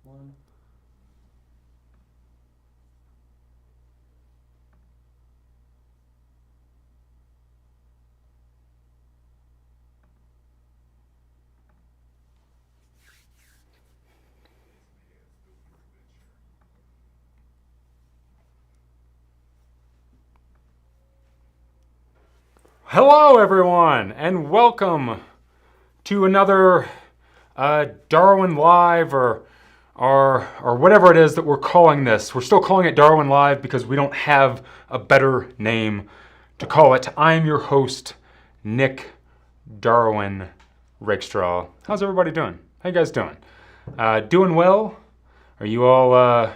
One. Hello, everyone, and welcome to another Darwin Live or whatever it is that we're calling this. We're still calling it Darwin Live because we don't have a better name to call it. I'm your host, Nick Darwin Rakestraw. How's everybody doing? How you guys doing? Doing well? Are you all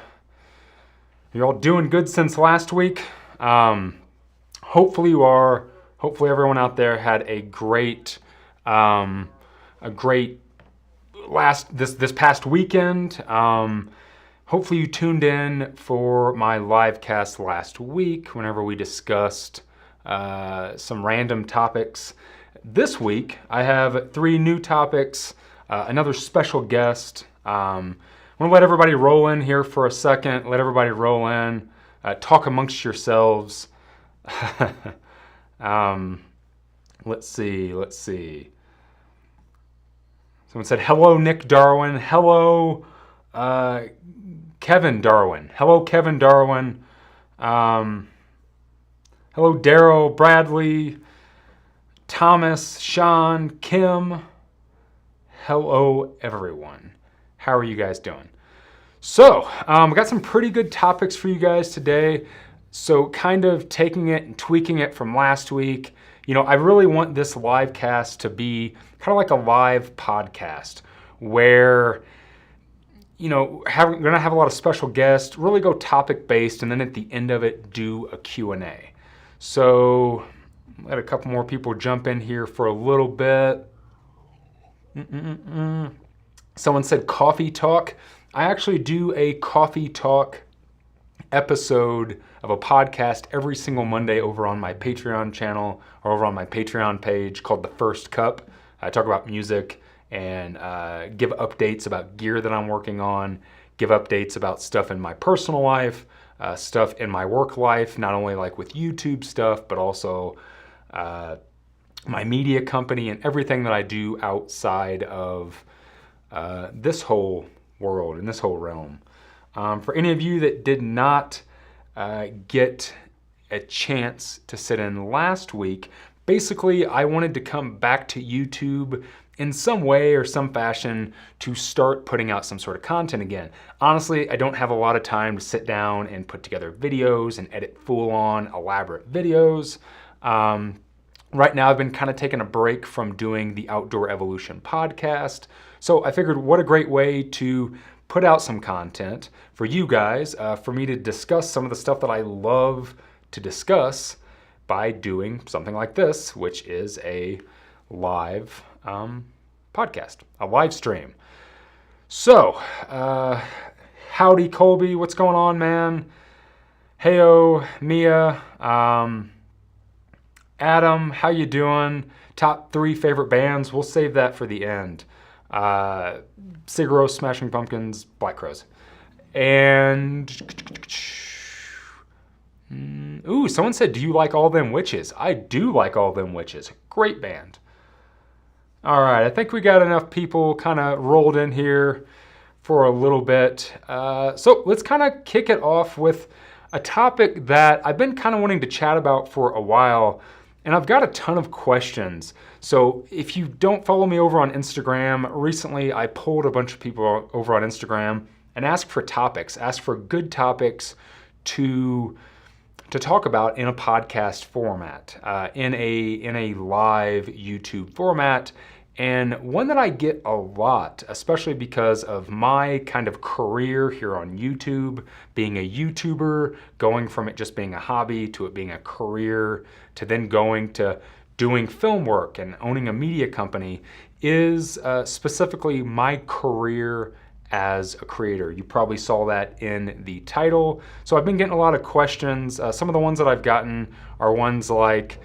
doing good since last week? Hopefully you are. Hopefully everyone out there had a great this past weekend. Hopefully you tuned in for my live cast last week whenever we discussed some random topics. This week I have 3 new topics, another special guest. I'm gonna let everybody roll in here for a second. Let everybody roll in, talk amongst yourselves. Let's see. Someone said, hello, Nick Darwin. Hello, Kevin Darwin. Hello, Kevin Darwin. Hello, Daryl, Bradley, Thomas, Sean, Kim. Hello, everyone. How are you guys doing? So, we got some pretty good topics for you guys today. So kind of taking it and tweaking it from last week. You know, I really want this live cast to be kind of like a live podcast where, you know, we're going to have a lot of special guests, really go topic based, and then at the end of it, do a Q&A. So let a couple more people jump in here for a little bit. Someone said coffee talk. I actually do a coffee talk episode of a podcast every single Monday over on my Patreon channel or over on my Patreon page called The First Cup. I talk about music and give updates about gear that I'm working on, give updates about stuff in my personal life, stuff in my work life, not only like with YouTube stuff, but also my media company and everything that I do outside of this whole world and this whole realm. For any of you that did not get a chance to sit in last week, basically I wanted to come back to YouTube in some way or some fashion to start putting out some sort of content again. Honestly, I don't have a lot of time to sit down and put together videos and edit full-on elaborate videos. Right now I've been kind of taking a break from doing the Outdoor Evolution podcast. So I figured what a great way to put out some content for you guys, for me to discuss some of the stuff that I love to discuss by doing something like this, which is a live podcast, a live stream. So, howdy Colby, what's going on, man? Heyo, Mia, Adam, how you doing? Top 3 favorite bands, we'll save that for the end. Sigur Rós, Smashing Pumpkins, Black Crowes. And ooh, someone said, do you like All Them Witches? I do like All Them Witches. Great band. All right, I think we got enough people kind of rolled in here for a little bit. So let's kind of kick it off with a topic that I've been kind of wanting to chat about for a while. And I've got a ton of questions. So if you don't follow me over on Instagram, recently I polled a bunch of people over on Instagram and asked for topics, asked for good topics to talk about in a podcast format, in a live YouTube format. And one that I get a lot, especially because of my kind of career here on YouTube, being a YouTuber, going from it just being a hobby to it being a career, to then going to doing film work and owning a media company, is specifically my career as a creator. You probably saw that in the title. So I've been getting a lot of questions. Some of the ones that I've gotten are ones like,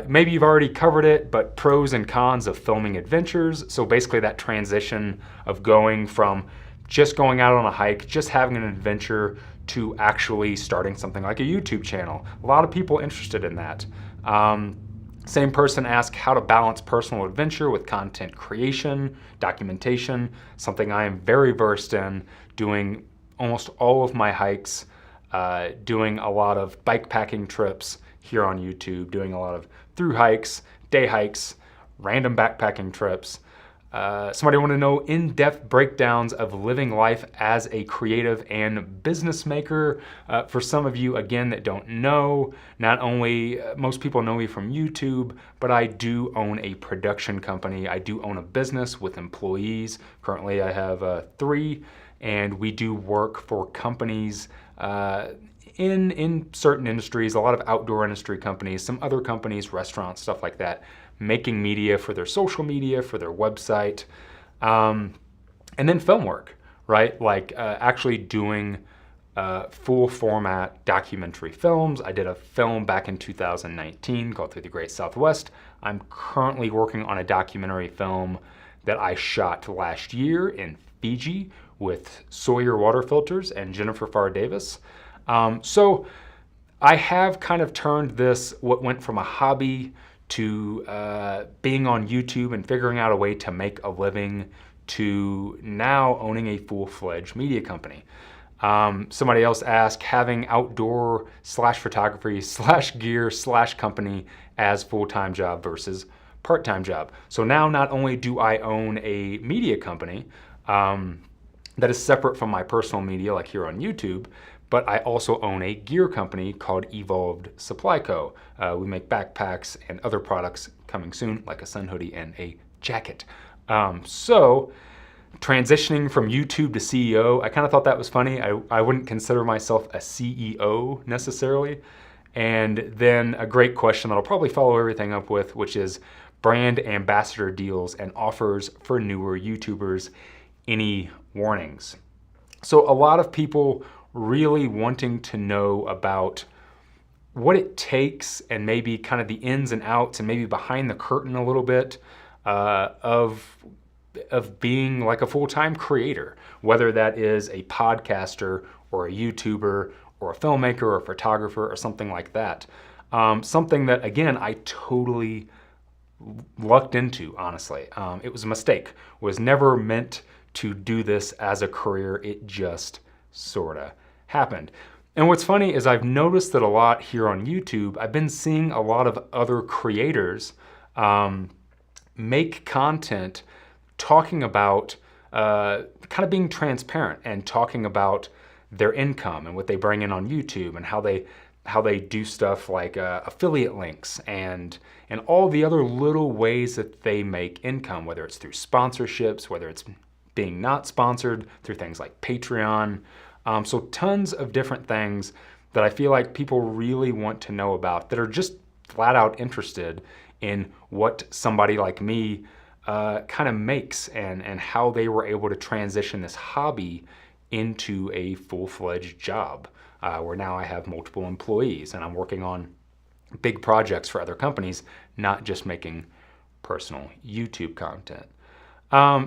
maybe you've already covered it, but pros and cons of filming adventures. So basically that transition of going from just going out on a hike, just having an adventure, to actually starting something like a YouTube channel. A lot of people interested in that. Same person asked how to balance personal adventure with content creation, documentation, something I am very versed in, doing almost all of my hikes, doing a lot of bikepacking trips here on YouTube, doing a lot of through hikes, day hikes, random backpacking trips. Somebody wanted to know in-depth breakdowns of living life as a creative and business maker. For some of you, again, that don't know, not only most people know me from YouTube, but I do own a production company. I do own a business with employees. Currently, I have 3, and we do work for companies in certain industries, a lot of outdoor industry companies, some other companies, restaurants, stuff like that, making media for their social media, for their website, and then film work, right? Like actually doing full format documentary films. I did a film back in 2019 called Through the Great Southwest. I'm currently working on a documentary film that I shot last year in Fiji with Sawyer Water Filters and Jennifer Farr Davis. So I have kind of turned this, what went from a hobby to being on YouTube and figuring out a way to make a living, to now owning a full-fledged media company. Somebody else asked, having outdoor / photography / gear / company as full-time job versus part-time job. So now not only do I own a media company that is separate from my personal media like here on YouTube, but I also own a gear company called Evolved Supply Co. We make backpacks and other products coming soon, like a sun hoodie and a jacket. So transitioning from YouTube to CEO, I kind of thought that was funny. I wouldn't consider myself a CEO necessarily. And then a great question that I'll probably follow everything up with, which is brand ambassador deals and offers for newer YouTubers. Any warnings? So a lot of people really wanting to know about what it takes and maybe kind of the ins and outs and maybe behind the curtain a little bit of being like a full-time creator, whether that is a podcaster or a YouTuber or a filmmaker or a photographer or something like that. Something that, again, I totally lucked into, honestly. It was a mistake. Was never meant to do this as a career. It just sorta happened. And what's funny is I've noticed that a lot here on YouTube. I've been seeing a lot of other creators make content talking about kind of being transparent and talking about their income and what they bring in on YouTube and how they do stuff like affiliate links and all the other little ways that they make income, whether it's through sponsorships, whether it's being not sponsored, through things like Patreon. So tons of different things that I feel like people really want to know about, that are just flat out interested in what somebody like me kind of makes and how they were able to transition this hobby into a full-fledged job, where now I have multiple employees and I'm working on big projects for other companies, not just making personal YouTube content.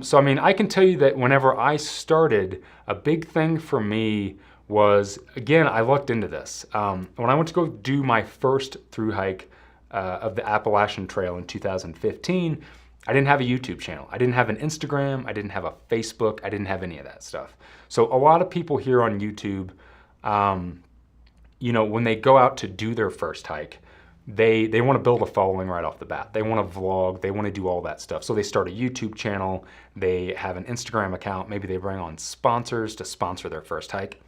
So, I mean, I can tell you that whenever I started, a big thing for me was, again, I lucked into this. When I went to go do my first through hike of the Appalachian Trail in 2015, I didn't have a YouTube channel. I didn't have an Instagram. I didn't have a Facebook. I didn't have any of that stuff. So a lot of people here on YouTube, you know, when they go out to do their first hike, they want to build a following right off the bat. They want to vlog, they want to do all that stuff. So they start a YouTube channel, they have an Instagram account, maybe they bring on sponsors to sponsor their first hike.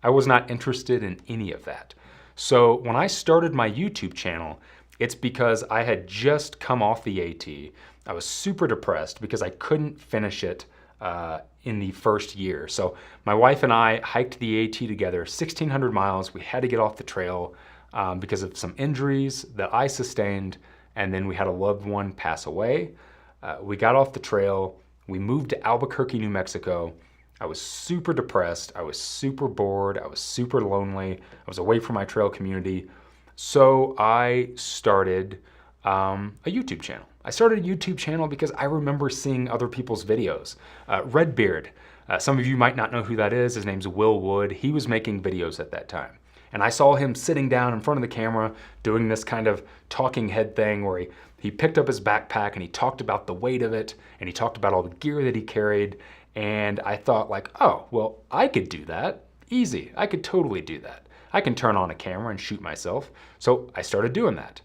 I was not interested in any of that. So when I started my YouTube channel, it's because I had just come off the AT. I was super depressed because I couldn't finish it in the first year. So my wife and I hiked the AT together, 1,600 miles. We had to get off the trail because of some injuries that I sustained, and then we had a loved one pass away. We got off the trail, we moved to Albuquerque, New Mexico. I was super depressed, I was super bored, I was super lonely, I was away from my trail community. So I started a YouTube channel. I started a YouTube channel because I remember seeing other people's videos. Redbeard, Some of you might not know who that is. His name's Will Wood. He was making videos at that time. And I saw him sitting down in front of the camera doing this kind of talking head thing where he picked up his backpack and he talked about the weight of it and he talked about all the gear that he carried. And I thought like, oh, well, I could do that. Easy. I could totally do that. I can turn on a camera and shoot myself. So I started doing that.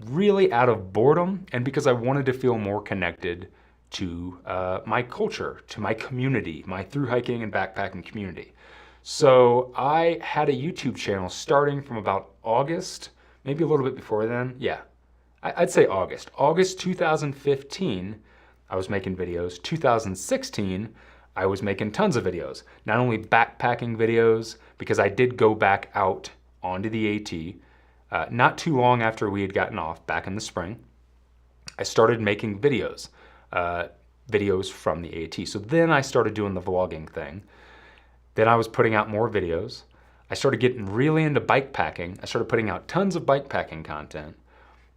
Really out of boredom and because I wanted to feel more connected to my culture, to my community, my thru-hiking and backpacking community. So I had a YouTube channel starting from about August, maybe a little bit before then. Yeah, I'd say August. August 2015, I was making videos. 2016, I was making tons of videos. Not only backpacking videos, because I did go back out onto the AT, not too long after we had gotten off, back in the spring. I started making videos, videos from the AT. So then I started doing the vlogging thing. Then I was putting out more videos. I started getting really into bikepacking. I started putting out tons of bikepacking content.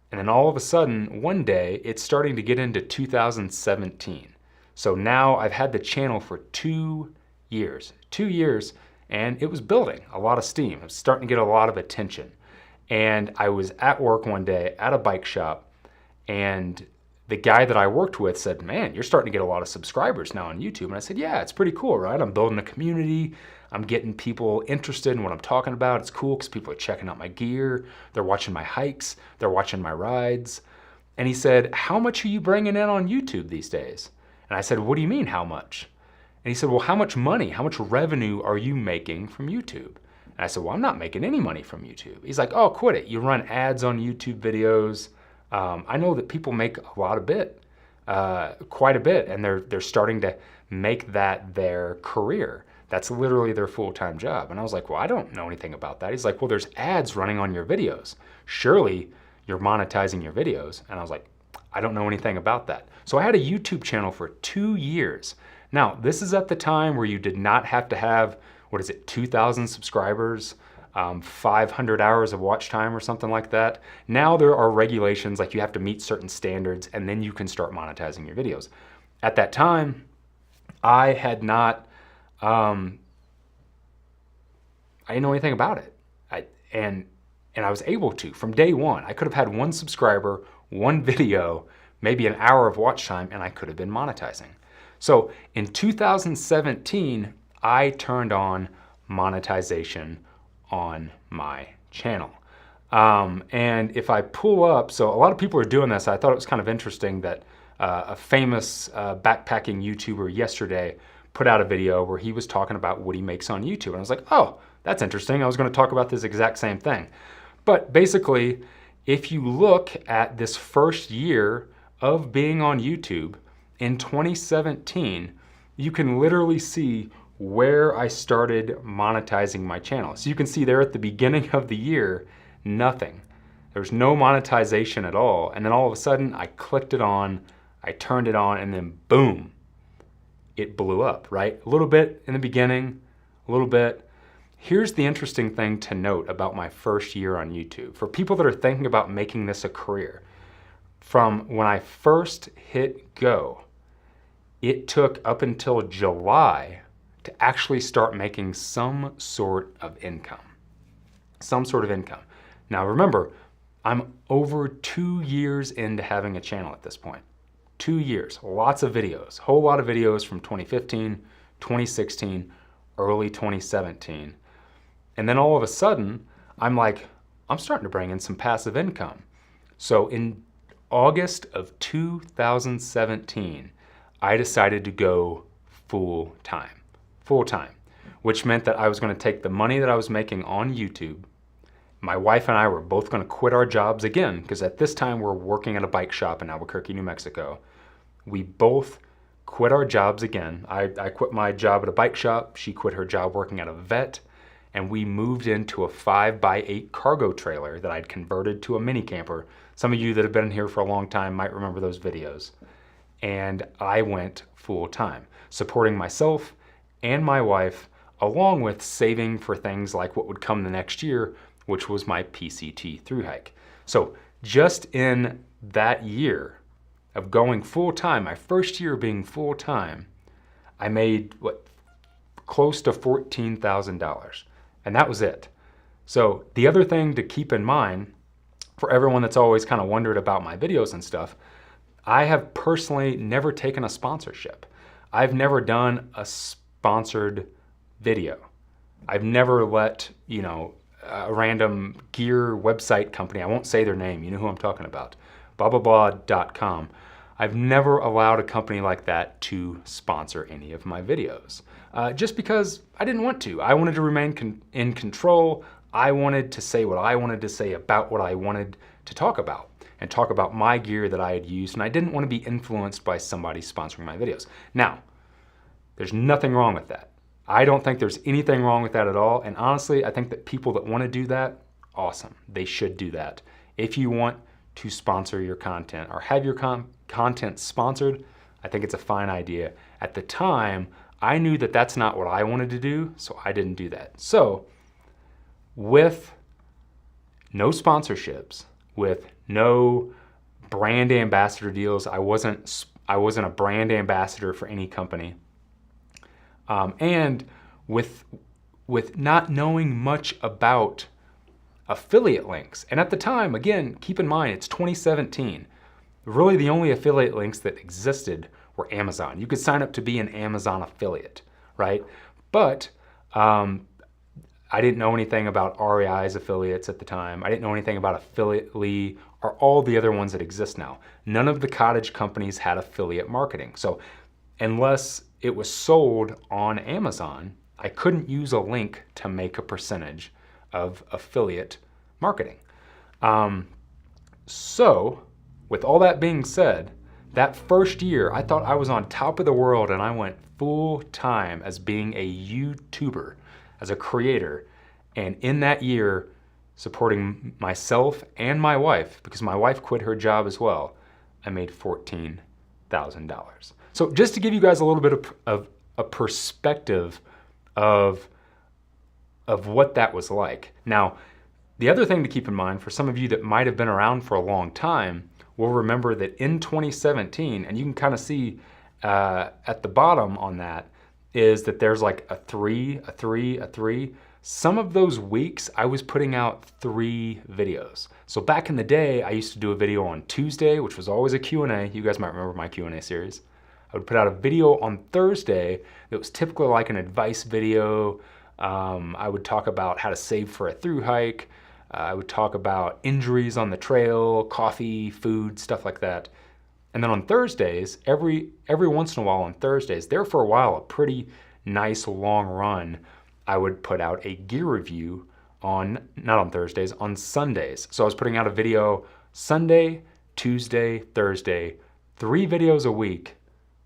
And then all of a sudden, one day, it's starting to get into 2017. So now I've had the channel for 2 years. 2 years, and it was building a lot of steam. It was starting to get a lot of attention. And I was at work one day at a bike shop, and the guy that I worked with said, man, you're starting to get a lot of subscribers now on YouTube. And I said, yeah, it's pretty cool, right? I'm building a community. I'm getting people interested in what I'm talking about. It's cool because people are checking out my gear. They're watching my hikes. They're watching my rides. And he said, how much are you bringing in on YouTube these days? And I said, what do you mean, how much? And he said, well, how much money, how much revenue are you making from YouTube? And I said, well, I'm not making any money from YouTube. He's like, oh, quit it. You run ads on YouTube videos. I know that people make a lot of quite a bit, and they're starting to make that their career. That's literally their full-time job. And I was like, well, I don't know anything about that. He's like, well, there's ads running on your videos. Surely you're monetizing your videos. And I was like, I don't know anything about that. So I had a YouTube channel for 2 years. Now, this is at the time where you did not have to have, 2,000 subscribers, 500 hours of watch time or something like that. Now there are regulations, like you have to meet certain standards and then you can start monetizing your videos. At that time, I had not, I didn't know anything about it. And I was able to, from day one. I could have had 1 subscriber, 1 video, maybe an hour of watch time, and I could have been monetizing. So in 2017, I turned on monetization on my channel. And if I pull up, so a lot of people are doing this. I thought it was kind of interesting that a famous backpacking YouTuber yesterday put out a video where he was talking about what he makes on YouTube. And I was like, oh, that's interesting. I was going to talk about this exact same thing. But basically, if you look at this first year of being on YouTube in 2017, you can literally see where I started monetizing my channel. So you can see there at the beginning of the year, nothing. There's no monetization at all. And then all of a sudden I clicked it on, I turned it on, and then boom, it blew up, right? A little bit in the beginning, a little bit. Here's the interesting thing to note about my first year on YouTube. For people that are thinking about making this a career, from when I first hit go, it took up until July to actually start making some sort of income. Some sort of income. Now remember, I'm over 2 years into having a channel at this point. 2 years, lots of videos, whole lot of videos from 2015, 2016, early 2017. And then all of a sudden, I'm like, I'm starting to bring in some passive income. So in August of 2017, I decided to go full time, which meant that I was going to take the money that I was making on YouTube. My wife and I were both going to quit our jobs again, because at this time we're working at a bike shop in Albuquerque, New Mexico. We both quit our jobs again. I quit my job at a bike shop. She quit her job working at a vet. And we moved into a 5x8 cargo trailer that I'd converted to a mini camper. Some of you that have been here for a long time might remember those videos. And I went full time, supporting myself and my wife, along with saving for things like what would come the next year, which was my PCT thru hike. So just in that year of going full time, my first year being full time, I made close to $14,000. And that was it. So the other thing to keep in mind for everyone that's always kind of wondered about my videos and stuff, I have personally never taken a sponsorship. I've never done a sponsored video. I've never let, a random gear website company, I won't say their name, you know who I'm talking about, blah.com. I've never allowed a company like that to sponsor any of my videos, just because I didn't want to. I wanted to remain in control. I wanted to say what I wanted to say about what I wanted to talk about and talk about my gear that I had used, and I didn't want to be influenced by somebody sponsoring my videos. Now, there's nothing wrong with that. I don't think there's anything wrong with that at all, and honestly, I think that people that want to do that, awesome. They should do that. If you want to sponsor your content or have your content sponsored, I think it's a fine idea. At the time, I knew that that's not what I wanted to do, so I didn't do that. So, with no sponsorships, with no brand ambassador deals, I wasn't a brand ambassador for any company. And with not knowing much about affiliate links. And at the time, again, keep in mind, it's 2017. Really the only affiliate links that existed were Amazon. You could sign up to be an Amazon affiliate, right? But I didn't know anything about REI's affiliates at the time. I didn't know anything about Affiliately or all the other ones that exist now. None of the cottage companies had affiliate marketing. So unless it was sold on Amazon, I couldn't use a link to make a percentage of affiliate marketing. So with all that being said, that first year, I thought I was on top of the world, and I went full time as being a YouTuber, as a creator. And in that year, supporting myself and my wife, because my wife quit her job as well, I made $14,000. So just to give you guys a little bit of a perspective of what that was like. Now, the other thing to keep in mind for some of you that might have been around for a long time will remember that in 2017, and you can kind of see at the bottom on that, is that there's like a 3, a 3, a 3. Some of those weeks I was putting out 3 videos. So back in the day, I used to do a video on Tuesday, which was always a Q&A. You guys might remember my Q&A series. I would put out a video on Thursday that was typically like an advice video. I would talk about how to save for a through hike. I would talk about injuries on the trail, coffee, food, stuff like that. And then on Thursdays, every once in a while on Thursdays, there for a while, a pretty nice long run, I would put out a gear review on, not on Thursdays, on Sundays. So I was putting out a video Sunday, Tuesday, Thursday, 3 videos a week,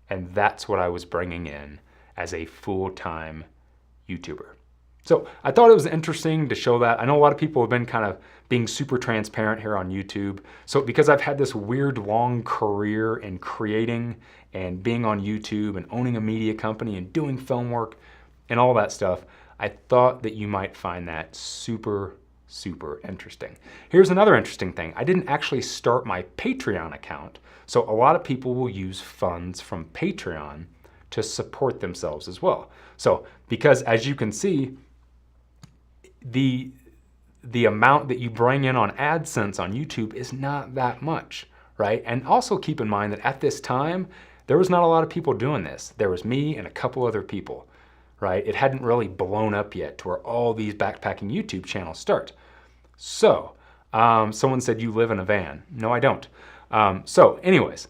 and that's what I was bringing in as a full-time YouTuber. So I thought it was interesting to show that. I know a lot of people have been kind of being super transparent here on YouTube. So because I've had this weird long career in creating and being on YouTube and owning a media company and doing film work and all that stuff, I thought that you might find that super, super interesting. Here's another interesting thing. I didn't actually start my Patreon account. So a lot of people will use funds from Patreon to support themselves as well. So because as you can see, the amount that you bring in on AdSense on YouTube is not that much, right? And also keep in mind that at this time, there was not a lot of people doing this. There was me and a couple other people, right? It hadn't really blown up yet to where all these backpacking YouTube channels start. So, someone said you live in a van. No, I don't. So anyways.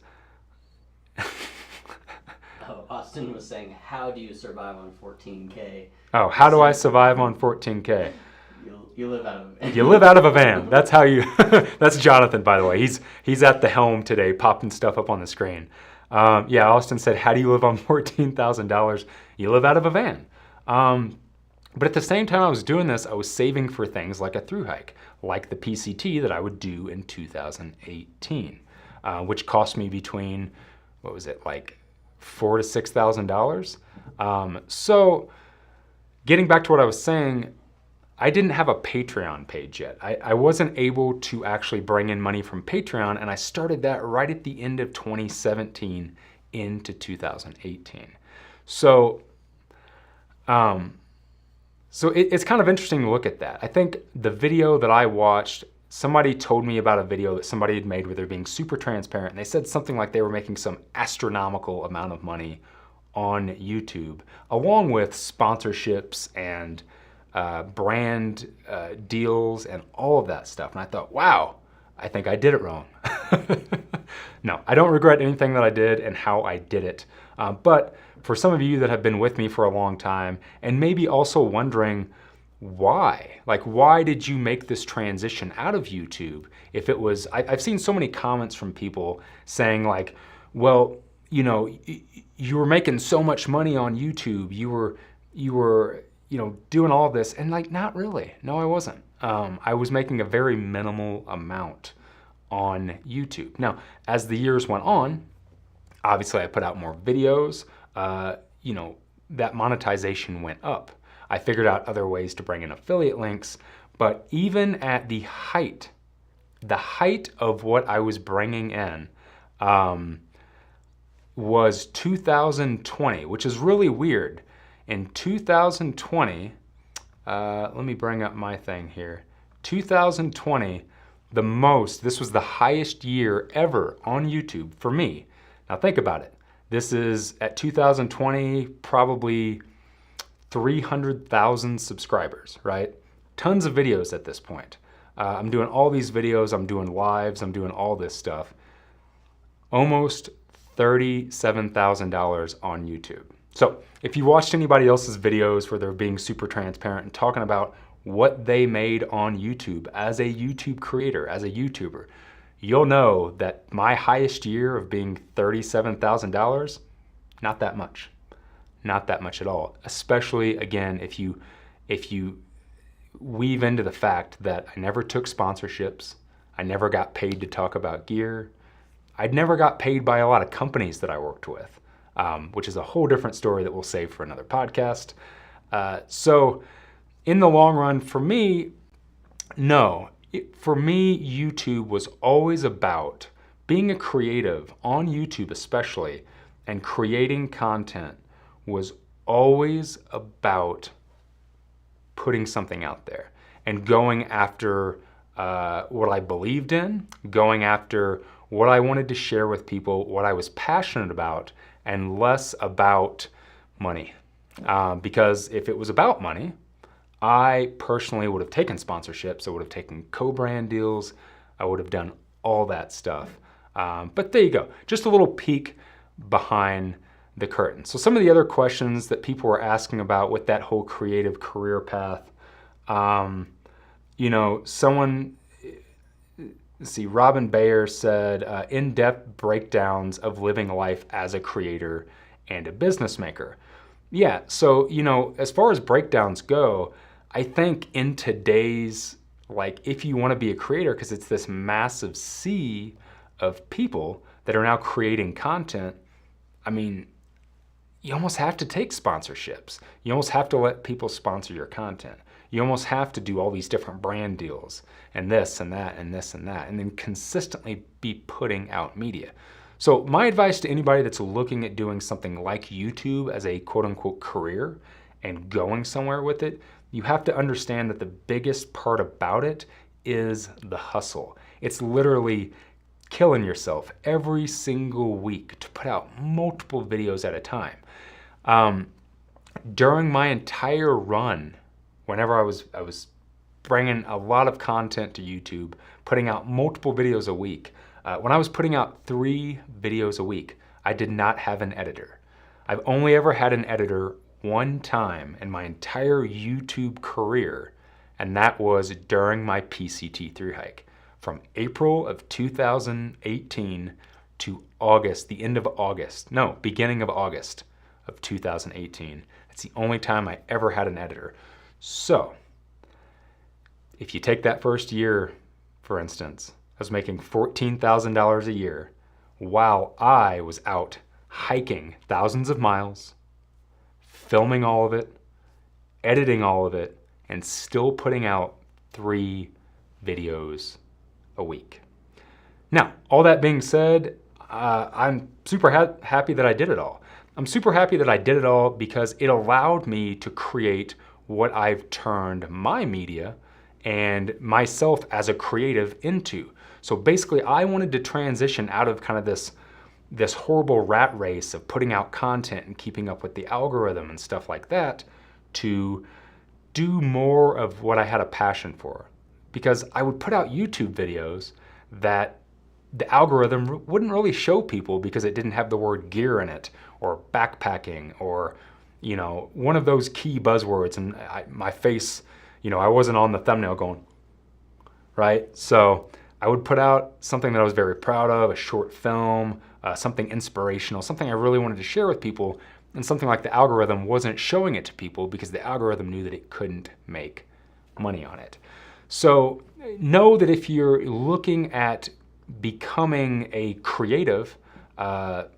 Austin was saying, how do you survive on 14K? Oh, how do I survive on 14K? You live out of a van. You live out of a van. That's how you, that's Jonathan, by the way. He's at the helm today, popping stuff up on the screen. Yeah, Austin said, how do you live on $14,000? You live out of a van. But at the same time I was doing this, I was saving for things like a through hike, like the PCT that I would do in 2018, which cost me between, what was it, like $4,000 to $6,000. So getting back to what I was saying, I didn't have a Patreon page yet. I wasn't able to actually bring in money from Patreon, and I started that right at the end of 2017 into 2018. So So it's kind of interesting to look at that. I think the video that I watched, somebody told me about a video that somebody had made where they're being super transparent. And they said something like they were making some astronomical amount of money on YouTube, along with sponsorships and brand deals and all of that stuff. And I thought, wow, I think I did it wrong. No, I don't regret anything that I did and how I did it. But for some of you that have been with me for a long time and maybe also wondering why, like why did you make this transition out of YouTube? If it was, I've seen so many comments from people saying like, well, you know, you were making so much money on YouTube, you were, you know, doing all this, and like, not really. No, I wasn't. I was making a very minimal amount on YouTube. Now, as the years went on, obviously I put out more videos, you know, that monetization went up. I figured out other ways to bring in affiliate links, but even at the height of what I was bringing in, was 2020, which is really weird. In 2020, let me bring up my thing here. 2020, this was the highest year ever on YouTube for me. Now think about it. This is at 2020, probably 300,000 subscribers, right? Tons of videos at this point. I'm doing all these videos, I'm doing lives, I'm doing all this stuff. Almost $37,000 on YouTube. So if you watched anybody else's videos where they're being super transparent and talking about what they made on YouTube as a YouTube creator, as a YouTuber, you'll know that my highest year of being $37,000, not that much. Not that much at all. Especially, again, if you weave into the fact that I never took sponsorships, I never got paid to talk about gear, I'd never got paid by a lot of companies that I worked with, which is a whole different story that we'll save for another podcast. So in the long run, for me, no. For me, YouTube was always about being a creative on YouTube especially, and creating content was always about putting something out there and going after what I believed in, going after what I wanted to share with people, what I was passionate about, and less about money. Because if it was about money, I personally would have taken sponsorships, I would have taken co-brand deals, I would have done all that stuff. But there you go, just a little peek behind the curtain. So some of the other questions that people were asking about with that whole creative career path, you know, Robin Bayer said, in-depth breakdowns of living life as a creator and a business maker. Yeah, so, you know, as far as breakdowns go, I think in today's, like, if you want to be a creator, because it's this massive sea of people that are now creating content, I mean, you almost have to take sponsorships. You almost have to let people sponsor your content. You almost have to do all these different brand deals and this and that and this and that, and then consistently be putting out media. So my advice to anybody that's looking at doing something like YouTube as a quote unquote career and going somewhere with it, you have to understand that the biggest part about it is the hustle. It's literally killing yourself every single week to put out multiple videos at a time. During my entire run, whenever I was bringing a lot of content to YouTube, putting out multiple videos a week, when I was putting out 3 videos a week, I did not have an editor. I've only ever had an editor one time in my entire YouTube career, and that was during my PCT thru hike. From April of 2018 to August, beginning of August of 2018. That's the only time I ever had an editor. So, if you take that first year, for instance, I was making $14,000 a year while I was out hiking thousands of miles, filming all of it, editing all of it, and still putting out 3 videos a week. Now, all that being said, I'm super happy that I did it all. I'm super happy that I did it all because it allowed me to create what I've turned my media and myself as a creative into. So basically, I wanted to transition out of kind of this horrible rat race of putting out content and keeping up with the algorithm and stuff like that to do more of what I had a passion for. Because I would put out YouTube videos that the algorithm wouldn't really show people because it didn't have the word gear in it, or backpacking, or one of those key buzzwords. And my face, I wasn't on the thumbnail going, right? So I would put out something that I was very proud of, a short film, something inspirational, something I really wanted to share with people, and something like the algorithm wasn't showing it to people because the algorithm knew that it couldn't make money on it. So know that if you're looking at becoming a creative for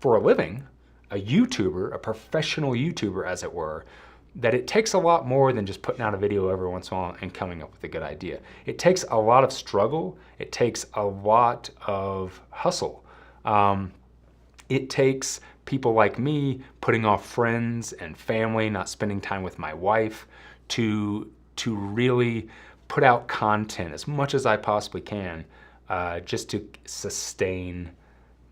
a living, a YouTuber, a professional YouTuber as it were, that it takes a lot more than just putting out a video every once in a while and coming up with a good idea. It takes a lot of struggle. It takes a lot of hustle. It takes people like me putting off friends and family, not spending time with my wife, to really put out content as much as I possibly can, just to sustain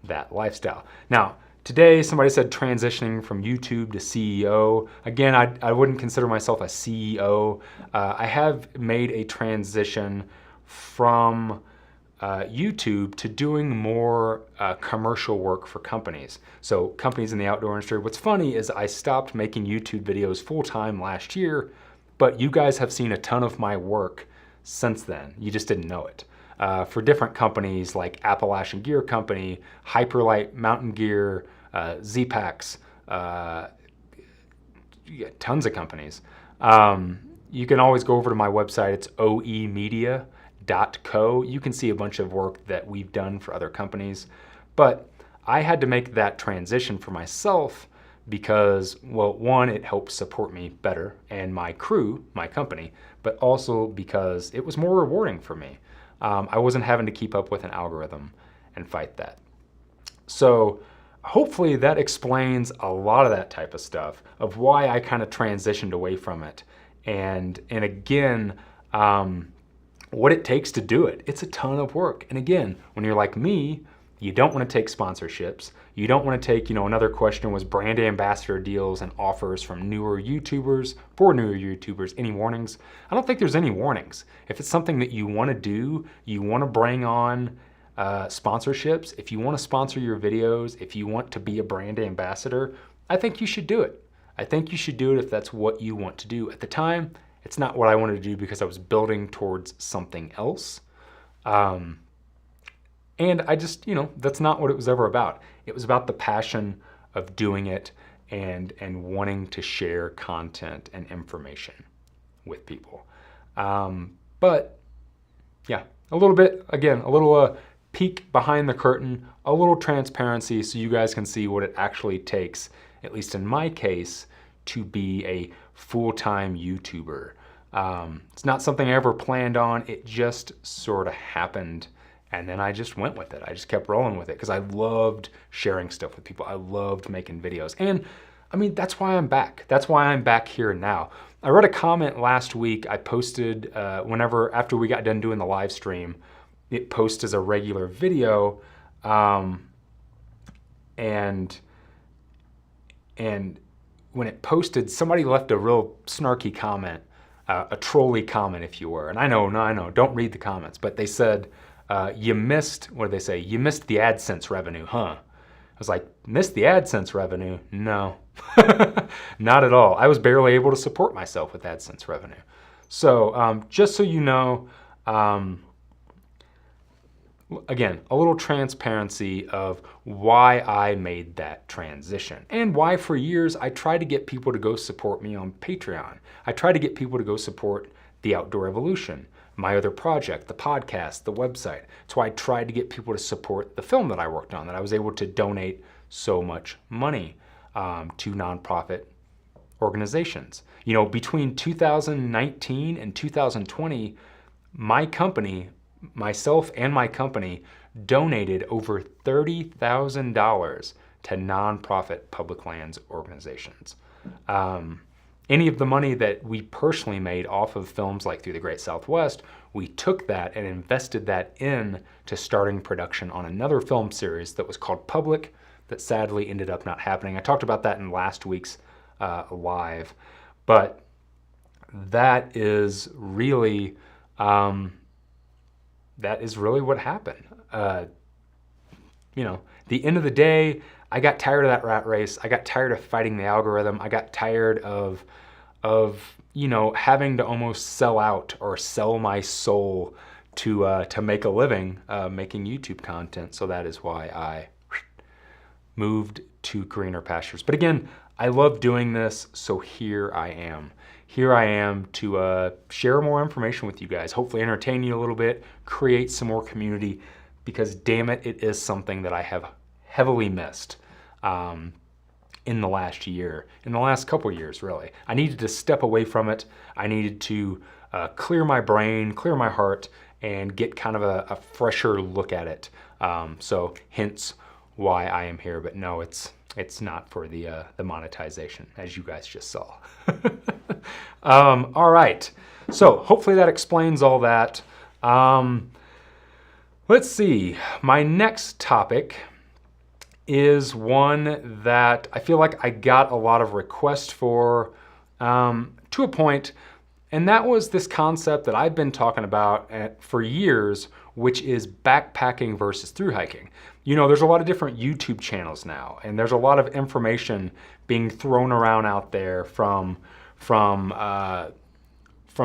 that lifestyle. Now, today somebody said transitioning from YouTube to CEO. Again, I wouldn't consider myself a CEO. I have made a transition from YouTube to doing more commercial work for companies. So companies in the outdoor industry. What's funny is I stopped making YouTube videos full-time last year, but you guys have seen a ton of my work since then. You just didn't know it. For different companies like Appalachian Gear Company, Hyperlight Mountain Gear, Z-Packs, tons of companies. You can always go over to my website. It's oemedia.co. You can see a bunch of work that we've done for other companies. But I had to make that transition for myself because, well, one, it helped support me better and my crew, my company, but also because it was more rewarding for me. I wasn't having to keep up with an algorithm and fight that. So hopefully that explains a lot of that type of stuff, of why I kind of transitioned away from it. And again, what it takes to do it. It's a ton of work. And again, when you're like me, you don't want to take sponsorships. You don't want to take, another question was brand ambassador deals and offers from newer YouTubers, for newer YouTubers. Any warnings? I don't think there's any warnings. If it's something that you want to do, you want to bring on sponsorships, if you want to sponsor your videos, if you want to be a brand ambassador, I think you should do it. I think you should do it if that's what you want to do. At the time, it's not what I wanted to do because I was building towards something else. And I just, that's not what it was ever about. It was about the passion of doing it and wanting to share content and information with people. But yeah, a little bit, again, a little peek behind the curtain, a little transparency so you guys can see what it actually takes, at least in my case, to be a full-time YouTuber. It's not something I ever planned on. It just sort of happened. And then I just went with it. I just kept rolling with it because I loved sharing stuff with people. I loved making videos. And I mean, that's why I'm back. That's why I'm back here now. I read a comment last week. I posted after we got done doing the live stream, it posts as a regular video. And when it posted, somebody left a real snarky comment, a trolly comment, if you were. And I know, don't read the comments, but they said, you missed, what did they say? You missed the AdSense revenue, huh? I was like, missed the AdSense revenue? No, not at all. I was barely able to support myself with AdSense revenue. So just so you know, again, a little transparency of why I made that transition and why for years I tried to get people to go support me on Patreon. I tried to get people to go support The Outdoor Evolution, my other project, the podcast, the website. That's why I tried to get people to support the film that I worked on, that I was able to donate so much money to nonprofit organizations. Between 2019 and 2020, my company, myself and my company, donated over $30,000 to nonprofit public lands organizations. Any of the money that we personally made off of films like Through the Great Southwest, we took that and invested that in to starting production on another film series that was called Public, that sadly ended up not happening. I talked about that in last week's live, but that is really what happened. The end of the day, I got tired of that rat race. I got tired of fighting the algorithm. I got tired of having to almost sell out or sell my soul to make a living making YouTube content. So that is why I moved to greener pastures. But again, I love doing this, so here I am. Here I am to share more information with you guys, hopefully entertain you a little bit, create some more community, because damn it, it is something that I have heavily missed in the last year, in the last couple years, really. I needed to step away from it. I needed to clear my brain, clear my heart, and get kind of a fresher look at it. So hence why I am here, but no, it's not for the monetization, as you guys just saw. All right, so hopefully that explains all that. Let's see, my next topic is one that I feel like I got a lot of requests for to a point, and that was this concept that I've been talking about for years, which is backpacking versus through hiking. There's a lot of different YouTube channels now, and there's a lot of information being thrown around out there from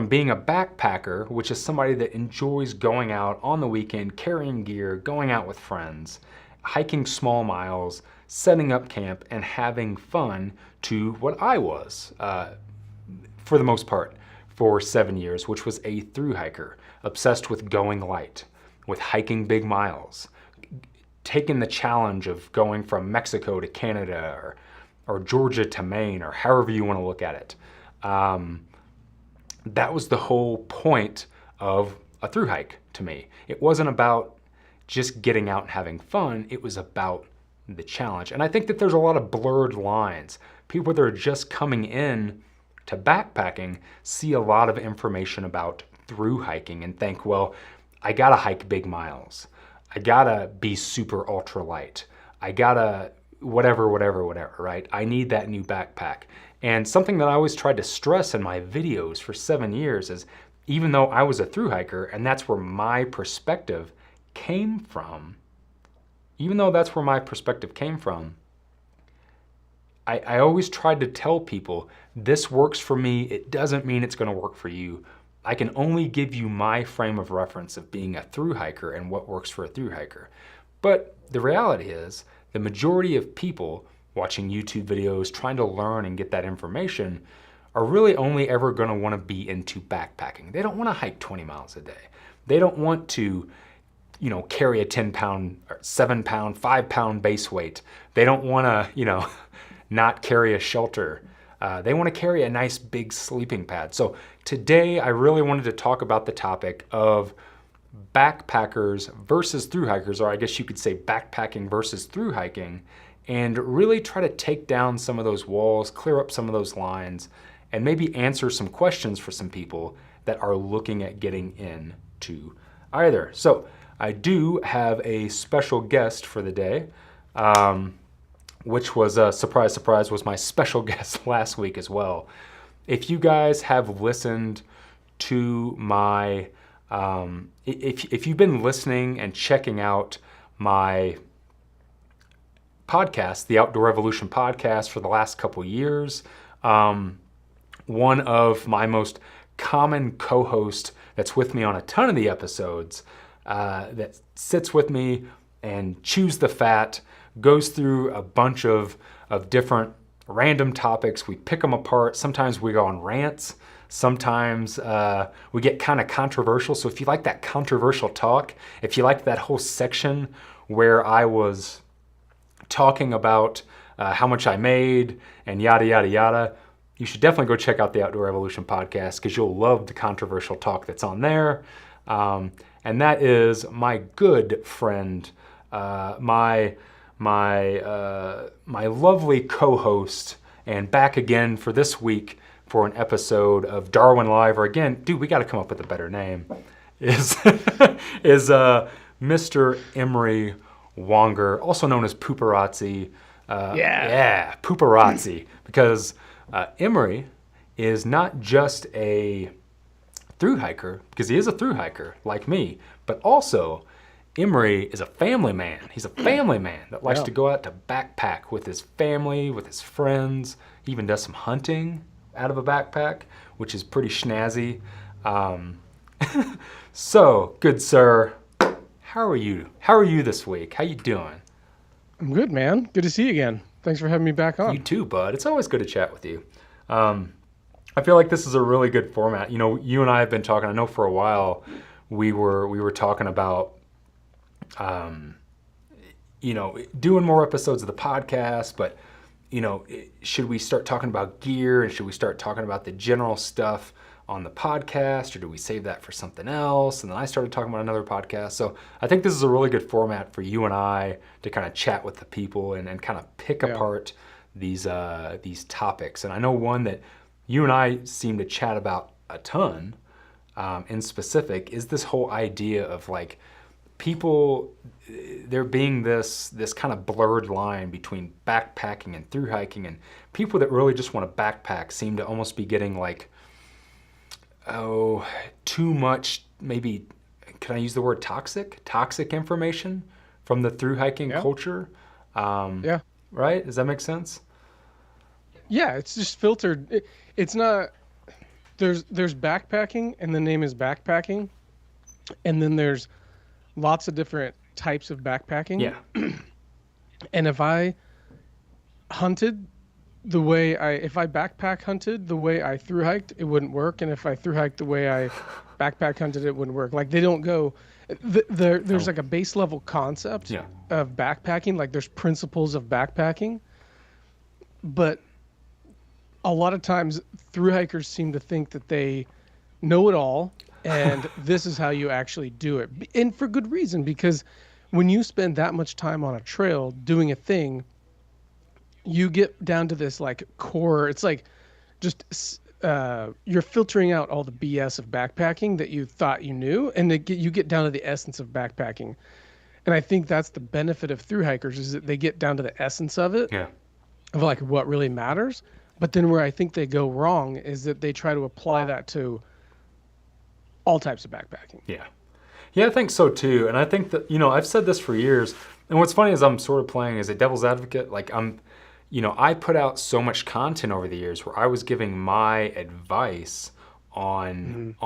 being a backpacker, which is somebody that enjoys going out on the weekend, carrying gear, going out with friends, hiking small miles, setting up camp, and having fun, to what I was, for the most part, for 7 years, which was a through hiker, obsessed with going light, with hiking big miles, taking the challenge of going from Mexico to Canada or Georgia to Maine, or however you want to look at it. That was the whole point of a through hike to me. It wasn't about just getting out and having fun. It was about the challenge. And I think that there's a lot of blurred lines. People that are just coming in to backpacking see a lot of information about through hiking and think, well, I gotta hike big miles. I gotta be super ultra light. I gotta whatever, right? I need that new backpack. And something that I always tried to stress in my videos for 7 years is, even though I was a through hiker and that's where my perspective came from, I always tried to tell people, this works for me, it doesn't mean it's gonna work for you. I can only give you my frame of reference of being a through hiker and what works for a through hiker. But the reality is, the majority of people watching YouTube videos, trying to learn and get that information, are really only ever gonna wanna be into backpacking. They don't wanna hike 20 miles a day. They don't want to, carry a 10-pound, 7-pound, 5-pound base weight. They don't wanna, not carry a shelter. They wanna carry a nice big sleeping pad. So today I really wanted to talk about the topic of backpackers versus through hikers, or I guess you could say backpacking versus through hiking, and really try to take down some of those walls, clear up some of those lines, and maybe answer some questions for some people that are looking at getting into either. So I do have a special guest for the day, which was, surprise, surprise, was my special guest last week as well. If you guys have listened to my, if you've been listening and checking out my podcast, the Outdoor Revolution podcast, for the last couple years, one of my most common co-host that's with me on a ton of the episodes, that sits with me and chews the fat, goes through a bunch of different random topics. We pick them apart. Sometimes we go on rants. Sometimes we get kind of controversial. So if you like that controversial talk, if you like that whole section where I was talking about how much I made and yada, yada, yada, you should definitely go check out the Outdoor Revolution podcast, because you'll love the controversial talk that's on there. And that is my good friend, my my lovely co-host, and back again for this week for an episode of Darwin Live. Or again, dude, we got to come up with a better name. Is Mr. Emery Wonger, also known as Pooparazzi. Yeah, Pooparazzi, because Emery is not just a thru-hiker, because he is a thru-hiker like me, but also Emery is a family man. He's a family man that likes to go out to backpack with his family, with his friends. He even does some hunting out of a backpack, which is pretty snazzy. So, good sir, how are you? How are you this week? How you doing? I'm good, man. Good to see you again. Thanks for having me back on. You too, bud. It's always good to chat with you. I feel like this is a really good format. You know, you and I have been talking. I know for a while we were talking about, you know, doing more episodes of the podcast. But you know, should we start talking about gear, and should we start talking about the general stuff on the podcast, or do we save that for something else? And then I started talking about another podcast. So I think this is a really good format for you and I to kind of chat with the people and kind of pick apart these topics. And I know one that you and I seem to chat about a ton in specific is this whole idea of like people, there being this kind of blurred line between backpacking and through hiking, and people that really just want to backpack seem to almost be getting like, too much, maybe, can I use the word toxic information from the through hiking culture? Right? Does that make sense? Yeah, it's just filtered. It's not, there's backpacking, and the name is backpacking. And then there's lots of different types of backpacking. Yeah. And if I hunted if I backpack hunted the way I through hiked, it wouldn't work. And if I through hiked the way I backpack hunted, it wouldn't work. Like they don't go, there's like a base level concept of backpacking. Like there's principles of backpacking, but a lot of times through hikers seem to think that they know it all. And this is how you actually do it. And for good reason, because when you spend that much time on a trail doing a thing, you get down to this like core, it's like just you're filtering out all the BS of backpacking that you thought you knew, and you get down to the essence of backpacking. And I think that's the benefit of through hikers, is that they get down to the essence of it, of like what really matters. But then where I think they go wrong is that they try to apply that to all types of backpacking. Yeah, I think so too. And I think that, you know, I've said this for years, and what's funny is I'm sort of playing as a devil's advocate. Like you know, I put out so much content over the years where I was giving my advice on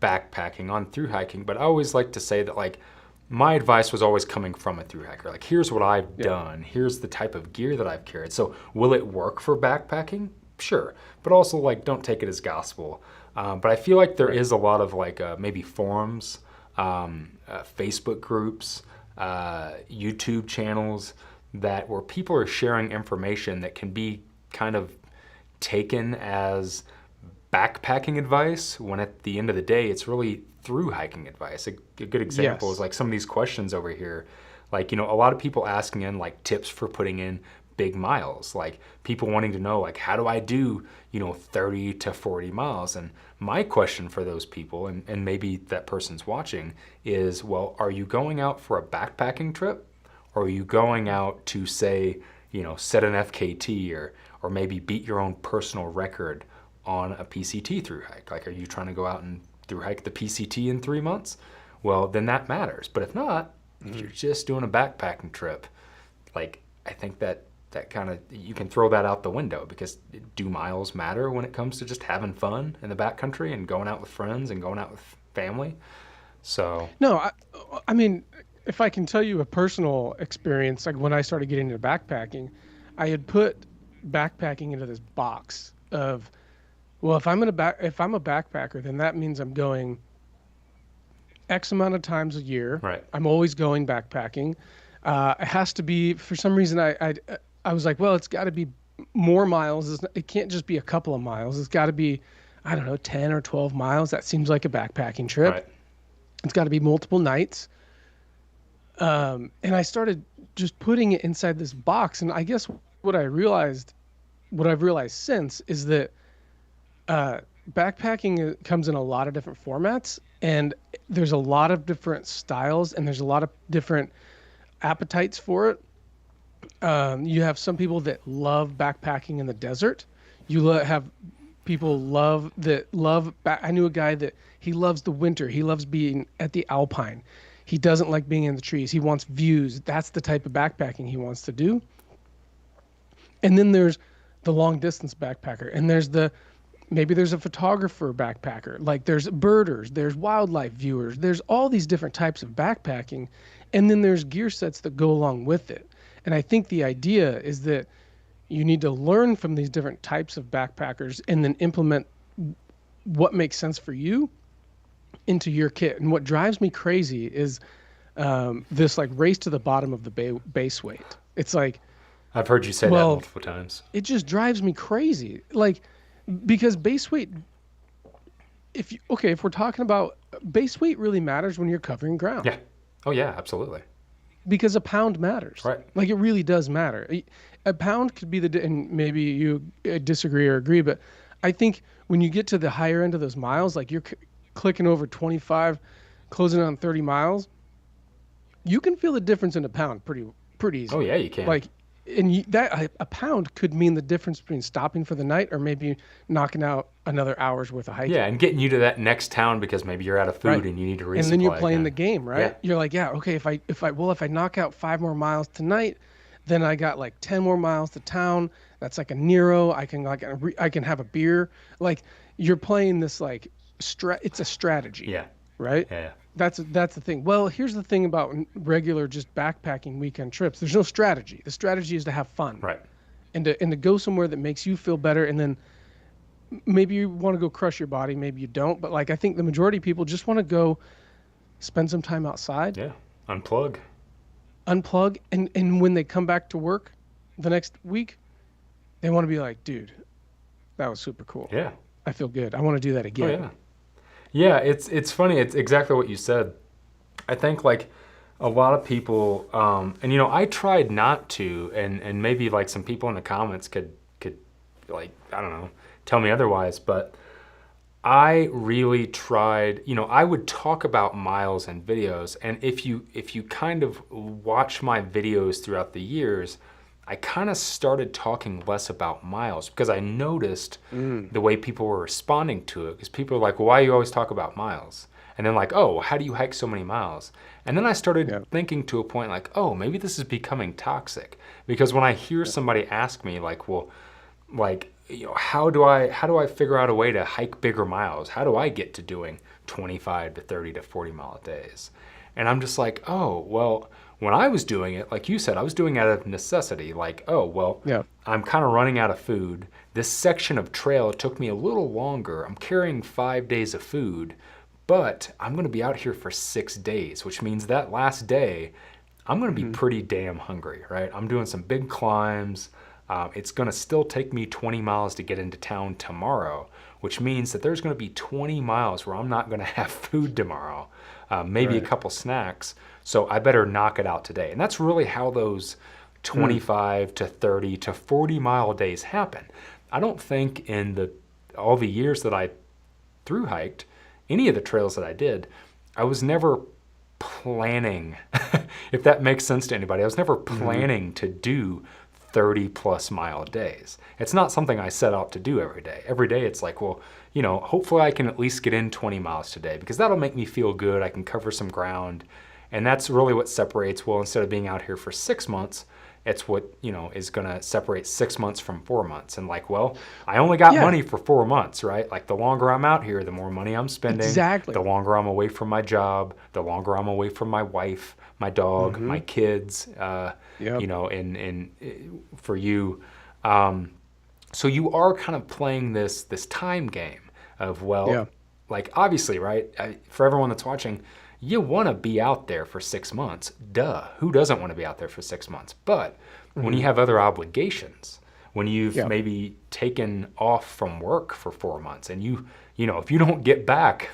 backpacking, on through hiking, but I always like to say that like my advice was always coming from a through hiker. Like, here's what I've done. Here's the type of gear that I've carried. So will it work for backpacking? Sure. But also like, don't take it as gospel. But I feel like there is a lot of like maybe forums, Facebook groups, YouTube channels where people are sharing information that can be kind of taken as backpacking advice, when at the end of the day, it's really through hiking advice. A good example is like some of these questions over here. Like, you know, a lot of people asking in like tips for putting in big miles, like people wanting to know like, how do I do, you know, 30 to 40 miles? And my question for those people, and maybe that person's watching, is, well, are you going out for a backpacking trip? Or are you going out to, say, you know, set an FKT or maybe beat your own personal record on a PCT through hike? Like, are you trying to go out and through hike the PCT in 3 months? Well, then that matters. But if not, if you're just doing a backpacking trip, like, I think that kind of, you can throw that out the window, because do miles matter when it comes to just having fun in the backcountry and going out with friends and going out with family? So no, I mean, if I can tell you a personal experience, like when I started getting into backpacking, I had put backpacking into this box of, well, if I'm a backpacker, then that means I'm going X amount of times a year. Right. I'm always going backpacking. It has to be, for some reason, I was like, well, it's got to be more miles. It can't just be a couple of miles. It's got to be, I don't know, 10 or 12 miles. That seems like a backpacking trip. Right. It's got to be multiple nights. And I started just putting it inside this box. And I guess what I've realized since is that backpacking comes in a lot of different formats, and there's a lot of different styles, and there's a lot of different appetites for it. You have some people that love backpacking in the desert. Have people I knew a guy that he loves the winter. He loves being at the Alpine. He doesn't like being in the trees. He wants views. That's the type of backpacking he wants to do. And then there's the long distance backpacker, and maybe there's a photographer backpacker. Like there's birders, there's wildlife viewers, there's all these different types of backpacking, and then there's gear sets that go along with it. And I think the idea is that you need to learn from these different types of backpackers and then implement what makes sense for you into your kit. And what drives me crazy is this like race to the bottom of the base weight. It's like, I've heard you say that multiple times. It just drives me crazy. Like, because base weight, if we're talking about base weight, really matters when you're covering ground. Yeah. Oh yeah, absolutely. Because a pound matters. Right. Like it really does matter. A pound could be and maybe you disagree or agree, but I think when you get to the higher end of those miles, like you're clicking over 25, closing on 30 miles, you can feel the difference in a pound pretty easy. Oh yeah, you can. Like, and that a pound could mean the difference between stopping for the night or maybe knocking out another hour's worth of hiking. Yeah, and getting you to that next town because maybe you're out of food and you need to resupply. And then you're playing the game, right? Yeah. You're like, yeah, okay, if I knock out 5 more miles tonight, then I got like 10 more miles to town. That's like a Nero. I can have a beer. Like you're playing this like it's a strategy. Yeah. Right? Yeah. That's the thing. Well, here's the thing about regular just backpacking weekend trips. There's no strategy. The strategy is to have fun. Right. And to go somewhere that makes you feel better, and then maybe you want to go crush your body, maybe you don't, but like I think the majority of people just want to go spend some time outside. Yeah. Unplug, and when they come back to work the next week, they want to be like, dude, that was super cool. Yeah. I feel good. I want to do that again. Oh yeah. Yeah, it's funny. It's exactly what you said. I think like a lot of people, and you know, I tried not to, and maybe like some people in the comments could like, I don't know, tell me otherwise, but I really tried, you know, I would talk about miles in videos, and if you kind of watch my videos throughout the years, I kind of started talking less about miles because I noticed the way people were responding to it. Because people are like, well, why do you always talk about miles? And then like, oh, how do you hike so many miles? And then I started thinking to a point like, oh, maybe this is becoming toxic. Because when I hear somebody ask me like, well, like, you know, how do I figure out a way to hike bigger miles? How do I get to doing 25 to 30 to 40 mile days? And I'm just like, oh, well, when I was doing it, like you said, I was doing it out of necessity. Like, oh, well, I'm kind of running out of food. This section of trail took me a little longer. I'm carrying 5 days of food, but I'm going to be out here for 6 days, which means that last day, I'm going to be pretty damn hungry, right? I'm doing some big climbs. It's going to still take me 20 miles to get into town tomorrow, which means that there's going to be 20 miles where I'm not going to have food tomorrow, maybe a couple snacks. So I better knock it out today. And that's really how those 25 to 30 to 40 mile days happen. I don't think in all the years that I thru-hiked, any of the trails that I did, I was never planning, if that makes sense to anybody, I was never planning to do 30 plus mile days. It's not something I set out to do every day. Every day it's like, well, you know, hopefully I can at least get in 20 miles today because that'll make me feel good. I can cover some ground. And that's really what separates, well, instead of being out here for 6 months, it's what, you know, is going to separate 6 months from 4 months. And like, well, I only got money for 4 months, right? Like the longer I'm out here, the more money I'm spending. Exactly. The longer I'm away from my job, the longer I'm away from my wife, my dog, my kids, you know, and for you. So you are kind of playing this time game of, well, like obviously, right? For everyone that's watching, you want to be out there for 6 months. Duh. Who doesn't want to be out there for 6 months? But when you have other obligations, when you've maybe taken off from work for 4 months and you know, if you don't get back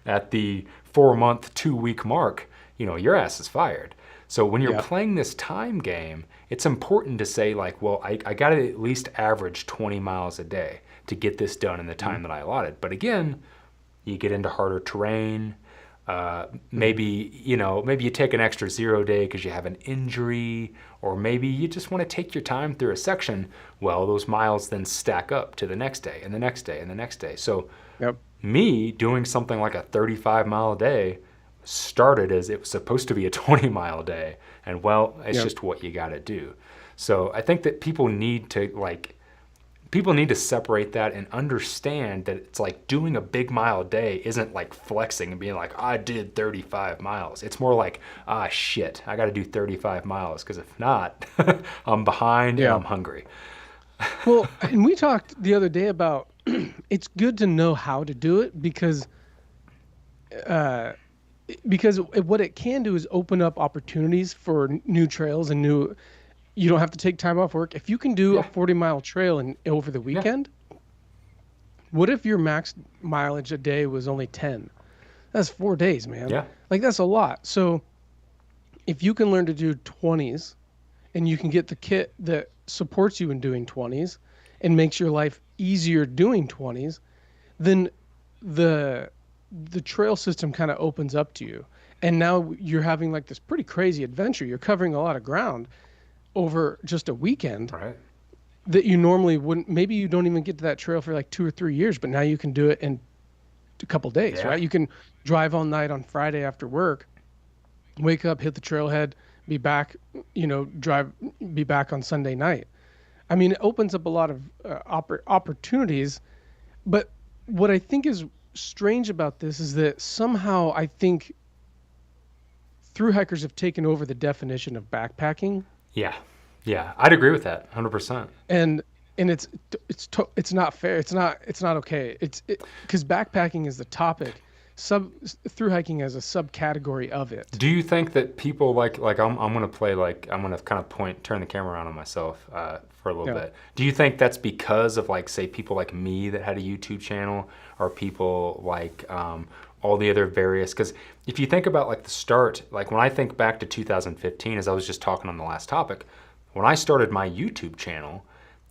at the 4 month, 2 week mark, you know, your ass is fired. So when you're Yeah. playing this time game, it's important to say like, well, I got to at least average 20 miles a day to get this done in the time that I allotted. But again, you get into harder terrain. Maybe you take an extra 0 day because you have an injury, or maybe you just want to take your time through a section. Well, those miles then stack up to the next day and the next day and the next day. So Yep. me doing something like a 35-mile day started as it was supposed to be a 20-mile day, and well, it's Yep. just what you got to do. So I think that people need to separate that and understand that it's like doing a big mile day isn't like flexing and being like, I did 35 miles. It's more like, shit, I got to do 35 miles because if not, I'm behind and Yeah. I'm hungry. Well, and we talked the other day about it's good to know how to do it because what it can do is open up opportunities for new trails and new. You don't have to take time off work if you can do a 40-mile trail over the weekend. What if your max mileage a day was only 10? That's 4 days, man. Yeah. Like that's a lot. So if you can learn to do 20s and you can get the kit that supports you in doing 20s and makes your life easier doing 20s, then the trail system kind of opens up to you. And now you're having like this pretty crazy adventure. You're covering a lot of ground over just a weekend Right. that you normally wouldn't. Maybe you don't even get to that trail for like 2 or 3 years, but now you can do it in a couple days, Yeah. right? You can drive all night on Friday after work, wake up, hit the trailhead, be back, be back on Sunday night. I mean, it opens up a lot of opportunities. But what I think is strange about this is that somehow I think thru-hikers have taken over the definition of backpacking. Yeah, I'd agree with that 100%. And it's not fair. It's not okay. Because backpacking is the topic. Thru-hiking as a subcategory of it. Do you think that people like I'm gonna play like I'm gonna kind of turn the camera around on myself for a little bit. Do you think that's because of like say people like me that had a YouTube channel, or people like all the other various? Because if you think about like the start, like when I think back to 2015, as I was just talking on the last topic, when I started my YouTube channel,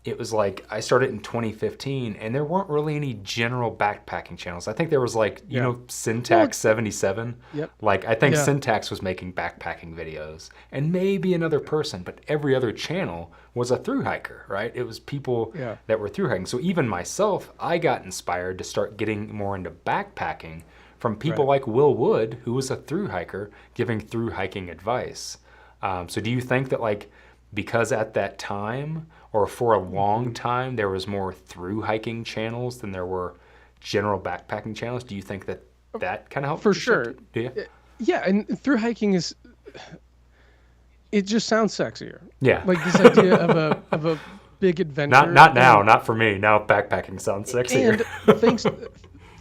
it was like I started in 2015 and there weren't really any general backpacking channels. I think there was like, Syntax 77. Yep. Like I think Yeah. Syntax was making backpacking videos and maybe another person, but every other channel was a thru-hiker, right? It was people that were thru-hiking. So even myself, I got inspired to start getting more into backpacking from people like Will Wood, who was a thru-hiker, giving thru-hiking advice. So do you think that like, because at that time, or for a long time, there was more thru-hiking channels than there were general backpacking channels? Do you think that kind of helped? For sure. Do you? Yeah, and thru-hiking it just sounds sexier. Yeah. Like this idea of a big adventure. Not now, not for me. Now backpacking sounds sexier. And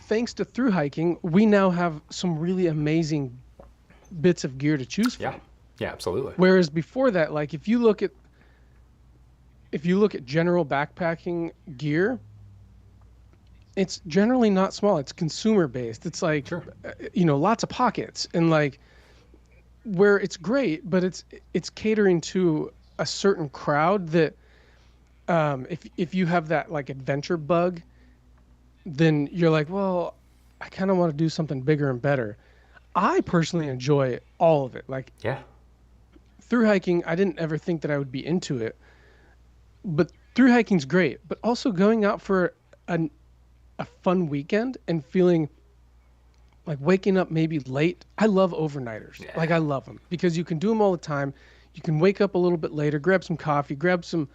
thanks to thru-hiking, we now have some really amazing bits of gear to choose from. Yeah, absolutely. Whereas before that, like if you look at general backpacking gear, it's generally not small. It's consumer based. It's like lots of pockets, and like where it's great, but it's catering to a certain crowd that if you have that like adventure bug, then you're like, well, I kind of want to do something bigger and better. I personally enjoy all of it. Like thru-hiking, I didn't ever think that I would be into it, but thru-hiking's great. But also going out for a fun weekend and feeling like waking up maybe late. I love overnighters. Yeah. Like I love them because you can do them all the time. You can wake up a little bit later, grab some coffee, grab some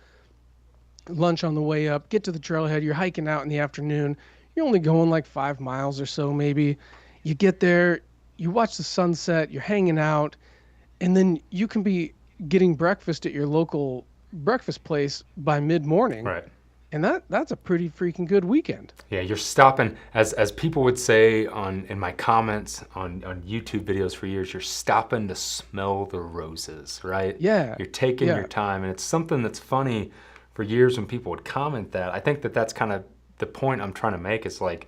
lunch on the way up, get to the trailhead. You're hiking out in the afternoon. You're only going like 5 miles or so maybe. You get there, you watch the sunset, you're hanging out, and then you can be getting breakfast at your local breakfast place by mid-morning. Right. And that's a pretty freaking good weekend. Yeah, you're stopping, as people would say in my comments on YouTube videos for years, you're stopping to smell the roses, right? Yeah. You're taking your time, and it's something that's funny for years when people would comment that. I think that's kind of the point I'm trying to make is like,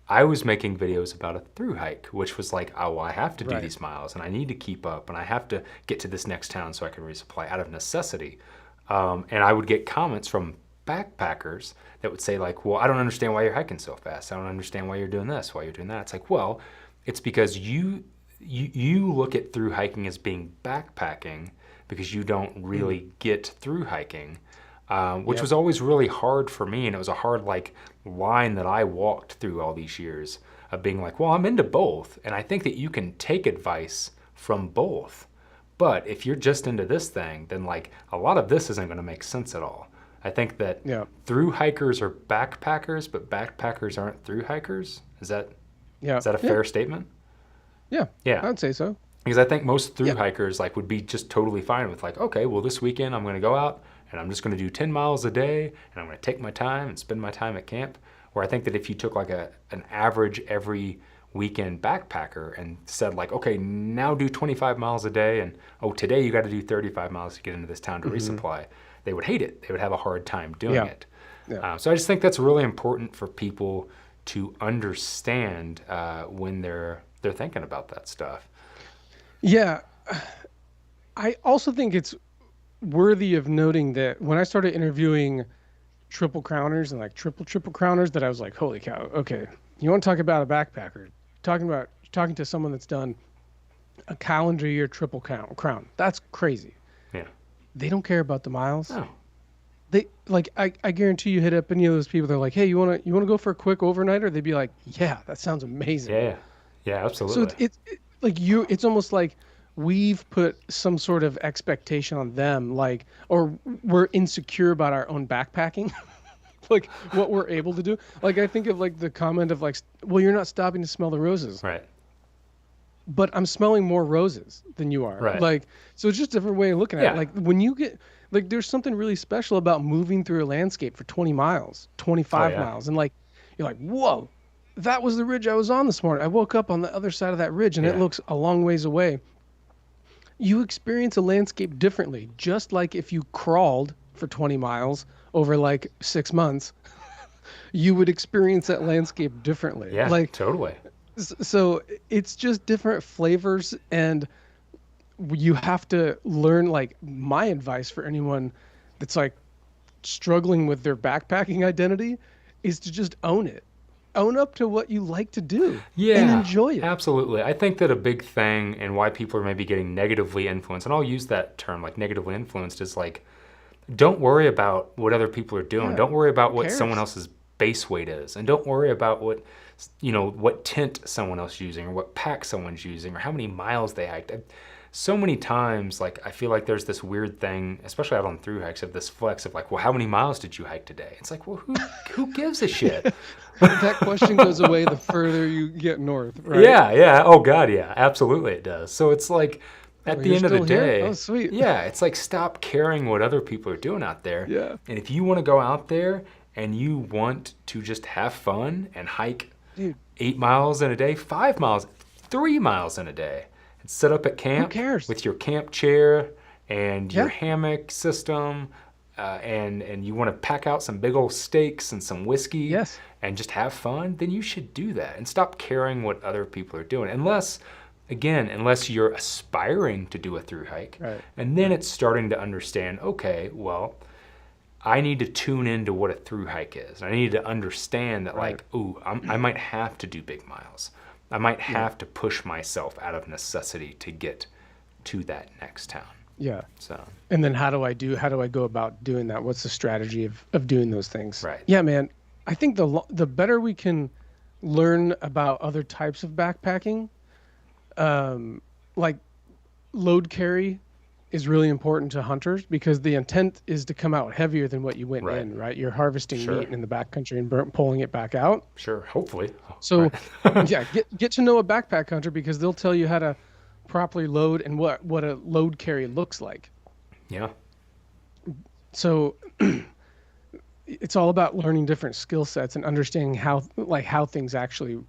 I was making videos about a through hike, which was like, oh, well, I have to do Right. these miles and I need to keep up and I have to get to this next town so I can resupply out of necessity. And I would get comments from backpackers that would say like, well, I don't understand why you're hiking so fast. I don't understand why you're doing this, why you're doing that. It's like, well, it's because you look at through hiking as being backpacking because you don't really get through hiking, which was always really hard for me. And it was a hard like line that I walked through all these years of being like, well, I'm into both. And I think that you can take advice from both. But if you're just into this thing, then like a lot of this isn't going to make sense at all. I think that through hikers are backpackers, but backpackers aren't through hikers. Is that a fair statement? Yeah. Yeah. I'd say so. Because I think most through hikers like would be just totally fine with like, okay, well this weekend I'm going to go out and I'm just going to do 10 miles a day and I'm going to take my time and spend my time at camp. Where I think that if you took like an average every weekend backpacker and said like, okay, now do 25 miles a day and oh, today you got to do 35 miles to get into this town to resupply, they would hate it. They would have a hard time doing it. Yeah. So I just think that's really important for people to understand when they're thinking about that stuff. Yeah. I also think it's worthy of noting that when I started interviewing triple crowners and like triple crowners, that I was like, holy cow, okay, you want to talk about a backpacker, talking to someone that's done a calendar year triple crown. That's crazy. Yeah. They don't care about the miles. No. They like I guarantee you hit up any of those people. They're like, hey, you wanna go for a quick overnighter? They'd be like, yeah, that sounds amazing. Yeah, absolutely. So it's like it's almost like we've put some sort of expectation on them, like, or we're insecure about our own backpacking, like what we're able to do. Like I think of like the comment of like, well, you're not stopping to smell the roses. Right. But I'm smelling more roses than you are. Right. Like, so it's just a different way of looking at it. Like when you get, like, there's something really special about moving through a landscape for 20 miles, 25 miles. And like, you're like, whoa, that was the ridge I was on this morning. I woke up on the other side of that ridge and it looks a long ways away. You experience a landscape differently, just like if you crawled for 20 miles over like 6 months, you would experience that landscape differently. Yeah, like, totally. So it's just different flavors, and you have to learn. Like my advice for anyone that's like struggling with their backpacking identity is to just own it. Own up to what you like to do and enjoy it. Absolutely. I think that a big thing and why people are maybe getting negatively influenced, and I'll use that term like negatively influenced, is like, don't worry about what other people are doing. Yeah, don't worry about what someone else's base weight is. And don't worry about what tent someone else is using or what pack someone's using or how many miles they hiked. So many times, like, I feel like there's this weird thing, especially out on through hikes, of this flex of like, well, how many miles did you hike today? It's like, well, who gives a shit? That question goes away the further you get north, right? Yeah. Oh God, yeah, absolutely it does. So it's like, at the end of the day, oh sweet, yeah, it's like, stop caring what other people are doing out there. Yeah. And if you want to go out there and you want to just have fun and hike 8 miles in a day, 5 miles, 3 miles in a day, and sit up at camp with your camp chair and your hammock system, and you want to pack out some big old steaks and some whiskey and just have fun, then you should do that and stop caring what other people are doing. Unless you're aspiring to do a through hike. Right. And then it's starting to understand, okay, well, I need to tune into what a through hike is. I need to understand that like, ooh, I might have to do big miles. I might have to push myself out of necessity to get to that next town. Yeah. So. And then how do I go about doing that? What's the strategy of doing those things? Right. Yeah, man. I think the better we can learn about other types of backpacking, like load carry is really important to hunters because the intent is to come out heavier than what you went in, right? You're harvesting meat in the backcountry and pulling it back out. Sure, hopefully. So get to know a backpack hunter because they'll tell you how to properly load and what a load carry looks like. Yeah. So it's all about learning different skill sets and understanding how things actually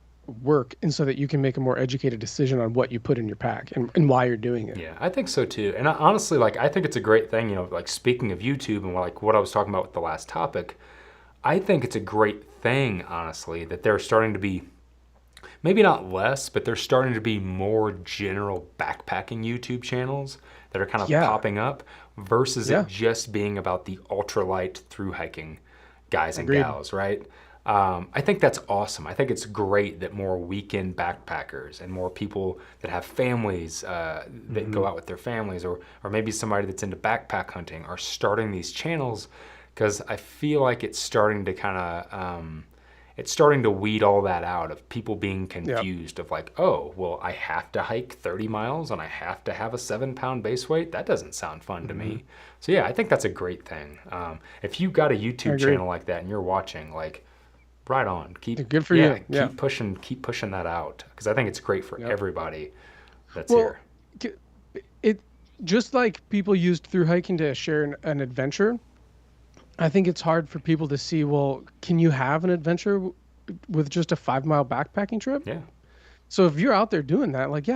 work, and so that you can make a more educated decision on what you put in your pack and why you're doing it. Yeah, I think so too. And honestly, like, I think it's a great thing, like speaking of YouTube and like what I was talking about with the last topic, I think it's a great thing, honestly, that they're starting to be maybe not less, but there's starting to be more general backpacking YouTube channels that are kind of popping up versus it just being about the ultralight through hiking guys and gals, right? I think that's awesome. I think it's great that more weekend backpackers and more people that have families that go out with their families, or maybe somebody that's into backpack hunting, are starting these channels, because I feel like it's starting to kind of it's starting to weed all that out of people being confused of like, oh, well, I have to hike 30 miles and I have to have a 7-pound base weight. That doesn't sound fun to me. So yeah, I think that's a great thing. If you've got a YouTube channel like that and you're watching, like, right on. Good for you. Keep pushing that out, because I think it's great for everybody that's here. It just like people used through hiking to share an adventure. I think it's hard for people to see, well, can you have an adventure with just a 5-mile backpacking trip? Yeah. So if you're out there doing that, like,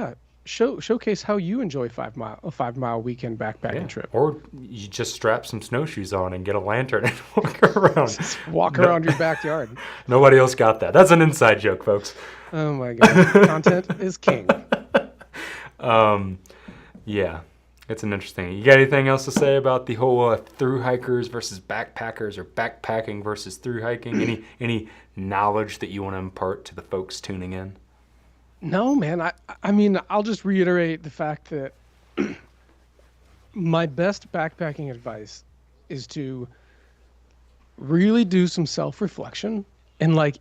showcase how you enjoy a 5-mile weekend backpacking trip. Or you just strap some snowshoes on and get a lantern and walk around. Just walk around your backyard. Nobody else got that. That's an inside joke, folks. Oh my God. Content is king. Yeah. It's an interesting. You got anything else to say about the whole through hikers versus backpackers, or backpacking versus through hiking? Any knowledge that you want to impart to the folks tuning in? No, man. I mean, I'll just reiterate the fact that my best backpacking advice is to really do some self-reflection and like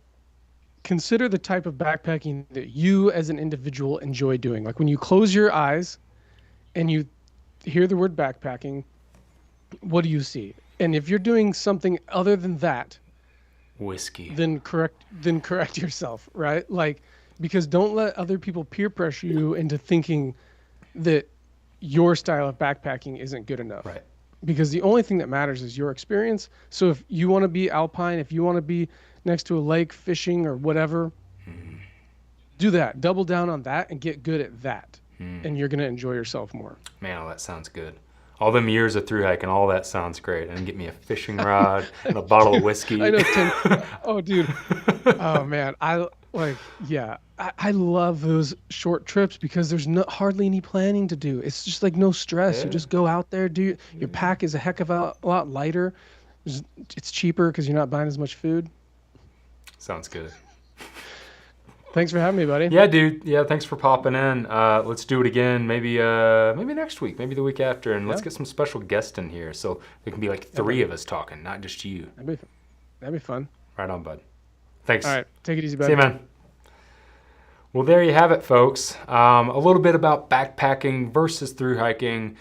consider the type of backpacking that you as an individual enjoy doing. Like when you close your eyes and you hear the word backpacking, what do you see? And if you're doing something other than that, whiskey, then correct yourself, right? Like, because don't let other people peer pressure you into thinking that your style of backpacking isn't good enough. Right. Because the only thing that matters is your experience. So if you want to be alpine, if you want to be next to a lake fishing or whatever, do that. Double down on that and get good at that. And you're going to enjoy yourself more. Man, that sounds good. All them years of through hiking, all that sounds great. And get me a fishing rod and a bottle of whiskey. I know, Tim. Oh, dude. Oh, man. I love those short trips because there's hardly any planning to do. It's just like no stress. Yeah. You just go out there. Your pack is a heck of a lot lighter. It's cheaper because you're not buying as much food. Sounds good. Thanks for having me, buddy. Yeah, dude. Yeah, thanks for popping in. Let's do it again. Maybe next week. Maybe the week after. And let's get some special guests in here so there can be like 3 of us talking, not just you. That'd be fun. Right on, bud. Thanks. All right. Take it easy, buddy. See you, man. Well, there you have it, folks. A little bit about backpacking versus through hiking.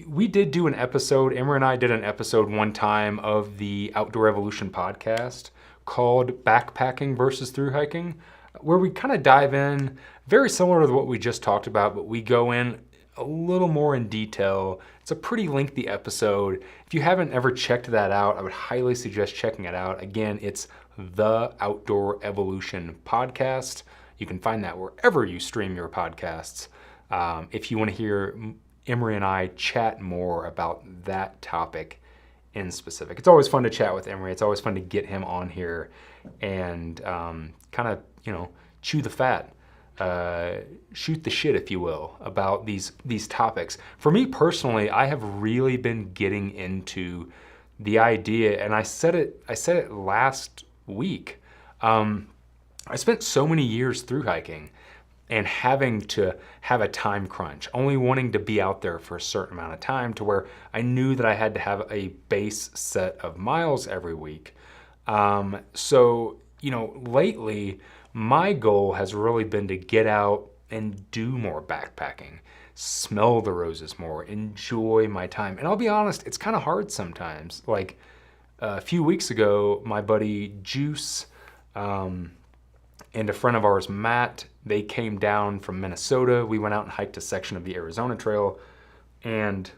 We did do an episode. Emma and I did an episode one time of the Outdoor Evolution podcast called Backpacking versus Through Hiking, where we kind of dive in, very similar to what we just talked about, but we go in a little more in detail. It's a pretty lengthy episode. If you haven't ever checked that out, I would highly suggest checking it out. Again, it's the Outdoor Evolution podcast. You can find that wherever you stream your podcasts. If you want to hear Emery and I chat more about that topic in specific. It's always fun to chat with Emery. It's always fun to get him on here and kind of, chew the fat, shoot the shit, if you will, about these topics. For me personally, I have really been getting into the idea, and I said it last week. I spent so many years through hiking and having to have a time crunch, only wanting to be out there for a certain amount of time, to where I knew that I had to have a base set of miles every week. Lately, my goal has really been to get out and do more backpacking, smell the roses more, enjoy my time. And I'll be honest, it's kind of hard sometimes. Like a few weeks ago, my buddy Juice and a friend of ours, Matt, they came down from Minnesota. We went out and hiked a section of the Arizona Trail. And,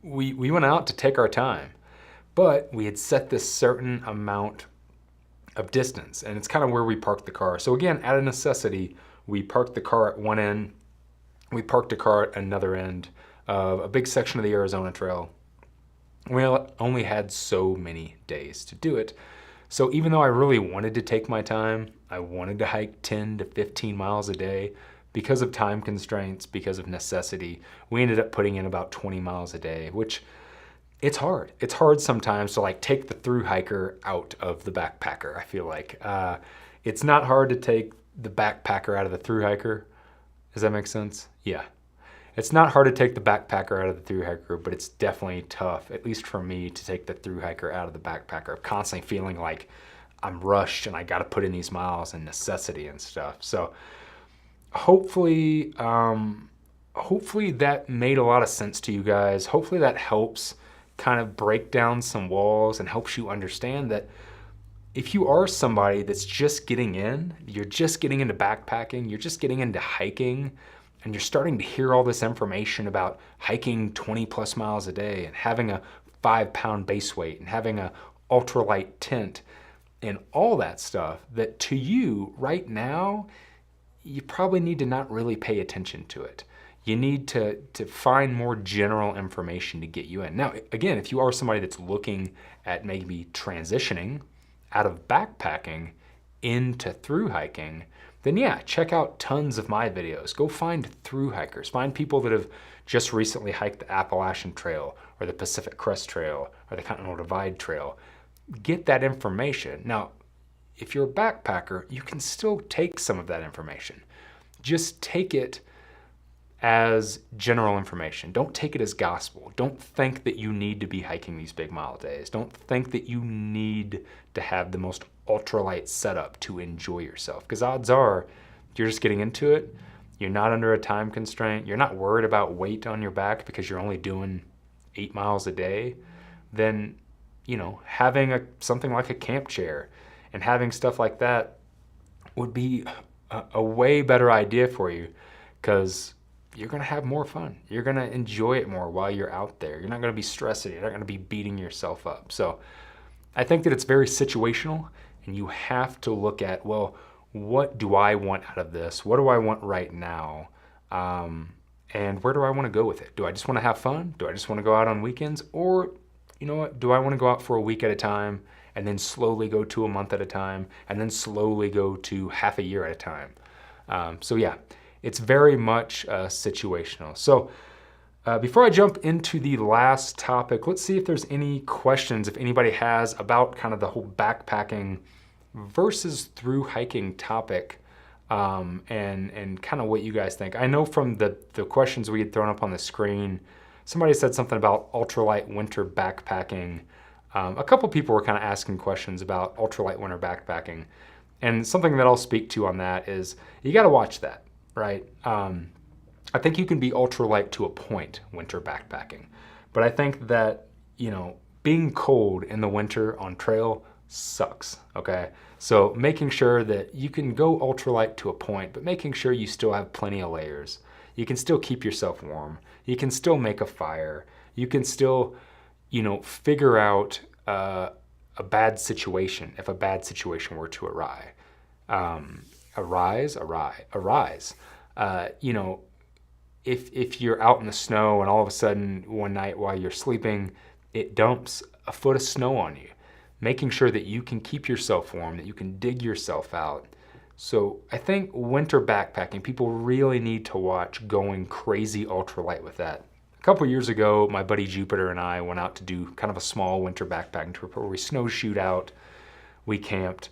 we went out to take our time. But we had set this certain amount of distance. And it's kind of where we parked the car. So again, out of necessity, we parked the car at one end. We parked a car at another end of a big section of the Arizona Trail. We only had so many days to do it. So even though I really wanted to take my time, I wanted to hike 10 to 15 miles a day, because of time constraints, because of necessity, we ended up putting in about 20 miles a day, which it's hard. It's hard sometimes to like take the through hiker out of the backpacker. I feel like it's not hard to take the backpacker out of the through hiker. Does that make sense? Yeah. It's not hard to take the backpacker out of the through hiker, but it's definitely tough, at least for me, to take the through hiker out of the backpacker. I'm constantly feeling like I'm rushed and I got to put in these miles and necessity and stuff. So hopefully that made a lot of sense to you guys. Hopefully that helps kind of break down some walls and helps you understand that if you are somebody that's just getting in, you're just getting into backpacking, you're just getting into hiking, and you're starting to hear all this information about hiking 20 plus miles a day and having a 5-pound base weight and having a ultralight tent and all that stuff, that to you right now, you probably need to not really pay attention to it. You need to find more general information to get you in. Now, again, if you are somebody that's looking at maybe transitioning out of backpacking into through hiking, then yeah, check out tons of my videos. Go find through hikers. Find people that have just recently hiked the Appalachian Trail or the Pacific Crest Trail or the Continental Divide Trail. Get that information. Now, if you're a backpacker, you can still take some of that information. Just take it as general information. Don't take it as gospel. Don't think that you need to be hiking these big mile days. Don't think that you need to have the most ultralight setup to enjoy yourself. Because odds are, you're just getting into it. You're not under a time constraint. You're not worried about weight on your back because you're only doing 8 miles a day. Then, having something like a camp chair and having stuff like that would be a way better idea for you, because you're going to have more fun. You're going to enjoy it more while you're out there. You're not going to be stressing. You're not going to be beating yourself up. So I think that it's very situational, and you have to look at, well, what do I want out of this? What do I want right now? And where do I want to go with it? Do I just want to have fun? Do I just want to go out on weekends? Or, you know what, do I want to go out for a week at a time and then slowly go to a month at a time and then slowly go to half a year at a time? So yeah, it's very much situational. So before I jump into the last topic, let's see if there's any questions, if anybody has, about kind of the whole backpacking versus through hiking topic, and kind of what you guys think. I know from the questions we had thrown up on the screen, somebody said something about ultralight winter backpacking. A couple people were kind of asking questions about ultralight winter backpacking. And something that I'll speak to on that is you got to watch that, right? I think you can be ultralight to a point winter backpacking. But I think that, being cold in the winter on trail sucks, okay? So making sure that you can go ultralight to a point, but making sure you still have plenty of layers. You can still keep yourself warm. You can still make a fire. You can still, figure out a bad situation if a bad situation were to arise. If you're out in the snow and all of a sudden one night while you're sleeping, it dumps a foot of snow on you, making sure that you can keep yourself warm, that you can dig yourself out. So I think winter backpacking, people really need to watch going crazy ultralight with that. A couple years ago, my buddy Jupiter and I went out to do kind of a small winter backpacking trip where we snowshoed out, we camped.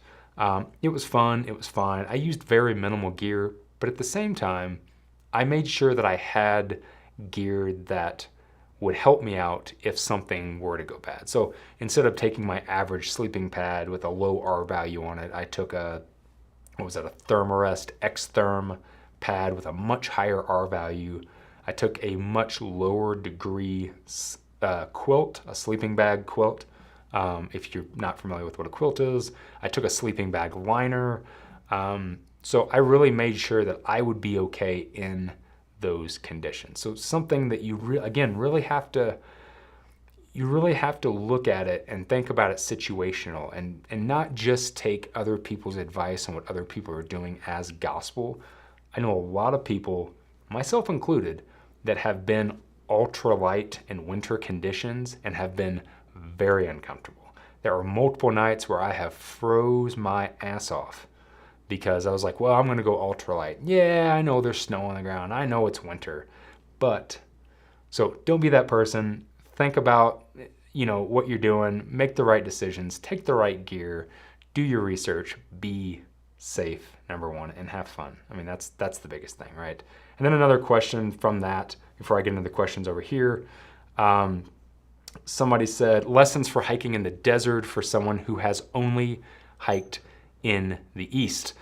It was fun, it was fine. I used very minimal gear, but at the same time, I made sure that I had gear that would help me out if something were to go bad. So instead of taking my average sleeping pad with a low R value on it, I took a Thermarest X-Therm pad with a much higher R value. I took a much lower degree quilt, a sleeping bag quilt. If you're not familiar with what a quilt is, I took a sleeping bag liner. So I really made sure that I would be okay in those conditions. So something that you really have to look at it and think about it situational, and not just take other people's advice on what other people are doing as gospel. I know a lot of people, myself included, that have been ultralight in winter conditions and have been very uncomfortable. There are multiple nights where I have froze my ass off because I was like, well, I'm going to go ultralight. Yeah, I know there's snow on the ground. I know it's winter. But, so don't be that person. Think about, what you're doing. Make the right decisions. Take the right gear. Do your research. Be safe, number one, and have fun. I mean, that's the biggest thing, right? And then another question from that, before I get into the questions over here, somebody said, lessons for hiking in the desert for someone who has only hiked in the East.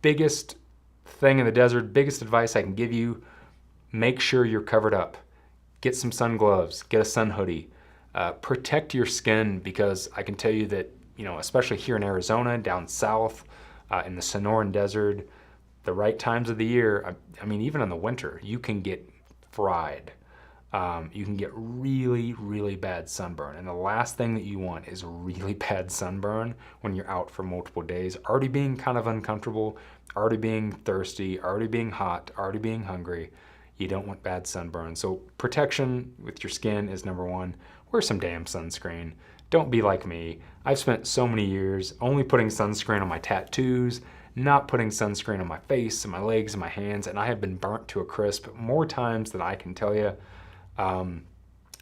Biggest thing in the desert, biggest advice I can give you, make sure you're covered up. Get some sun gloves, get a sun hoodie. Protect your skin, because I can tell you that, especially here in Arizona, down south, in the Sonoran Desert, the right times of the year, I mean, even in the winter, you can get fried. You can get really, really bad sunburn. And the last thing that you want is really bad sunburn when you're out for multiple days, already being kind of uncomfortable, already being thirsty, already being hot, already being hungry. You don't want bad sunburn. So protection with your skin is number one. Wear some damn sunscreen. Don't be like me. I've spent so many years only putting sunscreen on my tattoos, not putting sunscreen on my face and my legs and my hands, and I have been burnt to a crisp more times than I can tell you.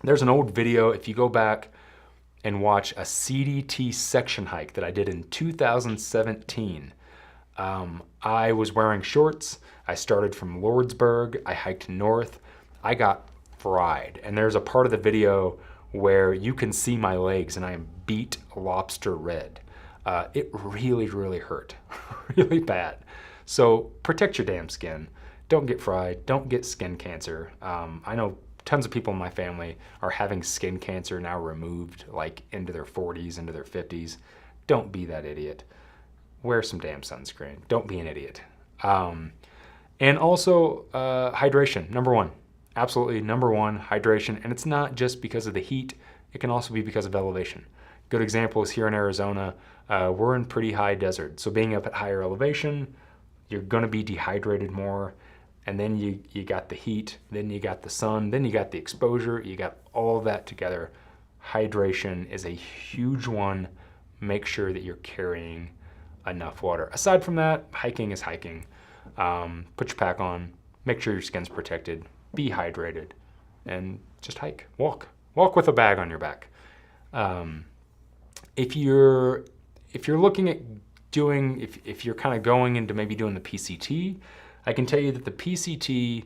There's an old video, if you go back and watch a CDT section hike that I did in 2017. I was wearing shorts. I started from Lordsburg. I hiked north. I got fried. And there's a part of the video where you can see my legs and I am beat lobster red. It really, really hurt, really bad. So protect your damn skin. Don't get fried. Don't get skin cancer. I know tons of people in my family are having skin cancer now removed, like into their 40s, into their 50s. Don't be that idiot. Wear some damn sunscreen. Don't be an idiot. And also hydration, number one. Absolutely number one, hydration. And it's not just because of the heat. It can also be because of elevation. Good example is here in Arizona. We're in pretty high desert. So being up at higher elevation, you're going to be dehydrated more. And then you got the heat, then you got the sun, then you got the exposure, you got all of that together. Hydration is a huge one. Make sure that you're carrying enough water. Aside from that, hiking is hiking. Put your pack on, make sure your skin's protected, be hydrated, and just hike, walk with a bag on your back. If you're looking at doing, if you're kind of going into maybe doing the PCT, I can tell you that the PCT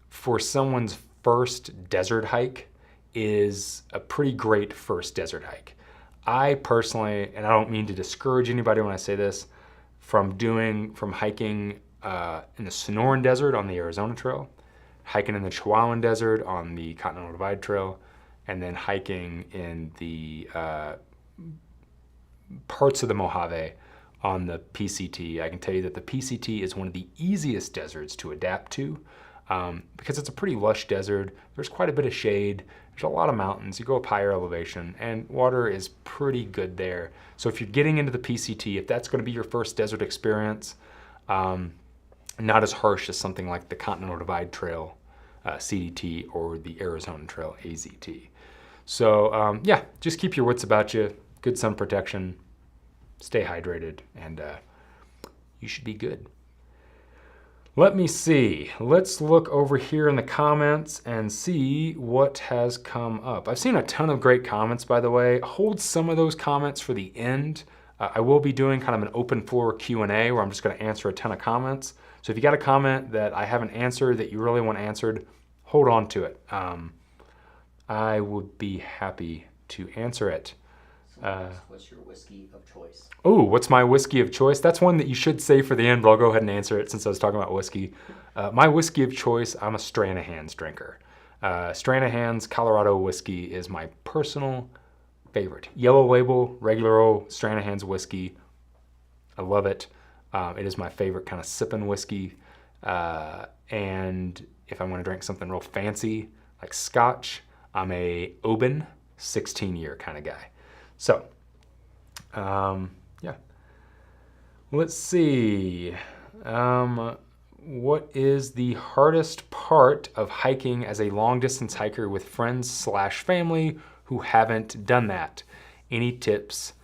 for someone's first desert hike is a pretty great first desert hike. I personally, and I don't mean to discourage anybody when I say this, from hiking in the Sonoran Desert on the Arizona Trail, hiking in the Chihuahuan Desert on the Continental Divide Trail, and then hiking in the parts of the Mojave on the PCT. I can tell you that the PCT is one of the easiest deserts to adapt to because it's a pretty lush desert. There's quite a bit of shade. There's a lot of mountains. You go up higher elevation and water is pretty good there. So if you're getting into the PCT, if that's going to be your first desert experience, not as harsh as something like the Continental Divide Trail, CDT, or the Arizona Trail, AZT. So yeah, just keep your wits about you, good sun protection, stay hydrated, and you should be good. Let me see. Let's look over here in the comments and see what has come up. I've seen a ton of great comments, by the way. Hold some of those comments for the end. I will be doing kind of an open floor Q&A where I'm just going to answer a ton of comments. So if you got a comment that I haven't answered that you really want answered, hold on to it. I would be happy to answer it. What's your whiskey of choice? Oh, what's my whiskey of choice? That's one that you should save for the end, but I'll go ahead and answer it since I was talking about whiskey. My whiskey of choice, I'm a Stranahan's drinker. Stranahan's Colorado whiskey is my personal favorite. Yellow label, regular old Stranahan's whiskey. I love it. It is my favorite kind of sipping whiskey. And if I want to drink something real fancy, like Scotch, I'm a Oban 16-year kind of guy. So, yeah. Let's see. What is the hardest part of hiking as a long-distance hiker with friends/family who haven't done that? Any tips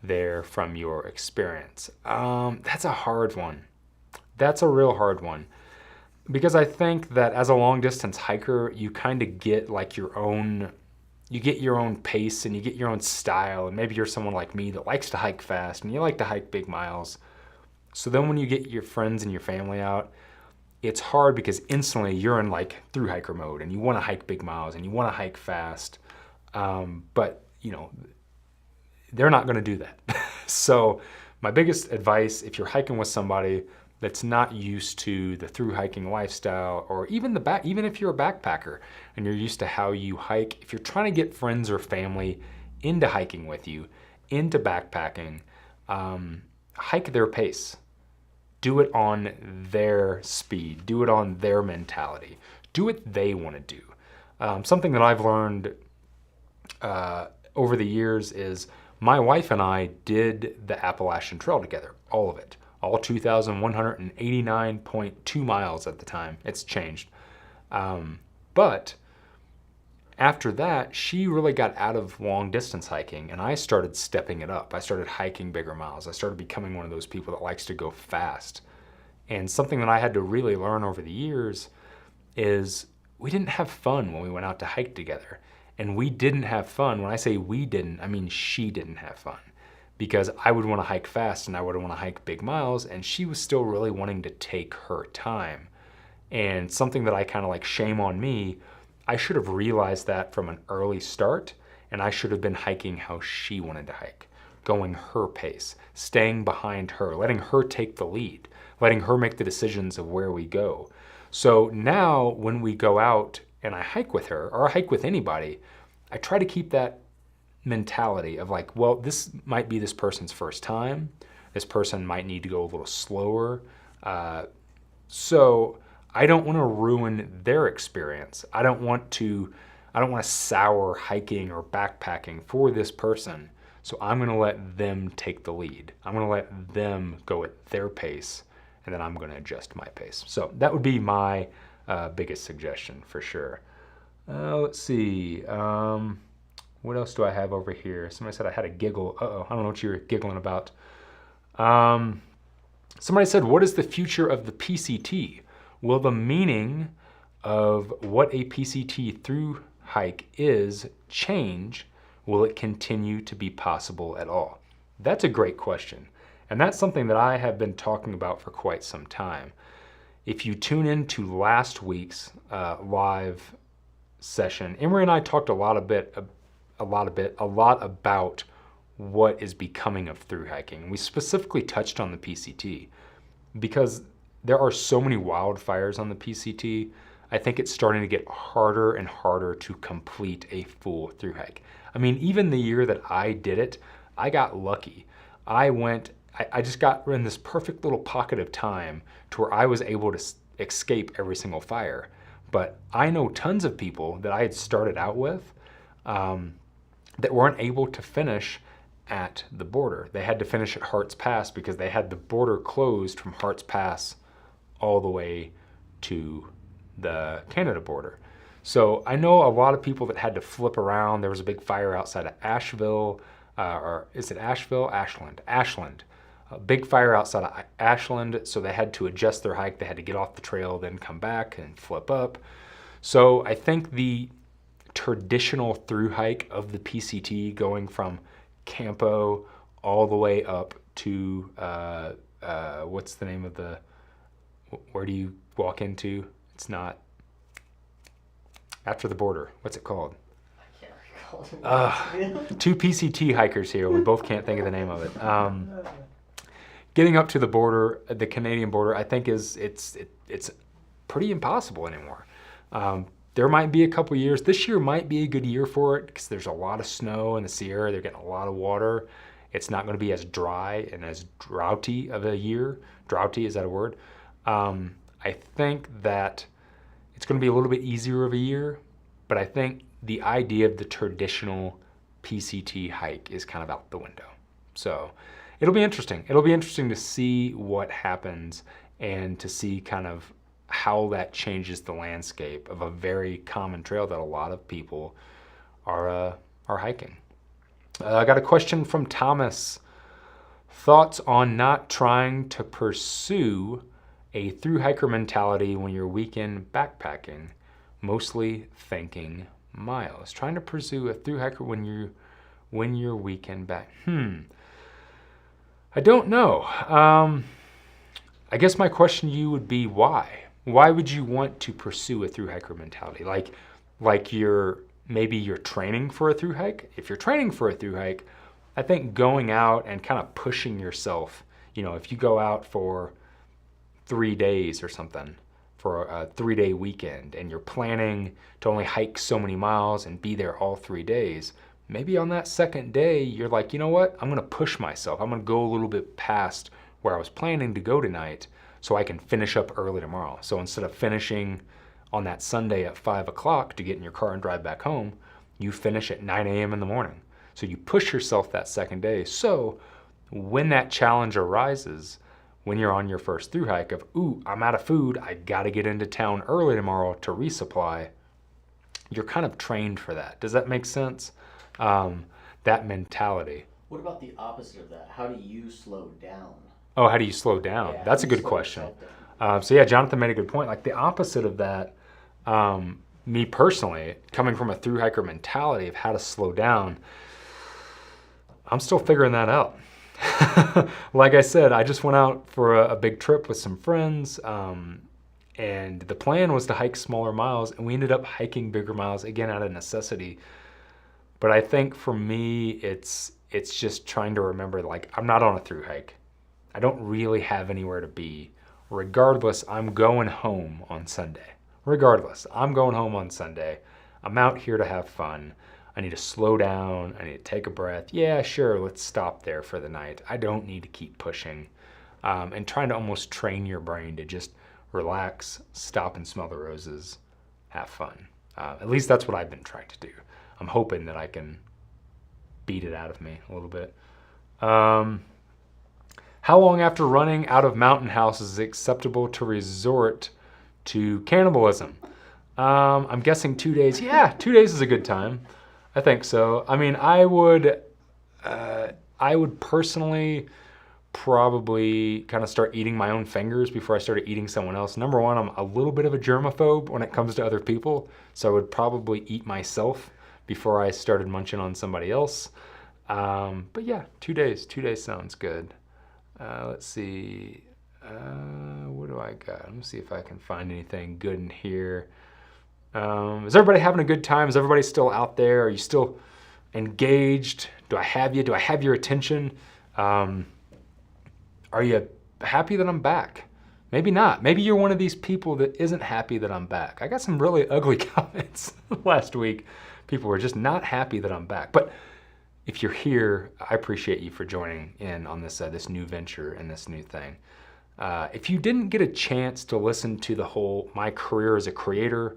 there from your experience? That's a hard one. That's a real hard one. Because I think that as a long distance hiker, you kind of get like your own pace and you get your own style. And maybe you're someone like me that likes to hike fast and you like to hike big miles. So then when you get your friends and your family out, it's hard because instantly you're in like thru-hiker mode and you want to hike big miles and you want to hike fast. But they're not going to do that. So my biggest advice, if you're hiking with somebody that's not used to the thru-hiking lifestyle, or even if you're a backpacker and you're used to how you hike, if you're trying to get friends or family into hiking with you, into backpacking, hike their pace. Do it on their speed. Do it on their mentality. Do what they want to do. Something that I've learned over the years is my wife and I did the Appalachian Trail together, all of it. All 2,189.2 miles at the time. It's changed. But after that, she really got out of long distance hiking and I started stepping it up. I started hiking bigger miles. I started becoming one of those people that likes to go fast. And something that I had to really learn over the years is we didn't have fun when we went out to hike together. And we didn't have fun. When I say we didn't, I mean she didn't have fun. Because I would want to hike fast and I would want to hike big miles, and she was still really wanting to take her time. And something that I kind of like, shame on me, I should have realized that from an early start, and I should have been hiking how she wanted to hike, going her pace, staying behind her, letting her take the lead, letting her make the decisions of where we go. So now when we go out and I hike with her, or I hike with anybody, I try to keep that mentality of like, well, this might be this person's first time. This person might need to go a little slower. So I don't want to ruin their experience. I don't want to sour hiking or backpacking for this person. So I'm going to let them take the lead. I'm going to let them go at their pace, and then I'm going to adjust my pace. So that would be my biggest suggestion for sure. Let's see. What else do I have over here? Somebody said I had a giggle. Uh-oh, I don't know what you're giggling about. Somebody said, what is the future of the PCT? Will the meaning of what a PCT through hike is change? Will it continue to be possible at all? That's a great question. And that's something that I have been talking about for quite some time. If you tune into last week's live session, Emery and I talked a lot about what is becoming of through hiking. We specifically touched on the PCT because there are so many wildfires on the PCT. I think it's starting to get harder and harder to complete a full through hike. I mean, even the year that I did it, I got lucky. I just got in this perfect little pocket of time to where I was able to escape every single fire. But I know tons of people that I had started out with that weren't able to finish at the border. They had to finish at Hart's Pass because they had the border closed from Hart's Pass all the way to the Canada border. So I know a lot of people that had to flip around. There was a big fire outside of Asheville, or is it Asheville? Ashland. A big fire outside of Ashland, so they had to adjust their hike. They had to get off the trail, then come back and flip up. So I think the traditional through hike of the PCT, going from Campo all the way up to what's the name of where do you walk into? It's not after the border. What's it called? I can't recall. Two PCT hikers here. We both can't think of the name of it. Getting up to the border, the Canadian border, I think it's pretty impossible anymore. There might be a couple years. This year might be a good year for it because there's a lot of snow in the Sierra. They're getting a lot of water. It's not going to be as dry and as droughty of a year. Droughty, is that a word? I think that it's going to be a little bit easier of a year, but I think the idea of the traditional PCT hike is kind of out the window. So it'll be interesting. It'll be interesting to see what happens and to see kind of how that changes the landscape of a very common trail that a lot of people are hiking. I got a question from Thomas. Thoughts on not trying to pursue a thru-hiker mentality when you're weekend backpacking, mostly thinking miles. Trying to pursue a thru-hiker when you're weekend back. I don't know. I guess my question to you would be why? Why would you want to pursue a thru-hiker mentality? Like maybe you're training for a thru-hike. If you're training for a thru-hike, I think going out and kind of pushing yourself, if you go out for 3 days or something, for a 3-day weekend, and you're planning to only hike so many miles and be there all 3 days, maybe on that second day, you're like, you know what? I'm gonna push myself. I'm gonna go a little bit past where I was planning to go tonight so I can finish up early tomorrow. So instead of finishing on that Sunday at 5 o'clock to get in your car and drive back home, you finish at 9 a.m. in the morning. So you push yourself that second day. So when that challenge arises, when you're on your first thru hike of, ooh, I'm out of food, I gotta get into town early tomorrow to resupply, you're kind of trained for that. Does that make sense? That mentality. What about the opposite of that? How do you slow down? Oh, how do you slow down? Yeah, That's a good question. So yeah, Jonathan made a good point. Like the opposite of that, me personally, coming from a thru-hiker mentality of how to slow down, I'm still figuring that out. Like I said, I just went out for a big trip with some friends, and the plan was to hike smaller miles, and we ended up hiking bigger miles, again, out of necessity. But I think for me, it's just trying to remember, like, I'm not on a thru hike. I don't really have anywhere to be. Regardless, I'm going home on Sunday. Regardless, I'm going home on Sunday. I'm out here to have fun. I need to slow down. I need to take a breath. Yeah, sure, let's stop there for the night. I don't need to keep pushing. And trying to almost train your brain to just relax, stop and smell the roses, have fun. At least that's what I've been trying to do. I'm hoping that I can beat it out of me a little bit. How long after running out of mountain house is it acceptable to resort to cannibalism? I'm guessing 2 days. Yeah, 2 days is a good time. I think so. I mean, I would personally probably kind of start eating my own fingers before I started eating someone else. Number one, I'm a little bit of a germaphobe when it comes to other people, so I would probably eat myself before I started munching on somebody else. But yeah, 2 days. 2 days sounds good. Let's see. What do I got? Let me see if I can find anything good in here. Is everybody having a good time? Is everybody still out there? Are you still engaged? Do I have you? Do I have your attention? Are you happy that I'm back? Maybe not. Maybe you're one of these people that isn't happy that I'm back. I got some really ugly comments last week. People were just not happy that I'm back. But if you're here, I appreciate you for joining in on this this new venture and this new thing. If you didn't get a chance to listen to the whole my career as a creator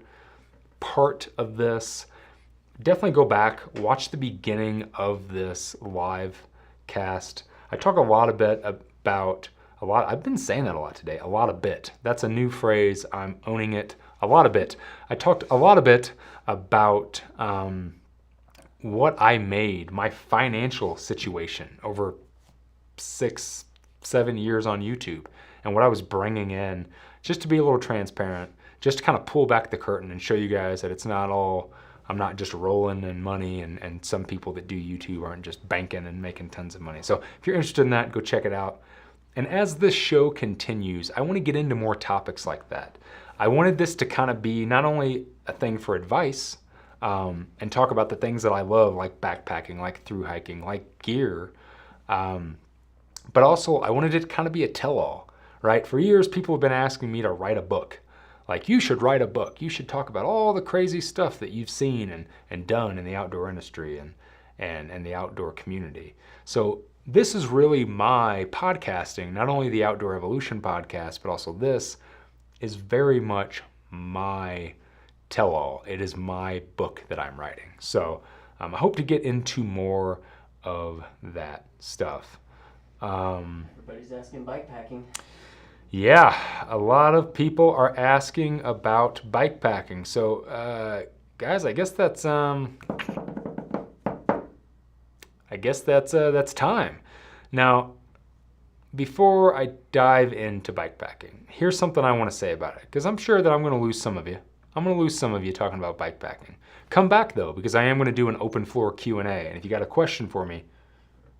part of this, definitely go back, watch the beginning of this live cast. I talk a lot about I've been saying that a lot today, a lot of bit. That's a new phrase, I'm owning it, a lot of bit. I talked a lot of bit about what I made, my financial situation over 6-7 years on YouTube, and what I was bringing in, just to be a little transparent, just to kind of pull back the curtain and show you guys that it's not all, I'm not just rolling in money, and some people that do YouTube aren't just banking and making tons of money. So if you're interested in that, go check it out. And as this show continues, I want to get into more topics like that. I wanted this to kind of be not only a thing for advice, and talk about the things that I love, like backpacking, like thru hiking, like gear, but also I wanted it to kind of be a tell-all, right? For years, people have been asking me to write a book. Like, you should write a book. You should talk about all the crazy stuff that you've seen and done in the outdoor industry and the outdoor community. So this is really my podcasting, not only the Outdoor Evolution podcast, but also this is very much my tell-all. It is my book that I'm writing. So I hope to get into more of that stuff. Everybody's asking bikepacking. Yeah, a lot of people are asking about bikepacking. So guys, I guess I guess that's time. Now, before I dive into bikepacking, here's something I want to say about it, because I'm sure that I'm going to lose some of you. I'm going to lose some of you talking about bikepacking. Come back though, because I am going to do an open floor Q&A, and if you got a question for me,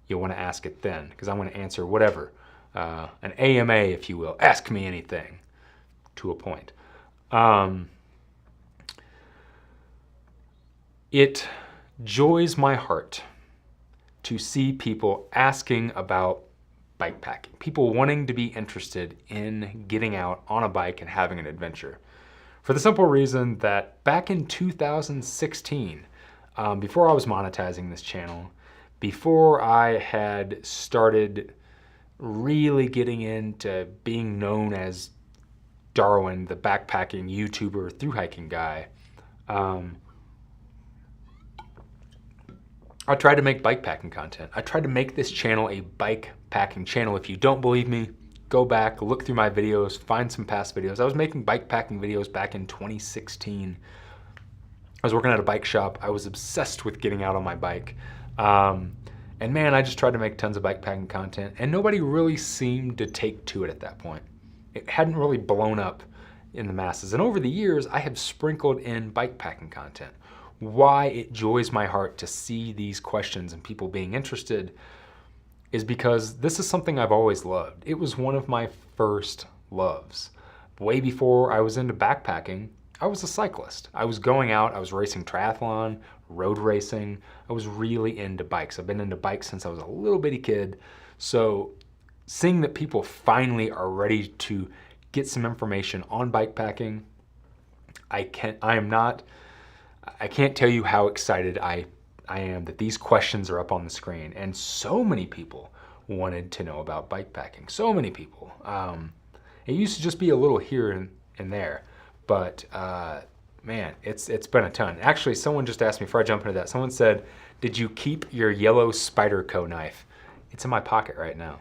you'll want to ask it then, because I'm going to answer whatever. An AMA, if you will. Ask me anything, to a point. It joys my heart to see people asking about bikepacking, people wanting to be interested in getting out on a bike and having an adventure. For the simple reason that back in 2016, before I was monetizing this channel, before I had started really getting into being known as Darwin, the backpacking YouTuber, thru-hiking guy, I tried to make bikepacking content. I tried to make this channel a bikepacking channel. If you don't believe me, go back, look through my videos, find some past videos. I was making bikepacking videos back in 2016. I was working at a bike shop. I was obsessed with getting out on my bike. And man, I just tried to make tons of bikepacking content, and nobody really seemed to take to it at that point. It hadn't really blown up in the masses. And over the years, I have sprinkled in bikepacking content. Why it joys my heart to see these questions and people being interested is because this is something I've always loved. It was one of my first loves. Way before I was into backpacking, I was a cyclist. I was going out, I was racing triathlon, road racing. I was really into bikes. I've been into bikes since I was a little bitty kid. So seeing that people finally are ready to get some information on bikepacking, I can't tell you how excited I am that these questions are up on the screen. And so many people wanted to know about bikepacking. So many people. It used to just be a little here and there. But man, it's been a ton. Actually, someone just asked me before I jump into that, someone said, did you keep your yellow Spyderco knife? It's in my pocket right now.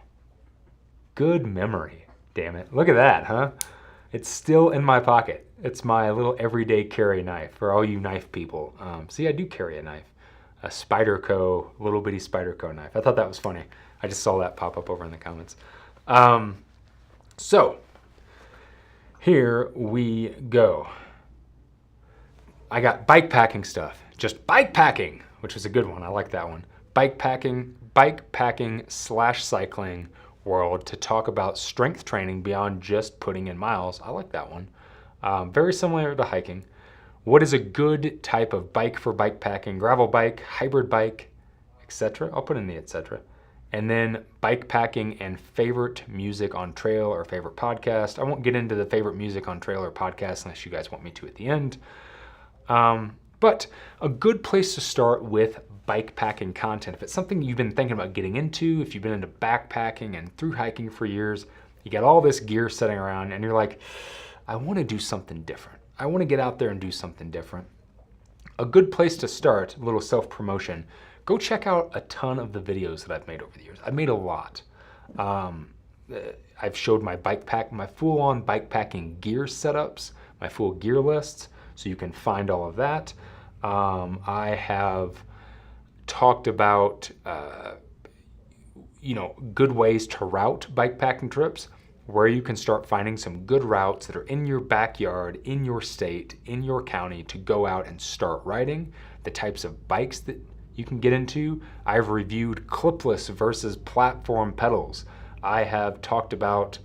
Good memory, damn it. Look at that, huh? It's still in my pocket. It's my little everyday carry knife for all you knife people. See, I do carry a knife. A Spyderco, little bitty Spyderco knife. I thought that was funny. I just saw that pop up over in the comments. So, here we go. I got bikepacking stuff. Just bikepacking, which is a good one. I like that one. Bikepacking/cycling world to talk about strength training beyond just putting in miles. I like that one. Very similar to hiking. What is a good type of bike for bikepacking? Gravel bike, hybrid bike, etc. I'll put in the etc. And then bikepacking and favorite music on trail or favorite podcast. I won't get into the favorite music on trail or podcast unless you guys want me to at the end. But a good place to start with bikepacking content, if it's something you've been thinking about getting into, if you've been into backpacking and through hiking for years, you got all this gear sitting around and you're like, I want to do something different. I want to get out there and do something different. A good place to start, a little self-promotion, go check out a ton of the videos that I've made over the years. I've made a lot. I've showed my full-on bikepacking gear setups, my full gear lists, so you can find all of that. I have talked about good ways to route bikepacking trips, where you can start finding some good routes that are in your backyard, in your state, in your county to go out and start riding, the types of bikes that you can get into. I've reviewed clipless versus platform pedals. I have talked about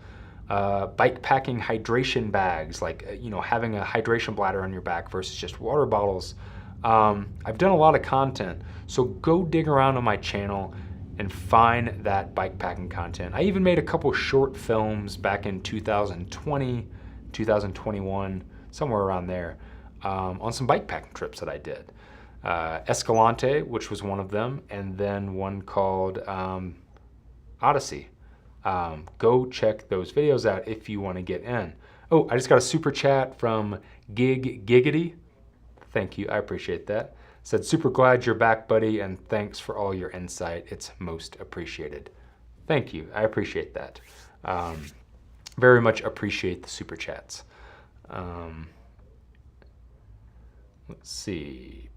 bikepacking hydration bags, like having a hydration bladder on your back versus just water bottles. I've done a lot of content, so go dig around on my channel and find that bikepacking content. I even made a couple short films back in 2020, 2021, somewhere around there, on some bikepacking trips that I did. Escalante, which was one of them, and then one called Odyssey. Go check those videos out if you want to get in. Oh, I just got a super chat from Giggity. Thank you, I appreciate that. Said, super glad you're back, buddy, and thanks for all your insight. It's most appreciated. Thank you, I appreciate that. Very much appreciate the super chats. Let's see.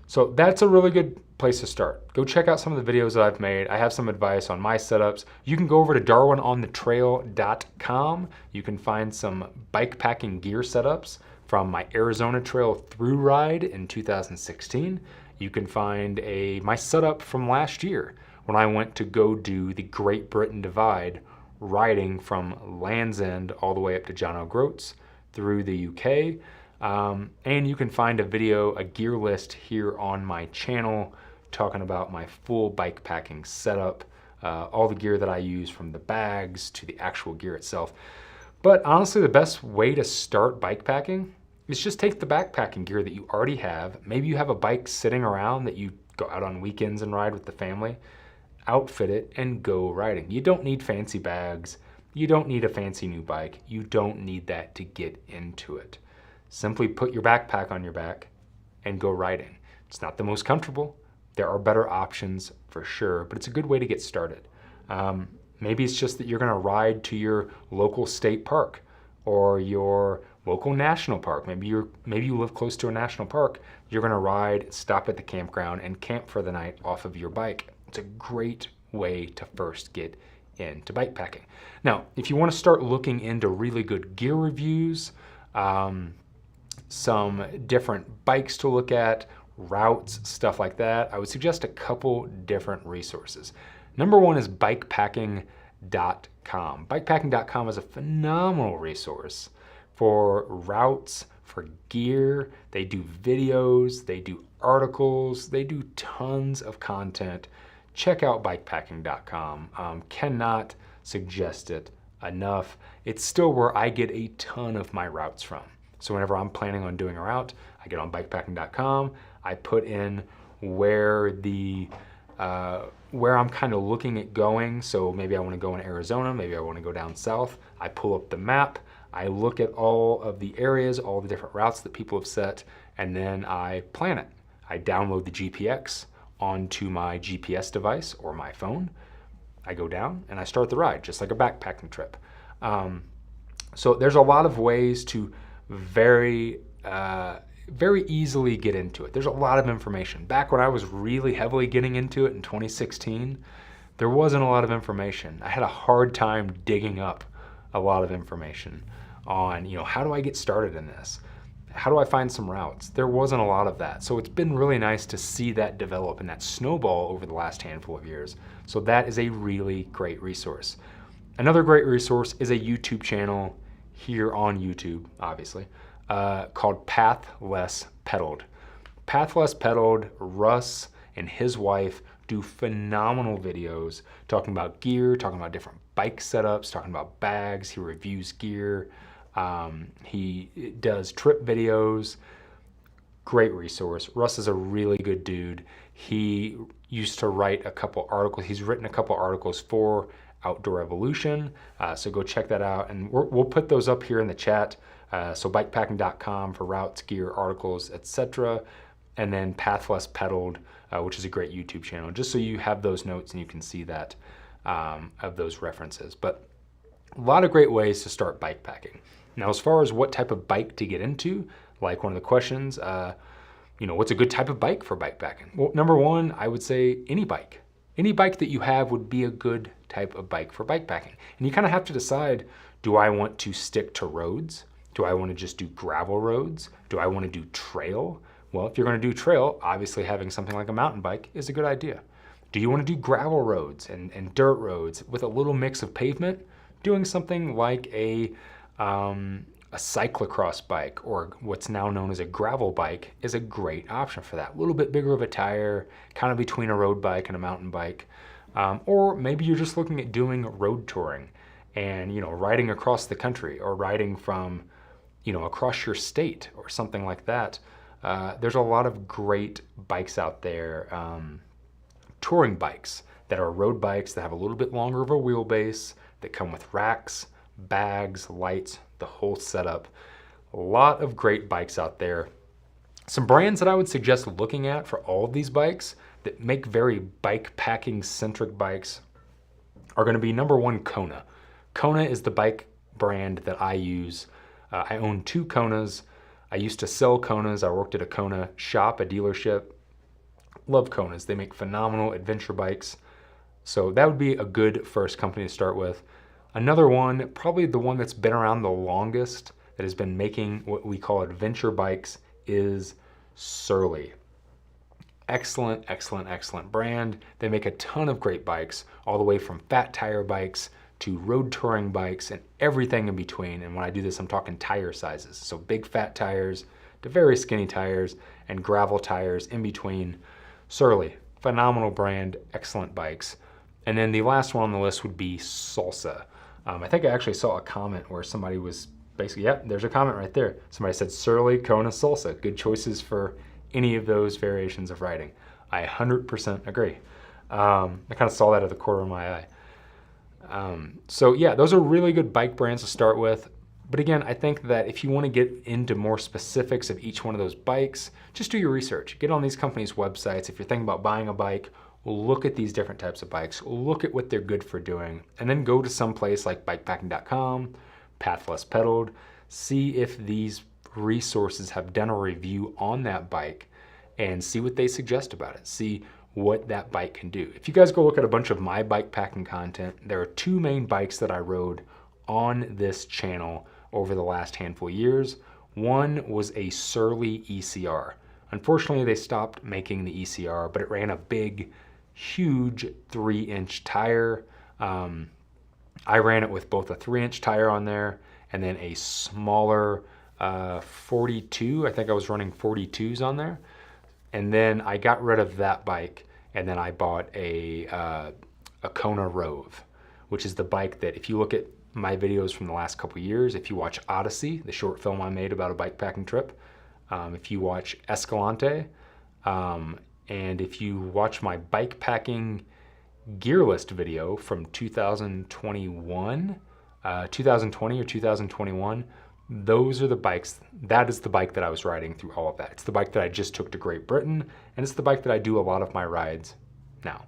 So that's a really good place to start. Go check out some of the videos that I've made. I have some advice on my setups. You can go over to darwinonthetrail.com. You can find some bikepacking gear setups from my Arizona Trail through ride in 2016. You can find my setup from last year when I went to go do the Great Britain Divide, riding from Land's End all the way up to John O'Groats through the UK. And you can find a gear list here on my channel talking about my full bikepacking setup, all the gear that I use from the bags to the actual gear itself. But honestly, the best way to start bikepacking is just take the backpacking gear that you already have. Maybe you have a bike sitting around that you go out on weekends and ride with the family. Outfit it and go riding. You don't need fancy bags. You don't need a fancy new bike. You don't need that to get into it. Simply put your backpack on your back and go riding. It's not the most comfortable. There are better options for sure, but it's a good way to get started. Maybe it's just that you're gonna ride to your local state park or your local national park. Maybe you live close to a national park. You're gonna ride, stop at the campground and camp for the night off of your bike. It's a great way to first get into bikepacking. Now, if you wanna start looking into really good gear reviews, some different bikes to look at, routes, stuff like that, I would suggest a couple different resources. Number one is bikepacking.com. Bikepacking.com is a phenomenal resource for routes, for gear. They do videos, they do articles, they do tons of content. Check out bikepacking.com. Cannot suggest it enough. It's still where I get a ton of my routes from. So whenever I'm planning on doing a route, I get on bikepacking.com. I put in where I'm kind of looking at going. So maybe I want to go in Arizona, maybe I want to go down south. I pull up the map, I look at all of the areas, all the different routes that people have set, and then I plan it. I download the GPX onto my GPS device or my phone. I go down and I start the ride, just like a backpacking trip. So there's a lot of ways to very easily get into it. There's a lot of information. Back when I was really heavily getting into it in 2016, there wasn't a lot of information. I had a hard time digging up a lot of information on, how do I get started in this? How do I find some routes? There wasn't a lot of that. So it's been really nice to see that develop and that snowball over the last handful of years. So that is a really great resource. Another great resource is a YouTube channel here on YouTube, obviously, called Path Less Pedaled. Path Less Pedaled, Russ and his wife do phenomenal videos talking about gear, talking about different bike setups, talking about bags. He reviews gear. He does trip videos. Great resource. Russ is a really good dude. He used to write a couple articles. He's written a couple articles for Outdoor Evolution, so go check that out, and we'll put those up here in the chat. So bikepacking.com for routes, gear, articles, etc., and then Path Less Pedaled, which is a great YouTube channel, just so you have those notes and you can see that of those references. But a lot of great ways to start bikepacking. Now, as far as what type of bike to get into, like one of the questions, what's a good type of bike for bikepacking? Well, number one, I would say any bike. Any bike that you have would be a good type of bike for bikepacking. And you kind of have to decide, do I want to stick to roads? Do I want to just do gravel roads? Do I want to do trail? Well, if you're going to do trail, obviously having something like a mountain bike is a good idea. Do you want to do gravel roads and dirt roads with a little mix of pavement? Doing something like a cyclocross bike, or what's now known as a gravel bike, is a great option for that. A little bit bigger of a tire, kind of between a road bike and a mountain bike. Or maybe you're just looking at doing road touring and, riding across the country, or riding from, across your state or something like that. There's a lot of great bikes out there, touring bikes that are road bikes that have a little bit longer of a wheelbase, that come with racks, bags, lights, the whole setup. A lot of great bikes out there. Some brands that I would suggest looking at for all of these bikes that make very bike packing centric bikes are going to be number one, Kona. Kona is the bike brand that I use. I own 2 Konas. I used to sell Konas. I worked at a Kona shop, a dealership, Love Konas. They make phenomenal adventure bikes. So that would be a good first company to start with. Another one, probably the one that's been around the longest, that has been making what we call adventure bikes, is Surly. Excellent, excellent, excellent brand. They make a ton of great bikes, all the way from fat tire bikes to road touring bikes and everything in between. And when I do this, I'm talking tire sizes. So big fat tires to very skinny tires and gravel tires in between. Surly, phenomenal brand, excellent bikes. And then the last one on the list would be Salsa. I think I actually saw a comment where somebody was basically, yep, there's a comment right there. Somebody said Surly, Kona, Salsa. Good choices for any of those variations of riding. I 100% agree. I kind of saw that at the corner of my eye. So yeah, those are really good bike brands to start with. But again, I think that if you want to get into more specifics of each one of those bikes, just do your research. Get on these companies' websites. If you're thinking about buying a bike, look at these different types of bikes. Look at what they're good for doing. And then go to some place like bikepacking.com, Path Less Pedaled. See if these resources have done a review on that bike and see what they suggest about it. See what that bike can do. If you guys go look at a bunch of my bike packing content, there are two main bikes that I rode on this channel over the last handful of years. One was a Surly ECR. Unfortunately, they stopped making the ECR, but it ran a big, huge 3-inch tire. I ran it with both a 3-inch tire on there and then a smaller 42. I think I was running 42s on there. And then I got rid of that bike and then I bought a Kona Rove, which is the bike that if you look at my videos from the last couple years, if you watch Odyssey, the short film I made about a bike packing trip, if you watch Escalante, and if you watch my bike packing gear list video from 2021, 2020 or 2021, those are the bikes. That is the bike that I was riding through all of that. It's the bike that I just took to Great Britain, and it's the bike that I do a lot of my rides now.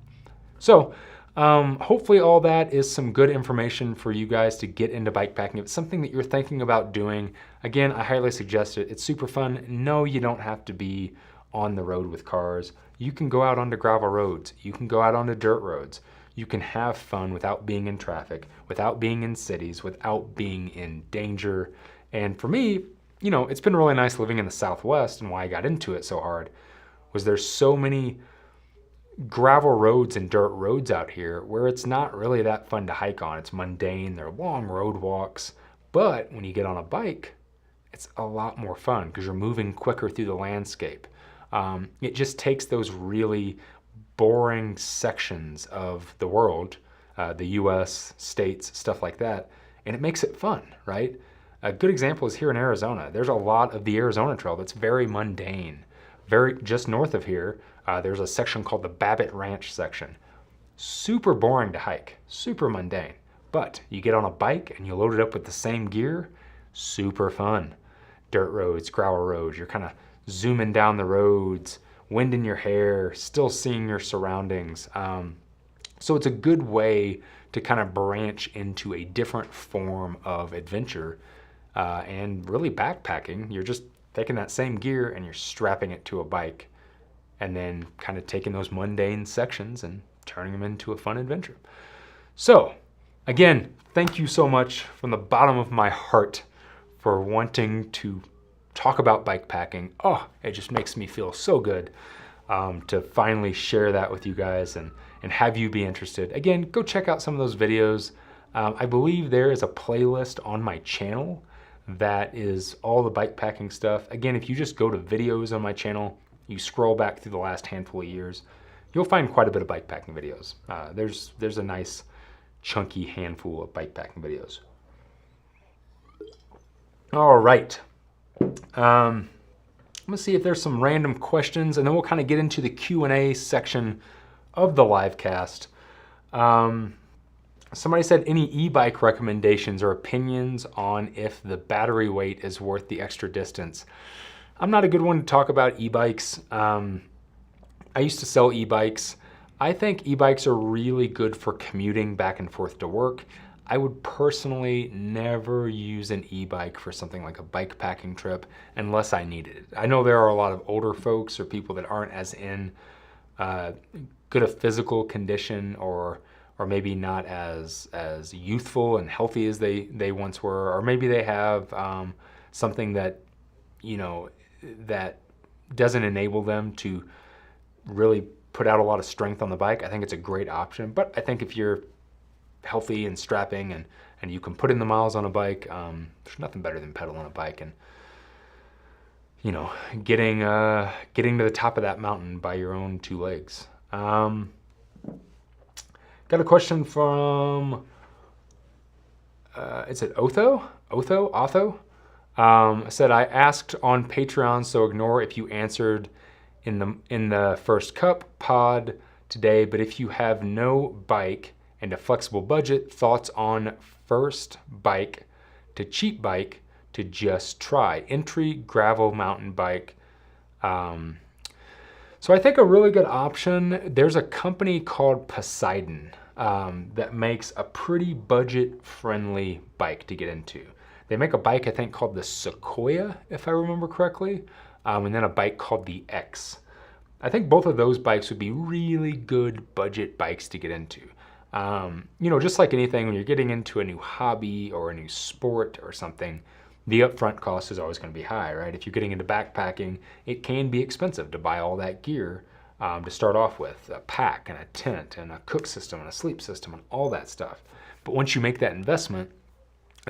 So hopefully all that is some good information for you guys to get into bike packing. If it's something that you're thinking about doing, again, I highly suggest it. It's super fun. No, you don't have to be on the road with cars. You can go out onto gravel roads. You can go out onto dirt roads. You can have fun without being in traffic, without being in cities, without being in danger. And for me, you know, it's been really nice living in the Southwest, and why I got into it so hard was there's so many gravel roads and dirt roads out here where it's not really that fun to hike on. It's mundane, they're long road walks, but when you get on a bike, it's a lot more fun because you're moving quicker through the landscape. It just takes those really boring sections of the world, the US, states, stuff like that, and it makes it fun, right? A good example is here in Arizona. There's a lot of the Arizona Trail that's very mundane. Just north of here, there's a section called the Babbitt Ranch section. Super boring to hike, super mundane. But you get on a bike and you load it up with the same gear, super fun. Dirt roads, gravel roads, you're kind of zooming down the roads, wind in your hair, still seeing your surroundings. So it's a good way to kind of branch into a different form of adventure and really backpacking. You're just taking that same gear and you're strapping it to a bike and then kind of taking those mundane sections and turning them into a fun adventure. So again, thank you so much from the bottom of my heart for wanting to talk about bike packing. Oh, it just makes me feel so good to finally share that with you guys and have you be interested. Again, go check out some of those videos. I believe there is a playlist on my channel that is all the bike packing stuff. Again, if you just go to videos on my channel, you scroll back through the last handful of years, you'll find quite a bit of bike packing videos. There's a nice chunky handful of bike packing videos. All right. I'm gonna see if there's some random questions and then we'll kind of get into the Q&A section of the live cast. Somebody said any e-bike recommendations or opinions on if the battery weight is worth the extra distance. I'm not a good one to talk about e-bikes. I used to sell e-bikes. I think e-bikes are really good for commuting back and forth to work. I would personally never use an e-bike for something like a bike packing trip unless I needed it. I know there are a lot of older folks or people that aren't as in good a physical condition, or maybe not as youthful and healthy as they once were, or maybe they have something that, that doesn't enable them to really put out a lot of strength on the bike, I think it's a great option. But I think if you're healthy and strapping and you can put in the miles on a bike, there's nothing better than pedaling a bike and getting to the top of that mountain by your own two legs. Got a question from is it Otho? Said, I asked on Patreon, so ignore if you answered in the first cup pod today, but if you have no bike and a flexible budget, thoughts on first bike to cheap bike to just try. Entry gravel mountain bike. So I think a really good option, there's a company called Poseidon that makes a pretty budget friendly bike to get into. They make a bike, I think, called the Sequoia, if I remember correctly, and then a bike called the X. I think both of those bikes would be really good budget bikes to get into. Just like anything, when you're getting into a new hobby or a new sport or something, the upfront cost is always going to be high, right? If you're getting into backpacking, it can be expensive to buy all that gear to start off with, a pack and a tent and a cook system and a sleep system and all that stuff. But once you make that investment,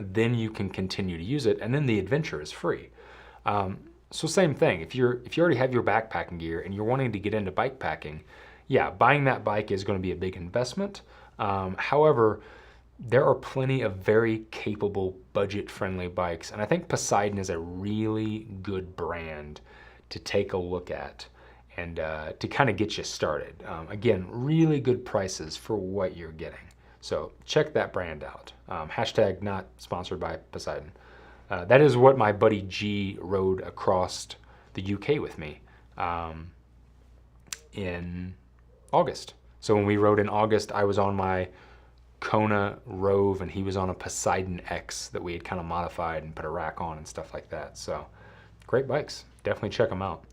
then you can continue to use it, and then the adventure is free. So same thing, if you already have your backpacking gear and you're wanting to get into bikepacking, yeah, buying that bike is going to be a big investment. However, there are plenty of very capable budget-friendly bikes, and I think Poseidon is a really good brand to take a look at and to kind of get you started. Again, really good prices for what you're getting. So check that brand out. Hashtag not sponsored by Poseidon. That is what my buddy G rode across the UK with me in August. So when we rode in August, I was on my Kona Rove and he was on a Poseidon X that we had kind of modified and put a rack on and stuff like that. So great bikes. Definitely check them out.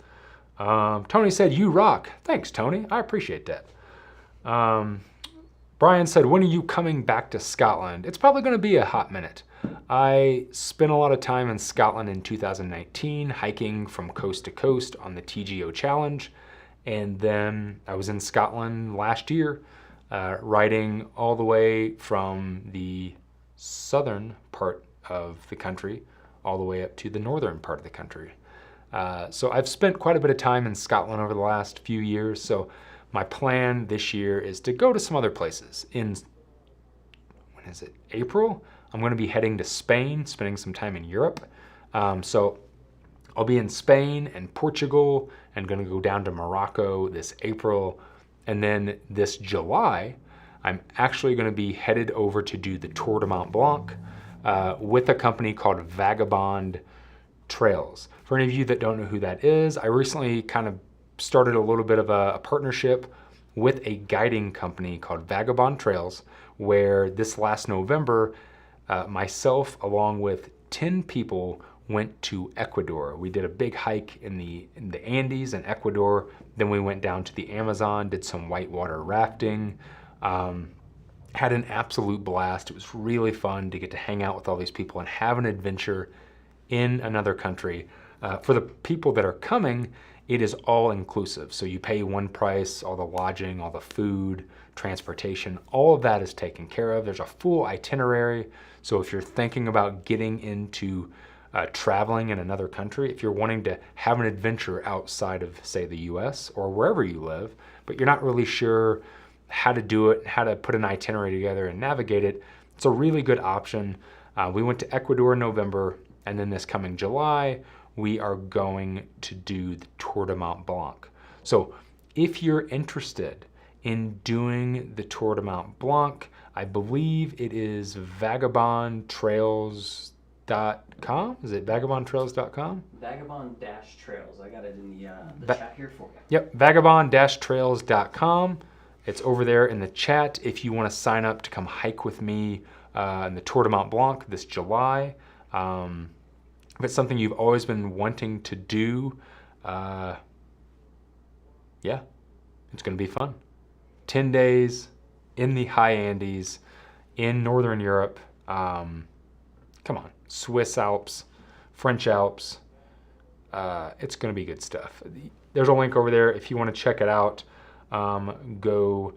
Tony said, you rock. Thanks, Tony. I appreciate that. Brian said, when are you coming back to Scotland? It's probably going to be a hot minute. I spent a lot of time in Scotland in 2019, hiking from coast to coast on the TGO Challenge. And then I was in Scotland last year, riding all the way from the southern part of the country all the way up to the northern part of the country. So I've spent quite a bit of time in Scotland over the last few years. So my plan this year is to go to some other places. When is it? April? I'm going to be heading to Spain, spending some time in Europe. So I'll be in Spain and Portugal and going to go down to Morocco this April. And then this July, I'm actually going to be headed over to do the Tour de Mont Blanc with a company called Vagabond Trails. For any of you that don't know who that is, I recently kind of started a little bit of a partnership with a guiding company called Vagabond Trails, where this last November, myself along with 10 people went to Ecuador. We did a big hike in the Andes in Ecuador. Then we went down to the Amazon, did some whitewater rafting, had an absolute blast. It was really fun to get to hang out with all these people and have an adventure in another country. For the people that are coming, it is all inclusive. So you pay one price, all the lodging, all the food, transportation, all of that is taken care of. There's a full itinerary. So if you're thinking about getting into traveling in another country, if you're wanting to have an adventure outside of, say, the US or wherever you live, but you're not really sure how to do it, how to put an itinerary together and navigate it, it's a really good option. We went to Ecuador in November, and then this coming July, we are going to do the Tour de Mont Blanc. So if you're interested in doing the Tour de Mont Blanc, I believe it is vagabondtrails.com. Is it vagabondtrails.com? Vagabond-trails. I got it in the chat here for you. Yep, vagabond-trails.com. It's over there in the chat if you want to sign up to come hike with me in the Tour de Mont Blanc this July. If it's something you've always been wanting to do, yeah, It's going to be fun. 10 days in the high Andes, in Northern Europe. Come on, Swiss Alps, French Alps. It's going to be good stuff. There's a link over there if you want to check it out. Go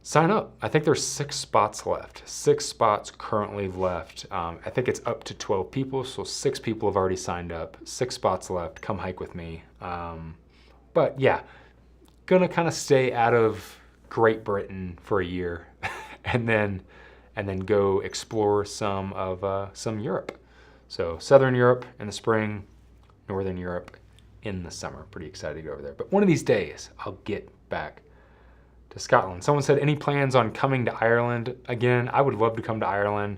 sign up. I think there's 6 spots left. 6 spots currently left. I think it's up to 12 people, so 6 people have already signed up. 6 spots left. Come hike with me. But yeah, gonna kind of stay out of Great Britain for a year, and then go explore some Europe. So Southern Europe in the spring, Northern Europe in the summer. Pretty excited to go over there. But one of these days, I'll get back to Scotland. Someone said, any plans on coming to Ireland? Again, I would love to come to Ireland,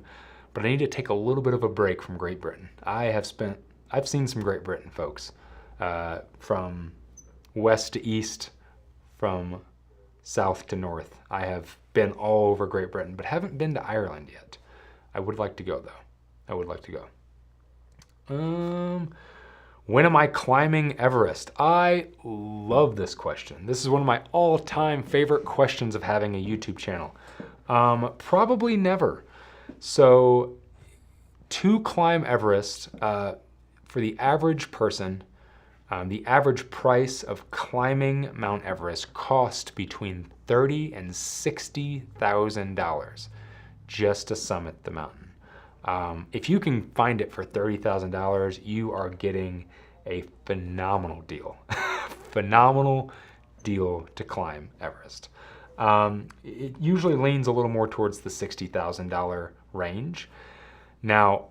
but I need to take a little bit of a break from Great Britain. I've seen some Great Britain, folks, from west to east, from south to north. I have been all over Great Britain, but haven't been to Ireland yet. I would like to go, though. I would like to go. When am I climbing Everest? I love this question. This is one of my all-time favorite questions of having a YouTube channel. Probably never. So to climb Everest, for the average person, the average price of climbing Mount Everest cost between $30,000 and $60,000 just to summit the mountain. If you can find it for $30,000, you are getting a phenomenal deal. Phenomenal deal to climb Everest. It usually leans a little more towards the $60,000 range. Now,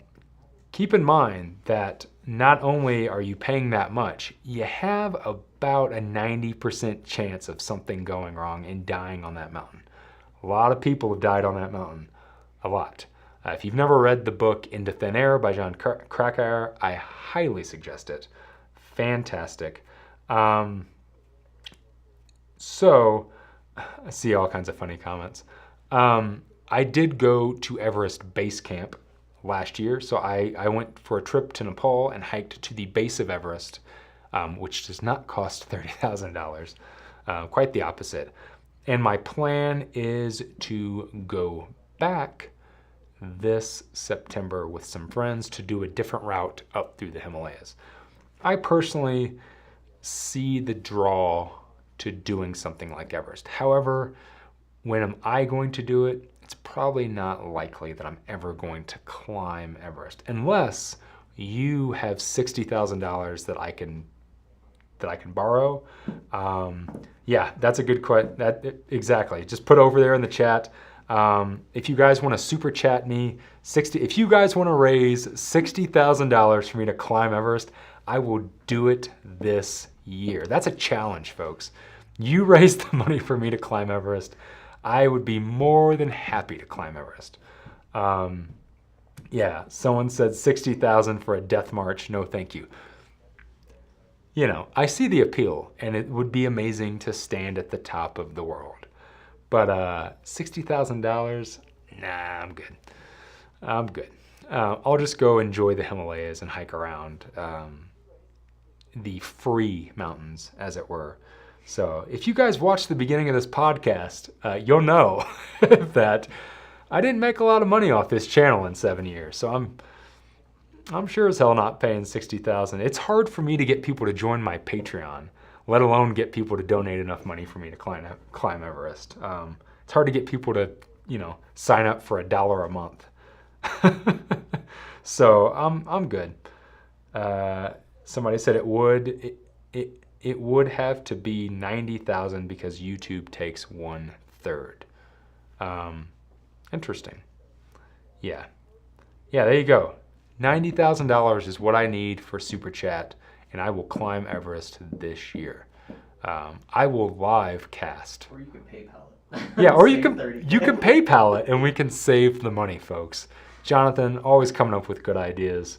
keep in mind that not only are you paying that much, you have about a 90% chance of something going wrong and dying on that mountain. A lot of people have died on that mountain. A lot. If you've never read the book Into Thin Air by Jon Krakauer, I highly suggest it. Fantastic. So, I see all kinds of funny comments. I did go to Everest Base Camp last year. So I went for a trip to Nepal and hiked to the base of Everest, which does not cost $30,000. Quite the opposite. And my plan is to go back this September with some friends to do a different route up through the Himalayas. I personally see the draw to doing something like Everest. However, when am I going to do it? It's probably not likely that I'm ever going to climb Everest unless you have $60,000 that I can borrow. Yeah, that's a good question. Exactly. Just put over there in the chat. If you guys want to super chat me if you guys want to raise $60,000 for me to climb Everest, I will do it this year. That's a challenge, folks. You raise the money for me to climb Everest, I would be more than happy to climb Everest. Yeah, someone said 60,000 for a death march. No, thank you. You know, I see the appeal, and it would be amazing to stand at the top of the world. But $60,000, nah, I'm good. I'm good. I'll just go enjoy the Himalayas and hike around the free mountains, as it were. So if you guys watched the beginning of this podcast, you'll know that I didn't make a lot of money off this channel in 7 years. So I'm sure as hell not paying $60,000. It's hard for me to get people to join my Patreon, let alone get people to donate enough money for me to climb Everest. It's hard to get people to, sign up for $1 a month. So I'm good. Somebody said it would have to be 90,000 because YouTube takes 1/3. Interesting. Yeah, there you go. $90,000 is what I need for Super Chat, and I will climb Everest this year. I will live cast. Or you can PayPal it. Yeah, or you can PayPal it, and we can save the money, folks. Jonathan, always coming up with good ideas.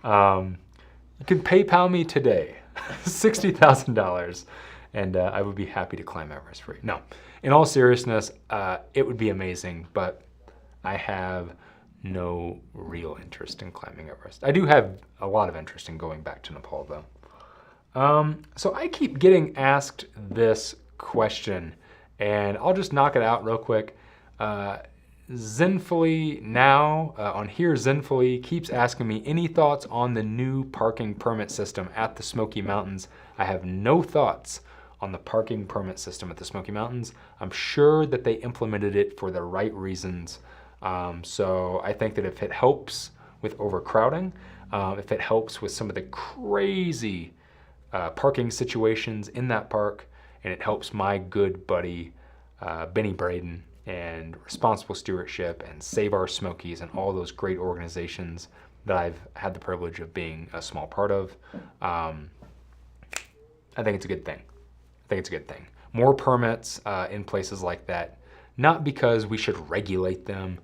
You can PayPal me today, $60,000, and I would be happy to climb Everest free. No, in all seriousness, it would be amazing, but I have no real interest in climbing Everest. I do have a lot of interest in going back to Nepal, though. So I keep getting asked this question, and I'll just knock it out real quick. Zenfully now on here, Zenfully keeps asking me any thoughts on the new parking permit system at the Smoky Mountains. I have no thoughts on the parking permit system at the Smoky Mountains. I'm sure that they implemented it for the right reasons. So I think that if it helps with overcrowding, if it helps with some of the crazy parking situations in that park, and it helps my good buddy Benny Braden and Responsible Stewardship and Save Our Smokies and all those great organizations that I've had the privilege of being a small part of, I think it's a good thing. I think it's a good thing. More permits in places like that, not because we should regulate them,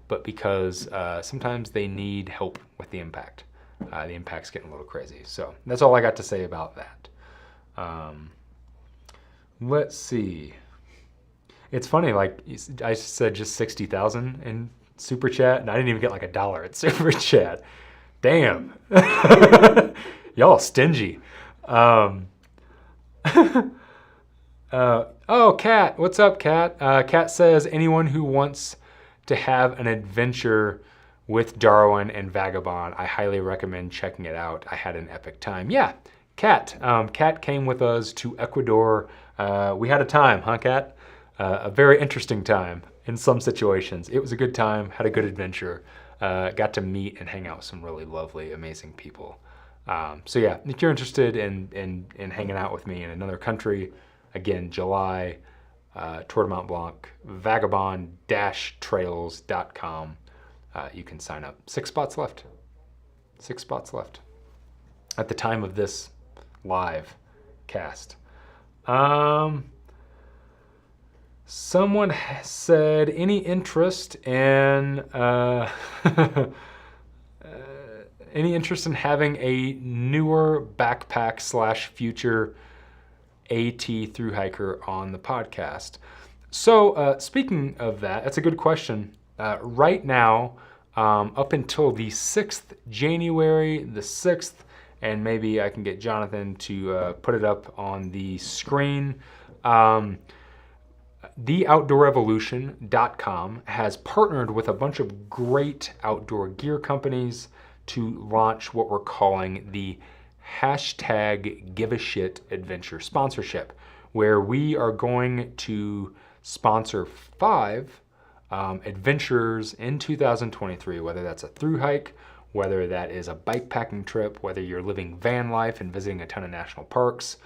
but because sometimes they need help with the impact. The impact's getting a little crazy. So that's all I got to say about that. Let's see. It's funny, like I said just 60,000 in Super Chat, and I didn't even get like $1 at Super Chat. Damn. Y'all stingy. Oh, Kat. What's up, Kat? Kat says, anyone who wants to have an adventure with Darwin and Vagabond, I highly recommend checking it out. I had an epic time. Yeah, Kat. Kat came with us to Ecuador. We had a time, huh, Kat? A very interesting time in some situations. It was a good time, had a good adventure, got to meet and hang out with some really lovely, amazing people. So yeah, if you're interested in hanging out with me in another country, again, July, Tour de Mont Blanc, vagabond-trails.com. You can sign up. 6 spots left. 6 spots left at the time of this live cast. Someone said, any interest in having a newer backpack / future AT thru-hiker on the podcast? So speaking of that, that's a good question. Right now, up until the 6th, January the 6th, and maybe I can get Jonathan to put it up on the screen. theoutdoorrevolution.com has partnered with a bunch of great outdoor gear companies to launch what we're calling the #GiveAShit Adventure sponsorship, where we are going to sponsor 5 adventures in 2023, whether that's a thru hike, whether that is a bikepacking trip, whether you're living van life and visiting a ton of national parks.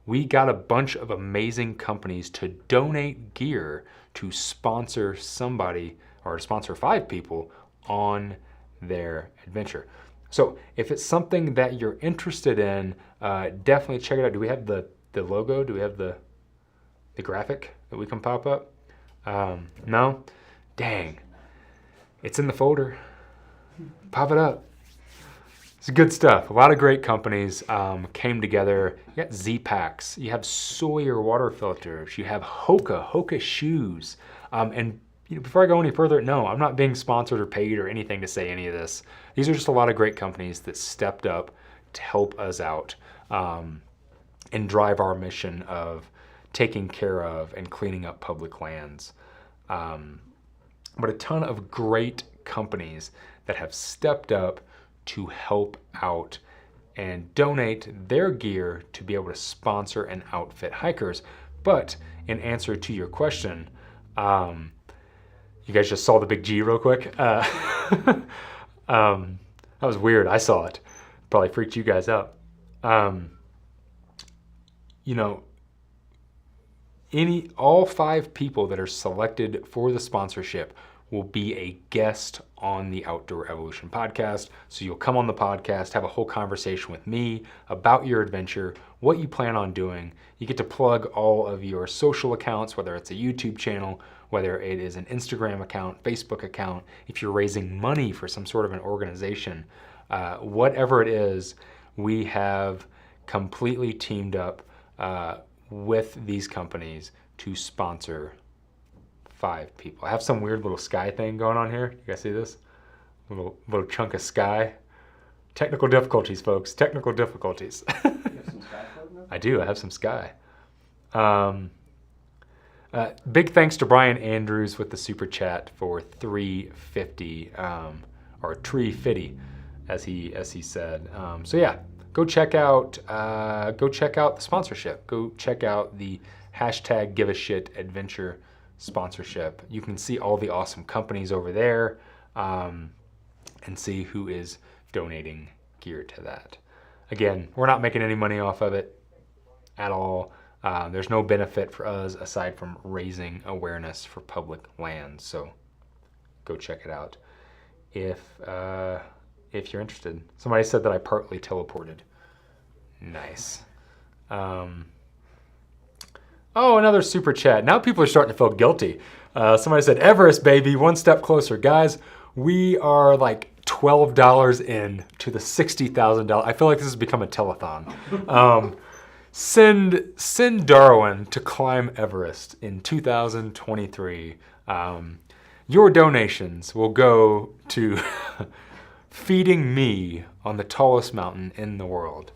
We got a bunch of amazing companies to donate gear to sponsor somebody or sponsor 5 people on their adventure. So if it's something that you're interested in, definitely check it out. Do we have the logo? Do we have the graphic that we can pop up? No? Dang. It's in the folder. Pop it up. It's good stuff. A lot of great companies came together. You got Z-Packs. You have Sawyer water filters. You have Hoka shoes. And before I go any further, no, I'm not being sponsored or paid or anything to say any of this. These are just a lot of great companies that stepped up to help us out and drive our mission of taking care of and cleaning up public lands. But a ton of great companies that have stepped up to help out and donate their gear to be able to sponsor and outfit hikers. But in answer to your question, you guys just saw the big G real quick. That was weird. I saw it. Probably freaked you guys out. All 5 people that are selected for the sponsorship will be a guest on the Outdoor Evolution podcast. So you'll come on the podcast, have a whole conversation with me about your adventure, what you plan on doing. You get to plug all of your social accounts, whether it's a YouTube channel, whether it is an Instagram account, Facebook account, if you're raising money for some sort of an organization, whatever it is, we have completely teamed up with these companies to sponsor 5 people. I have some weird little sky thing going on here. You guys see this? Little chunk of sky. Technical difficulties, folks. Technical difficulties. You have some sky floating up? I do. I have some sky. Big thanks to Brian Andrews with the super chat for 350 or tree fitty, as he said. So yeah, go check out the sponsorship. Go check out the hashtag Give a Shit Adventure sponsorship. You can see all the awesome companies over there, and see who is donating gear to that. Again, we're not making any money off of it at all. There's no benefit for us aside from raising awareness for public lands. So go check it out if you're interested. Somebody said that I partly teleported. Nice. Oh, another super chat. Now people are starting to feel guilty. Somebody said, Everest, baby, one step closer. Guys, we are like $12 in to the $60,000. I feel like this has become a telethon. Send Darwin to climb Everest in 2023. Your donations will go to feeding me on the tallest mountain in the world.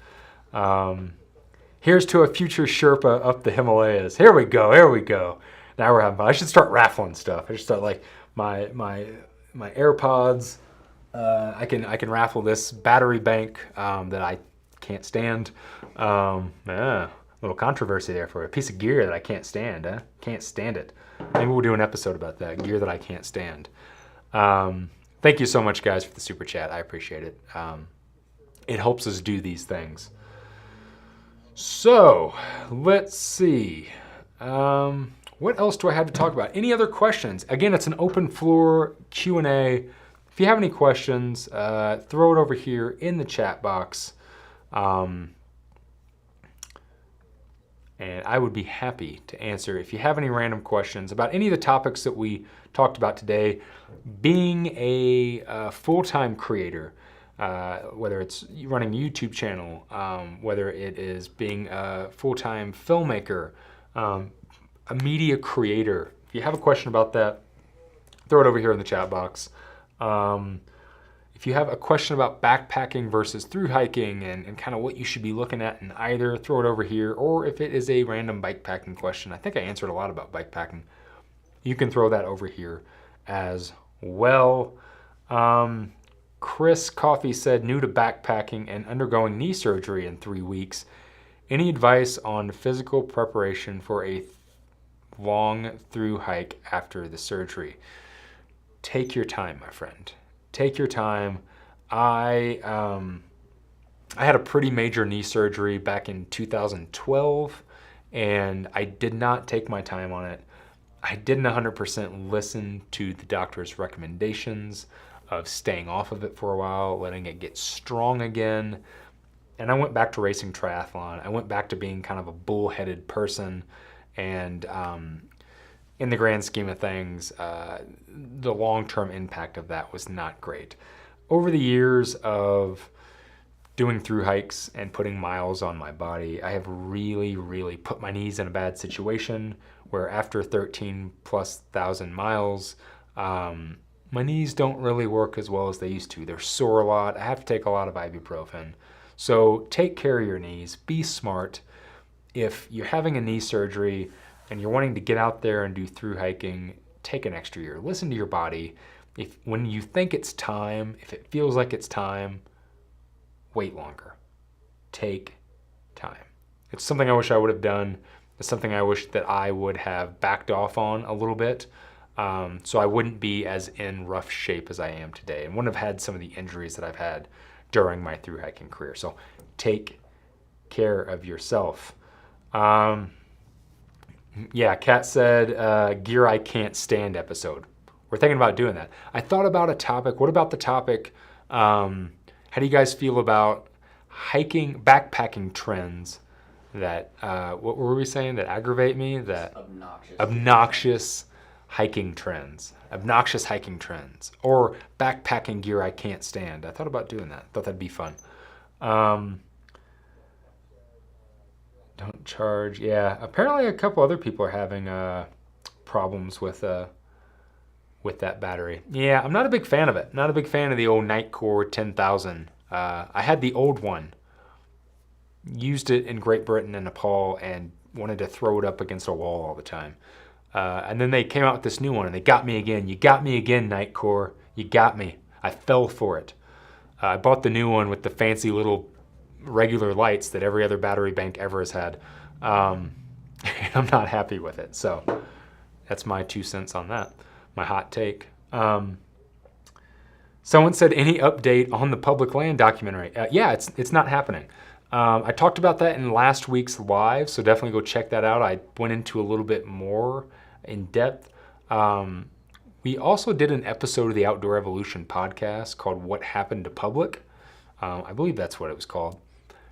Here's to a future Sherpa up the Himalayas. Here we go. Now we're having fun. I should start raffling stuff. I should start like my AirPods. I can raffle this battery bank that I can't stand. Little controversy there for a piece of gear that I can't stand. Can't stand it. Maybe we'll do an episode about that, gear that I can't stand. Thank you so much, guys, for the super chat. I appreciate it. It helps us do these things. So let's see. What else do I have to talk about? Any other questions? Again, it's an open floor Q&A. If you have any questions, throw it over here in the chat box. And I would be happy to answer if you have any random questions about any of the topics that we talked about today. Being a full-time creator, whether it's running a YouTube channel, whether it is being a full-time filmmaker, a media creator. If you have a question about that, throw it over here in the chat box. If you have a question about backpacking versus through hiking and kind of what you should be looking at in either, throw it over here. Or if it is a random bikepacking question, I think I answered a lot about bikepacking, you can throw that over here as well. Chris Coffey said, new to backpacking and undergoing knee surgery in 3 weeks. Any advice on physical preparation for a long through hike after the surgery? Take your time, my friend. Take your time. I had a pretty major knee surgery back in 2012, and I did not take my time on it. I didn't 100% listen to the doctor's recommendations of staying off of it for a while, letting it get strong again. And I went back to racing triathlon. I went back to being kind of a bullheaded person. And in the grand scheme of things, the long-term impact of that was not great. Over the years of doing through hikes and putting miles on my body, I have really, really put my knees in a bad situation where after 13,000+ miles, my knees don't really work as well as they used to. They're sore a lot. I have to take a lot of ibuprofen. So take care of your knees. Be smart. If you're having a knee surgery and you're wanting to get out there and do through hiking, take an extra year. Listen to your body. When you think it's time, if it feels like it's time, wait longer. Take time. It's something I wish I would have done. It's something I wish that I would have backed off on a little bit, so I wouldn't be as in rough shape as I am today and wouldn't have had some of the injuries that I've had during my through hiking career. So take care of yourself. Yeah, Kat said, gear I can't stand episode. We're thinking about doing that. I thought about a topic. What about the topic, how do you guys feel about hiking, backpacking trends that, what were we saying, that aggravate me? That obnoxious hiking trends. Obnoxious hiking trends. Or backpacking gear I can't stand. I thought about doing that. Thought that'd be fun. Don't charge. Yeah, apparently a couple other people are having problems with that battery. Yeah, I'm not a big fan of it. Not a big fan of the old Nightcore 10,000. I had the old one. Used it in Great Britain and Nepal, and wanted to throw it up against a wall all the time. And then they came out with this new one, and they got me again. You got me again, Nightcore. You got me. I fell for it. I bought the new one with the fancy little regular lights that every other battery bank ever has had. I'm not happy with it. So that's my 2 cents on that, my hot take. Someone said, any update on the public land documentary? Yeah, it's not happening. I talked about that in last week's live, so definitely go check that out. I went into a little bit more in depth. We also did an episode of the Outdoor Evolution podcast called What Happened to Public. I believe that's what it was called.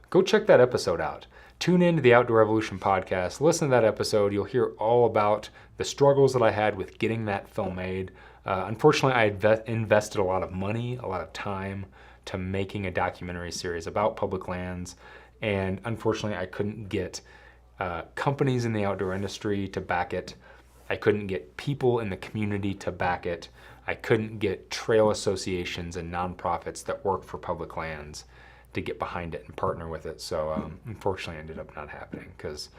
Go check that episode out. Tune into the Outdoor Evolution podcast. Listen to that episode. You'll hear all about the struggles that I had with getting that film made. Unfortunately, I invested a lot of money, a lot of time to making a documentary series about public lands. And unfortunately, I couldn't get companies in the outdoor industry to back it. I couldn't get people in the community to back it. I couldn't get trail associations and nonprofits that work for public lands to get behind it and partner with it. So unfortunately, it ended up not happening because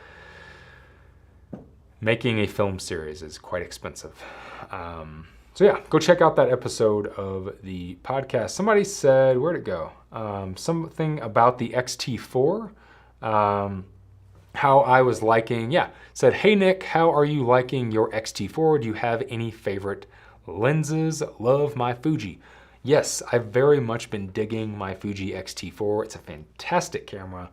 making a film series is quite expensive. So yeah, go check out that episode of the podcast. Somebody said, where'd it go? Something about the XT4. How I was liking, said, hey Nick, how are you liking your XT4? Do you have any favorite lenses? Love my Fuji. Yes, I've very much been digging my Fuji XT4. It's a fantastic camera.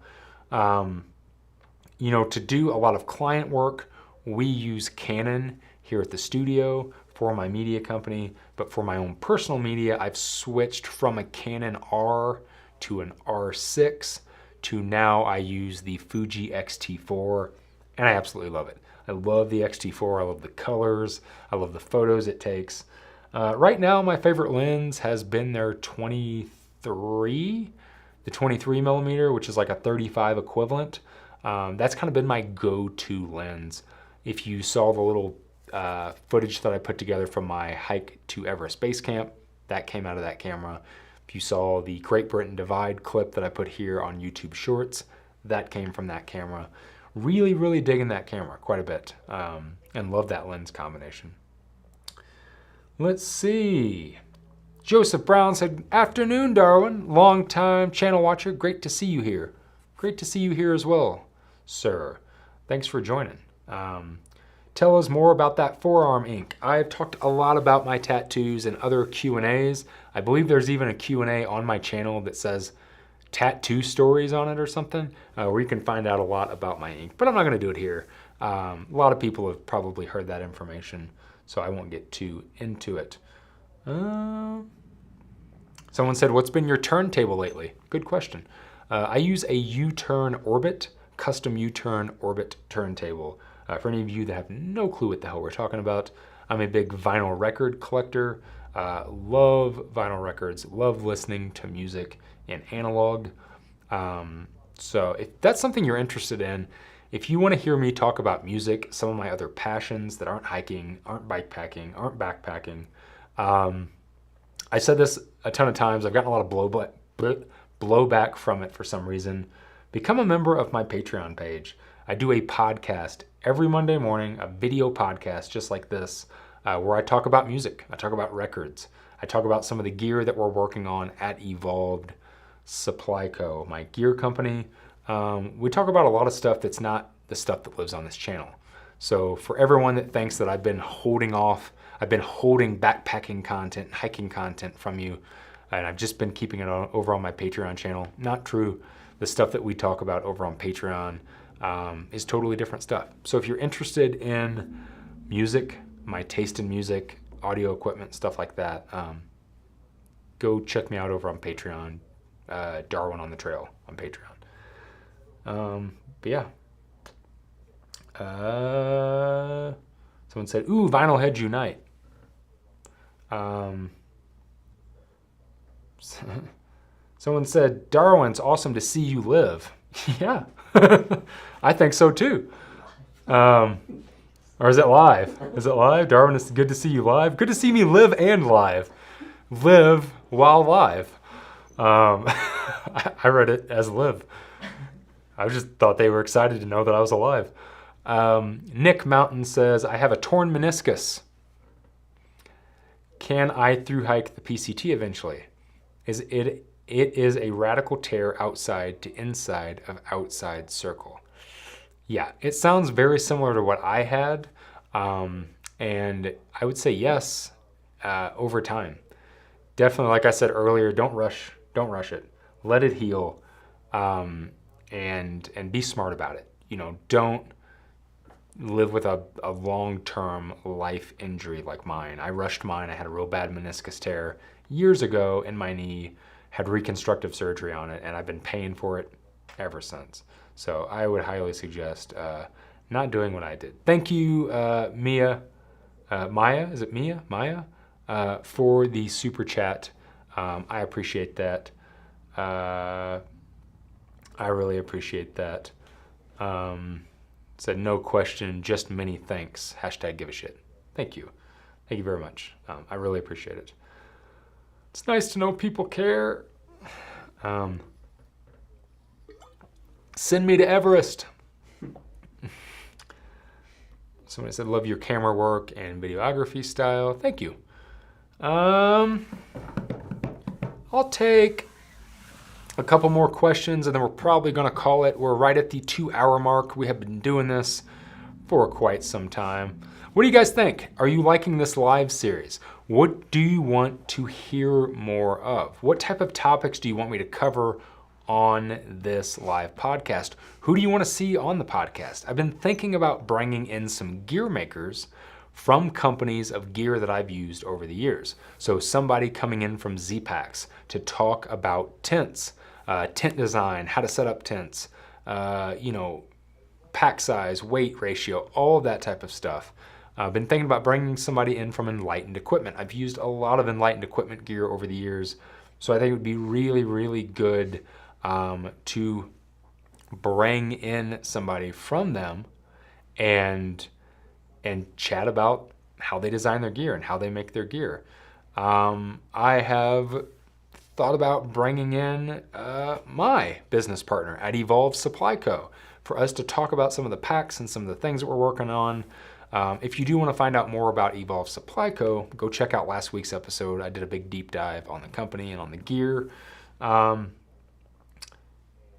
To do a lot of client work, we use Canon here at the studio for my media company, but for my own personal media, I've switched from a Canon R to an R6 to now I use the Fuji XT4, and I absolutely love it. I love the XT4, I love the colors, I love the photos it takes. Right now, my favorite lens has been their 23, the 23 millimeter, which is like a 35 equivalent. That's kind of been my go-to lens. If you saw the little footage that I put together from my hike to Everest Base Camp, that came out of that camera. If you saw the Great Britain Divide clip that I put here on YouTube Shorts, that came from that camera. Really, really digging that camera quite a bit, and love that lens combination. Let's see. Joseph Brown said, afternoon, Darwin. Long time channel watcher. Great to see you here. Great to see you here as well, sir. Thanks for joining. Tell us more about that forearm ink. I've talked a lot about my tattoos and other Q&As. I believe there's even a Q&A on my channel that says tattoo stories on it or something, where you can find out a lot about my ink. But I'm not going to do it here. A lot of people have probably heard that information, so I won't get too into it. Someone said, what's been your turntable lately? Good question. I use a U-turn Orbit, custom U-turn Orbit turntable. For any of you that have no clue what the hell we're talking about, I'm a big vinyl record collector. Love vinyl records, love listening to music in analog. So if that's something you're interested in, if you want to hear me talk about music, some of my other passions that aren't hiking, aren't bikepacking, aren't backpacking, I said this a ton of times. I've gotten a lot of blowback from it for some reason. Become a member of my Patreon page. I do a podcast every Monday morning, a video podcast just like this, where I talk about music. I talk about records. I talk about some of the gear that we're working on at Evolved Supply Co., my gear company. We talk about a lot of stuff that's not the stuff that lives on this channel. So for everyone that thinks that I've been holding backpacking content, hiking content from you, and I've just been keeping it over on my Patreon channel, not true. The stuff that we talk about over on Patreon is totally different stuff. So if you're interested in music, my taste in music, audio equipment, stuff like that, go check me out over on Patreon, Darwin on the Trail on Patreon. But yeah. Someone said, ooh, Vinyl Heads Unite. Someone said, Darwin, it's awesome to see you live. Yeah, I think so too. Or is it live? Is it live? Darwin, it's good to see you live. Good to see me live and live. Live while live. I read it as live. I just thought they were excited to know that I was alive. Nick Mountain says, I have a torn meniscus. Can I through hike the PCT eventually? It is a radical tear outside to inside of outside circle. Yeah, it sounds very similar to what I had. And I would say yes, over time. Definitely, like I said earlier, don't rush it. Let it heal, and be smart about it. Don't live with a long-term life injury like mine. I rushed mine. I had a real bad meniscus tear years ago in my knee, had reconstructive surgery on it, and I've been paying for it ever since. So I would highly suggest not doing what I did. Thank you, Maya, is it Mia? Maya? For the super chat. I appreciate that. I really appreciate that. Said no question, just many thanks. # give a shit. Thank you. Thank you very much. I really appreciate it. It's nice to know people care. Send me to Everest. Somebody said, love your camera work and videography style. Thank you. I'll take a couple more questions and then we're probably going to call it. We're right at the 2-hour mark. We have been doing this for quite some time. What do you guys think? Are you liking this live series? What do you want to hear more of? What type of topics do you want me to cover on this live podcast? Who do you want to see on the podcast? I've been thinking about bringing in some gear makers from companies of gear that I've used over the years. So somebody coming in from Z-Packs to talk about tents, tent design, how to set up tents, pack size, weight ratio, all of that type of stuff. I've been thinking about bringing somebody in from Enlightened Equipment. I've used a lot of Enlightened Equipment gear over the years, so I think it would be really, really good to bring in somebody from them and chat about how they design their gear and how they make their gear. I have thought about bringing in my business partner at Evolve Supply Co. for us to talk about some of the packs and some of the things that we're working on. If you do want to find out more about Evolve Supply Co., go check out last week's episode. I did a big deep dive on the company and on the gear.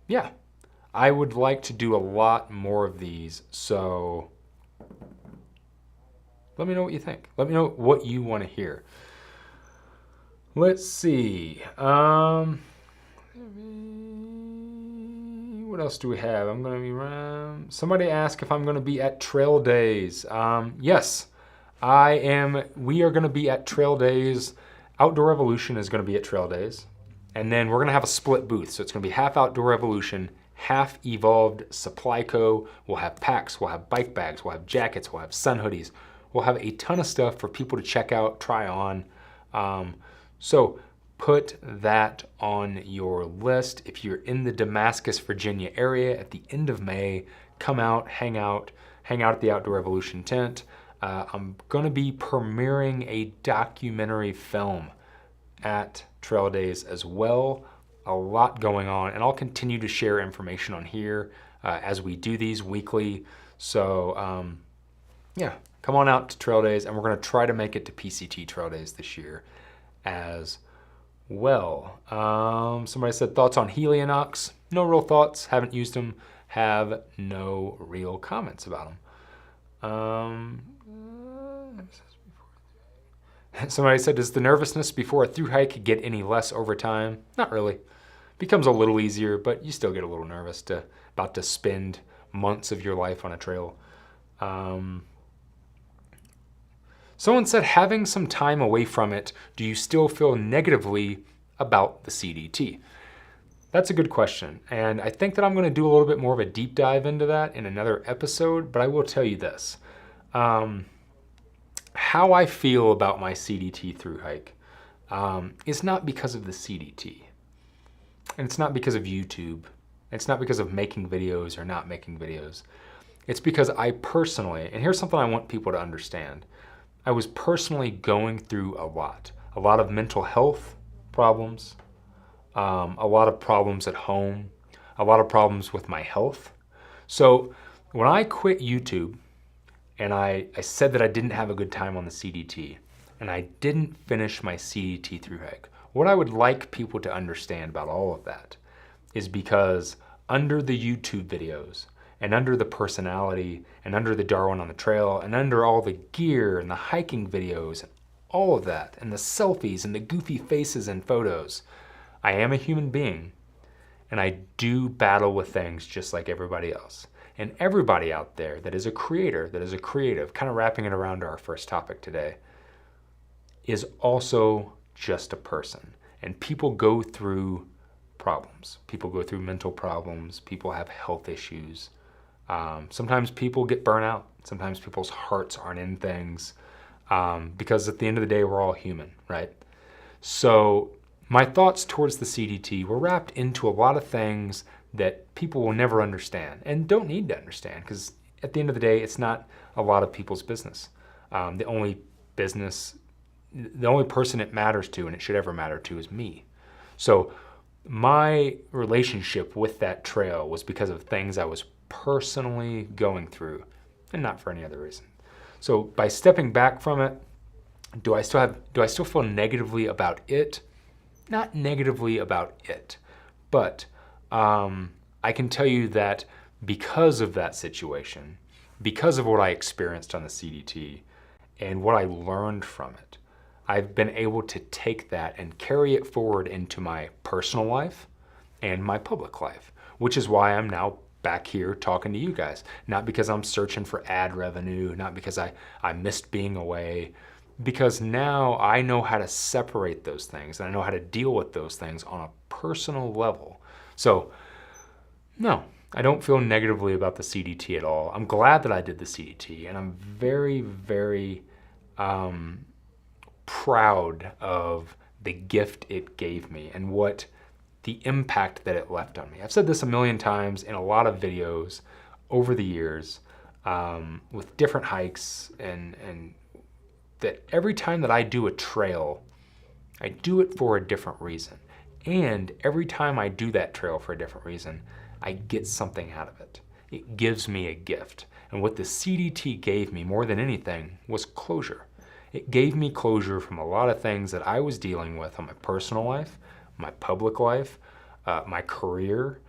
Yeah, I would like to do a lot more of these, so let me know what you think. Let me know what you want to hear. Let's see. What else do we have? I'm going to be around. Somebody asked if I'm going to be at Trail Days. Yes, I am. We are going to be at Trail Days. Outdoor Evolution is going to be at Trail Days. And then we're going to have a split booth. So it's going to be half Outdoor Evolution, half Evolved Supply Co. We'll have packs, we'll have bike bags, we'll have jackets, we'll have sun hoodies. We'll have a ton of stuff for people to check out, try on. So put that on your list. If you're in the Damascus, Virginia area at the end of May, come out, hang out at the Outdoor Evolution tent. I'm going to be premiering a documentary film at Trail Days as well. A lot going on, and I'll continue to share information on here as we do these weekly. So yeah, come on out to Trail Days, and we're going to try to make it to PCT Trail Days this year as well. Somebody said thoughts on Helionox. No real thoughts, haven't used them, have no real comments about them. Somebody said, does the nervousness before a through hike get any less over time? Not really. Becomes a little easier, but you still get a little nervous about to spend months of your life on a trail. Someone said, having some time away from it, do you still feel negatively about the CDT? That's a good question, and I think that I'm going to do a little bit more of a deep dive into that in another episode, but I will tell you this. How I feel about my CDT through hike is not because of the CDT. And it's not because of YouTube. It's not because of making videos or not making videos. It's because I personally, and here's something I want people to understand, I was personally going through a lot of mental health problems, a lot of problems at home, a lot of problems with my health. So when I quit YouTube and I said that I didn't have a good time on the CDT and I didn't finish my CDT through hike, what I would like people to understand about all of that is because under the YouTube videos and under the personality and under the Darwin on the trail and under all the gear and the hiking videos and all of that and the selfies and the goofy faces and photos, I am a human being and I do battle with things just like everybody else. And everybody out there that is a creator, that is a creative, kind of wrapping it around our first topic today, is also just a person. And people go through problems. People go through mental problems. People have health issues. Sometimes people get burnt out. Sometimes people's hearts aren't in things because at the end of the day, we're all human, right? So my thoughts towards the CDT were wrapped into a lot of things that people will never understand and don't need to understand because at the end of the day, it's not a lot of people's business. The only person it matters to and it should ever matter to is me. So my relationship with that trail was because of things I was personally going through and not for any other reason. So by stepping back from it, do I still feel negatively about it? Not negatively about it, but I can tell you that because of that situation, because of what I experienced on the CDT and what I learned from it, I've been able to take that and carry it forward into my personal life and my public life, which is why I'm now back here talking to you guys. Not because I'm searching for ad revenue, not because I missed being away, because now I know how to separate those things and I know how to deal with those things on a personal level. So no, I don't feel negatively about the CDT at all. I'm glad that I did the CDT and I'm very, very proud of the gift it gave me and what the impact that it left on me. I've said this a million times in a lot of videos over the years with different hikes and that every time that I do a trail, I do it for a different reason. And every time I do that trail for a different reason, I get something out of it. It gives me a gift. And what the CDT gave me more than anything was closure. It gave me closure from a lot of things that I was dealing with on my personal life, my public life, my career,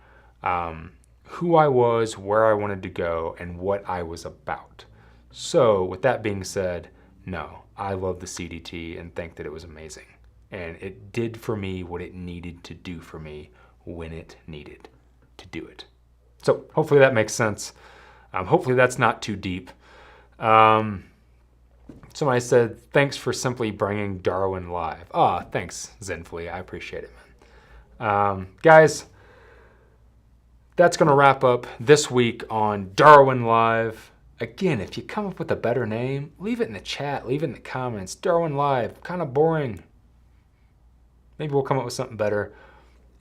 who I was, where I wanted to go, and what I was about. So with that being said, no, I love the CDT and think that it was amazing. And it did for me what it needed to do for me when it needed to do it. So hopefully that makes sense. Hopefully that's not too deep. Somebody said, thanks for simply bringing Darwin live. Thanks, Zenflea. I appreciate it, man. Guys, that's going to wrap up this week on Darwin Live. Again, if you come up with a better name, leave it in the chat, leave it in the comments. Darwin Live, kind of boring. Maybe we'll come up with something better.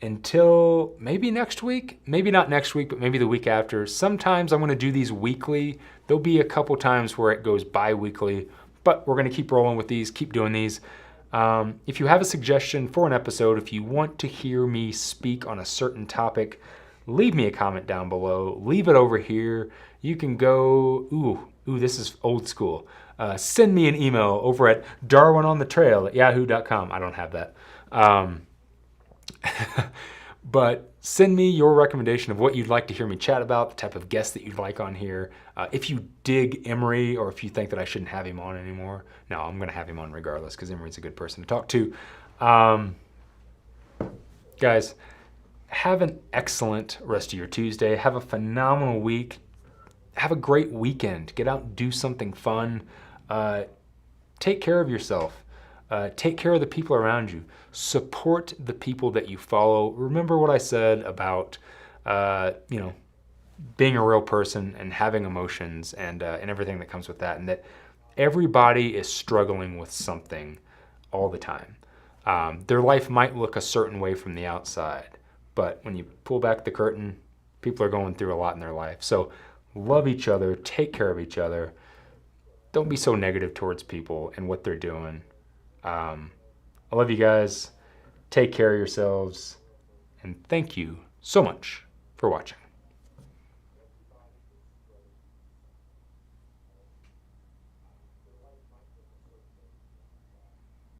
Until maybe next week, maybe not next week, but maybe the week after. Sometimes I'm going to do these weekly. There'll be a couple times where it goes bi-weekly, but we're going to keep rolling with these, keep doing these. If you have a suggestion for an episode, if you want to hear me speak on a certain topic, leave me a comment down below. Leave it over here. You can go, this is old school. Send me an email over at darwinonthetrail@yahoo.com. I don't have that. But send me your recommendation of what you'd like to hear me chat about, the type of guests that you'd like on here. If you dig Emery or if you think that I shouldn't have him on anymore, no, I'm going to have him on regardless because Emery's a good person to talk to. Guys, have an excellent rest of your Tuesday. Have a phenomenal week. Have a great weekend. Get out and do something fun. Take care of yourself. Take care of the people around you. Support the people that you follow. Remember what I said about, being a real person and having emotions and everything that comes with that, and that everybody is struggling with something all the time. Their life might look a certain way from the outside, but when you pull back the curtain, people are going through a lot in their life. So love each other, take care of each other. Don't be so negative towards people and what they're doing. I love you guys. Take care of yourselves. And thank you so much for watching.